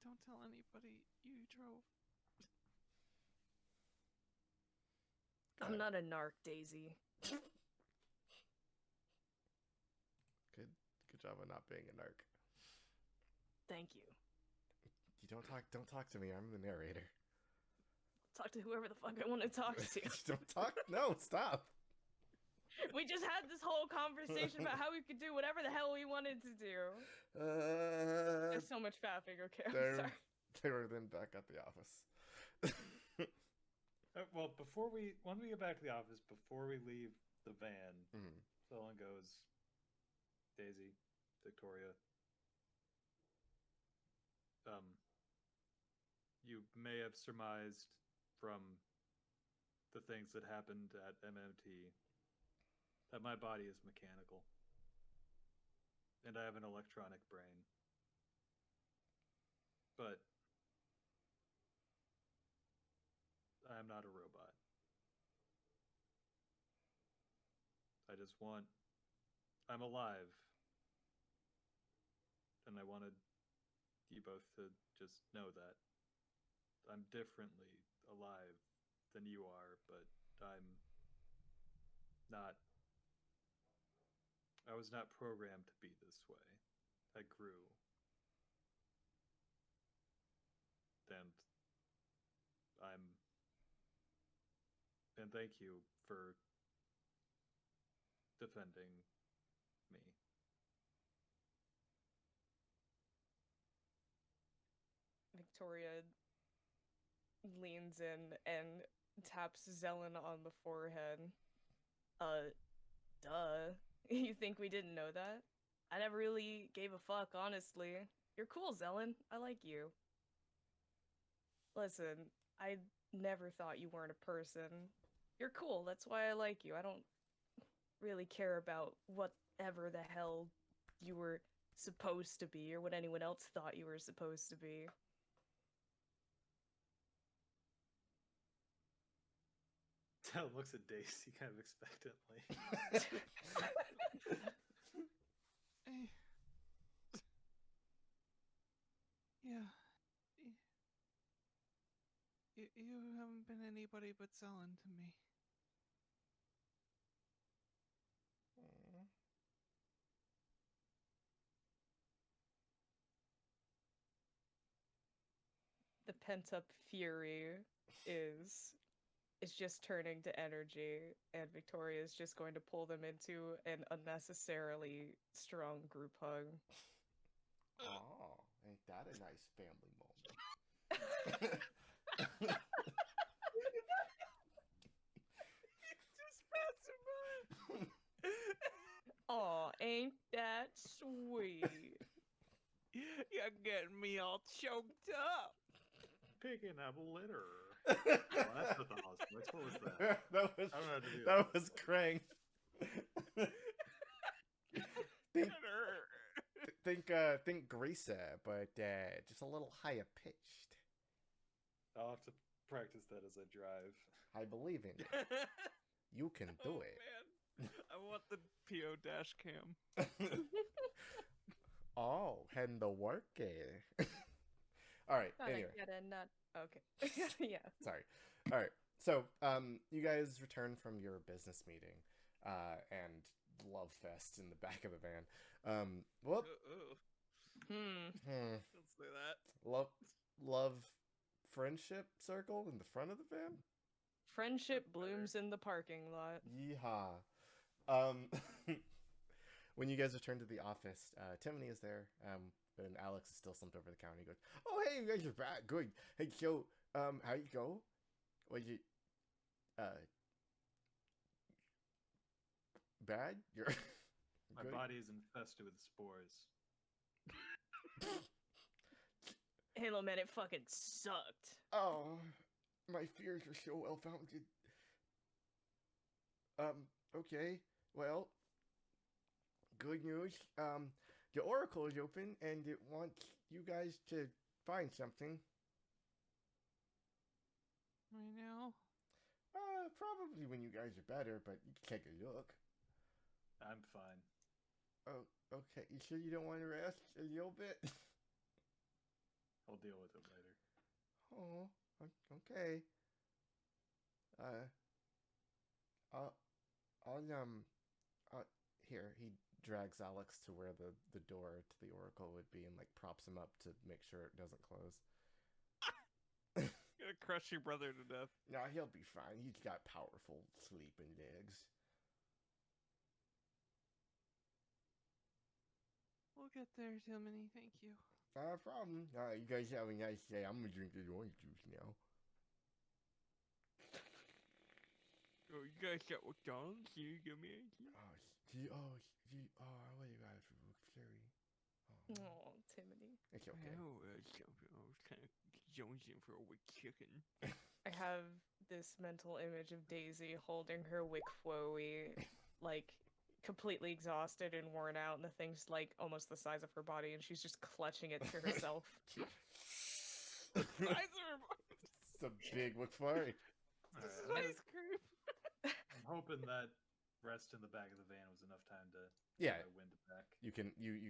Don't tell anybody you drove. I'm not a narc, Daisy. Good job on not being a narc. Thank you. You don't talk to me. I'm the narrator. Talk to whoever the fuck I want to talk to. Don't talk. No, stop. We just had this whole conversation about how we could do whatever the hell we wanted to do. There's so much fapping. Okay, I'm sorry. They were then back at the office. Well, when we get back to the office, before we leave the van, Xellen goes, Daisy, Victoria, you may have surmised from the things that happened at MMT that my body is mechanical. And I have an electronic brain. But I am not a robot. I'm alive. And I wanted you both to just know that. I'm differently alive than you are, but I was not programmed to be this way. I grew. And thank you for defending me. Victoria leans in and taps Xellen on the forehead. Duh. You think we didn't know that? I never really gave a fuck, honestly. You're cool, Xellen. I like you. Listen, I never thought you weren't a person. You're cool, that's why I like you. I don't really care about whatever the hell you were supposed to be, or what anyone else thought you were supposed to be. Tal looks at Daisy kind of expectantly. Yeah. You haven't been anybody but Xellen to me. The pent-up fury is just turning to energy, and Victoria is just going to pull them into an unnecessarily strong group hug. Oh, ain't that a nice family moment? Just passing by. Aw, ain't that sweet? You're getting me all choked up. Picking up litter. Oh, that's not the house voice. What was that? that was I don't know how to do that that. was Krang. think Grisa, but just a little higher pitched. I'll have to practice that as I drive. I believe in you. You can do Oh, it. man. I want the PO dash cam. Oh, and the worker. All right. Thought Anyway, I get a nut. Okay. Yeah. sorry. All right. So, you guys return from your business meeting, and love fest in the back of the van. Whoop. Don't say that. Love friendship circle in the front of the van. Friendship blooms in the parking lot. Yeehaw. When you guys return to the office, Timony is there, and Alex is still slumped over the counter. He goes, "Oh, hey, you guys are back. Good. Hey, so, how you go? Was it, bad? You're My good? body is infested with spores. Hey, little man, it fucking sucked. Oh, my fears are so well founded. Okay. Well, good news. The Oracle is open and it wants you guys to find something. Right now? Probably when you guys are better, but you can take a look. I'm fine. Oh, okay. You sure you don't want to rest a little bit? I'll deal with it later. Oh, okay. Here, he drags Alex to where the door to the Oracle would be and, like, props him up to make sure it doesn't close. Gonna crush your brother to death. Nah, he'll be fine. He's got powerful sleeping legs. We'll get there, Timony. Thank you. Not a problem. You guys have a nice day. I'm gonna drink this orange juice now. Oh, you guys got what done? Can you give me a key? What do you guys look scary? Oh, Timony. It's okay. I was kind of jonesing for a wick chicken. I have this mental image of Daisy holding her Wick Flowy, like, completely exhausted and worn out, and the thing's, like, almost the size of her body, and she's just clutching it to herself. It's a big McFlurry. This is Alright, ice cream. I'm hoping that rest in the back of the van was enough time to Yeah, get my wind back. you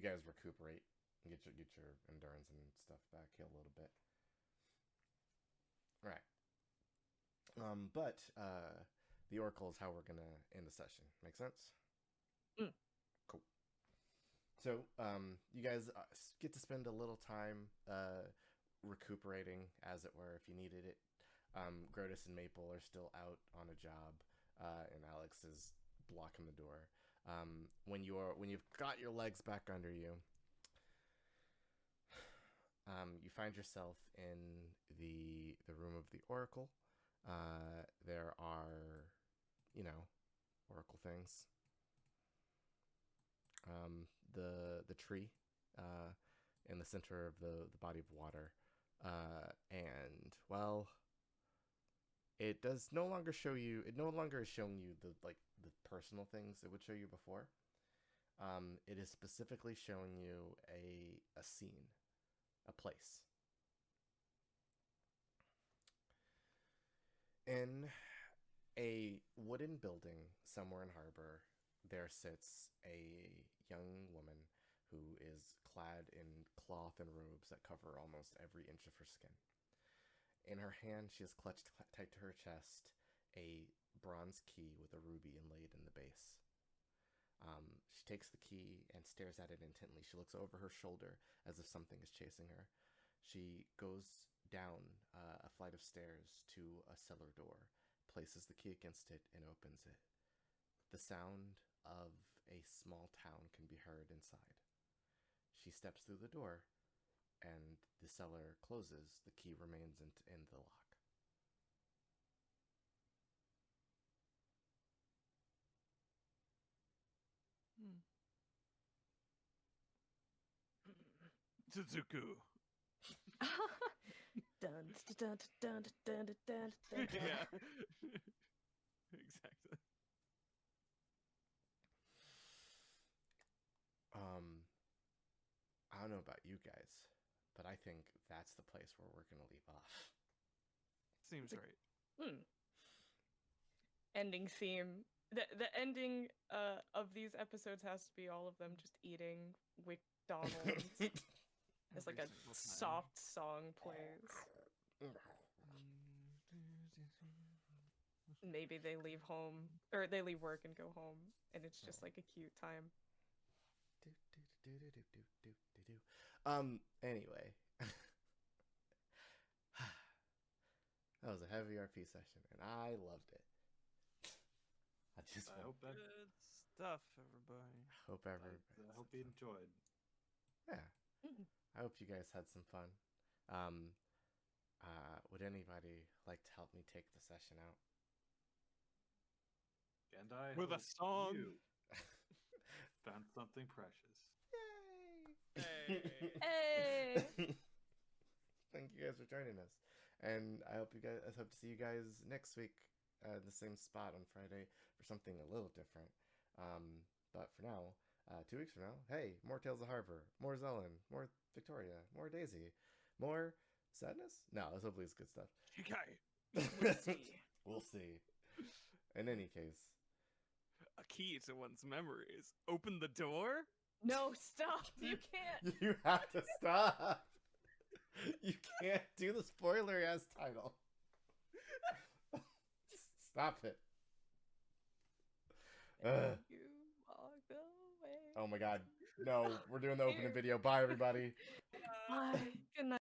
guys recuperate and get your endurance and stuff back a little bit. All right. But the Oracle is how we're gonna end the session. Make sense? Cool. So you guys get to spend a little time recuperating, as it were, if you needed it. Grotus and Maple are still out on a job, and Alex is blocking the door. When you've got your legs back under you, you find yourself in the room of the Oracle. There are, Oracle things. The tree in the center of the body of water, and well, it no longer is showing you the personal things it would show you before. It is specifically showing you a scene, a place. In a wooden building somewhere in harbor, there sits a young woman who is clad in cloth and robes that cover almost every inch of her skin. In her hand, she has clutched tight to her chest a bronze key with a ruby inlaid in the base. She takes the key and stares at it intently. She looks over her shoulder as if something is chasing her. She goes down a flight of stairs to a cellar door, places the key against it, and opens it. The sound of a small town can be heard inside. She steps through the door, and the cellar closes. The key remains in the lock. Suzuku. Dun, dun, dun, dun, dun, dun, dun, dun. Yeah. Exactly. I don't know about you guys, but I think that's the place where we're gonna leave off. Seems right. Ending theme. The ending of these episodes has to be all of them just eating McDonald's. It's like a Every single time. soft song plays. Maybe they leave home, or they leave work and go home, and it's just like a cute time. Anyway. That was a heavy RP session, and I loved it. I hope that. Good stuff, everybody. hope everybody. I hope you enjoyed. Yeah. I hope you guys had some fun. Would anybody like to help me take the session out? And I With a hope song. you found something precious. Yay! Hey! Thank you guys for joining us, and I hope to see you guys next week at the same spot on Friday for something a little different. But for now, 2 weeks from now, hey, more Tales of Harbor, more Xellen, more Victoria, more Daisy, more sadness. No, this hopefully is good stuff. We'll see. We'll see. In any case, A key to one's memories. Open the door? No, stop! You can't! you have to stop. You can't do the spoiler as title. Stop it. You walk away. Oh my god. No, we're doing the opening video. Bye, everybody. Bye. Good night.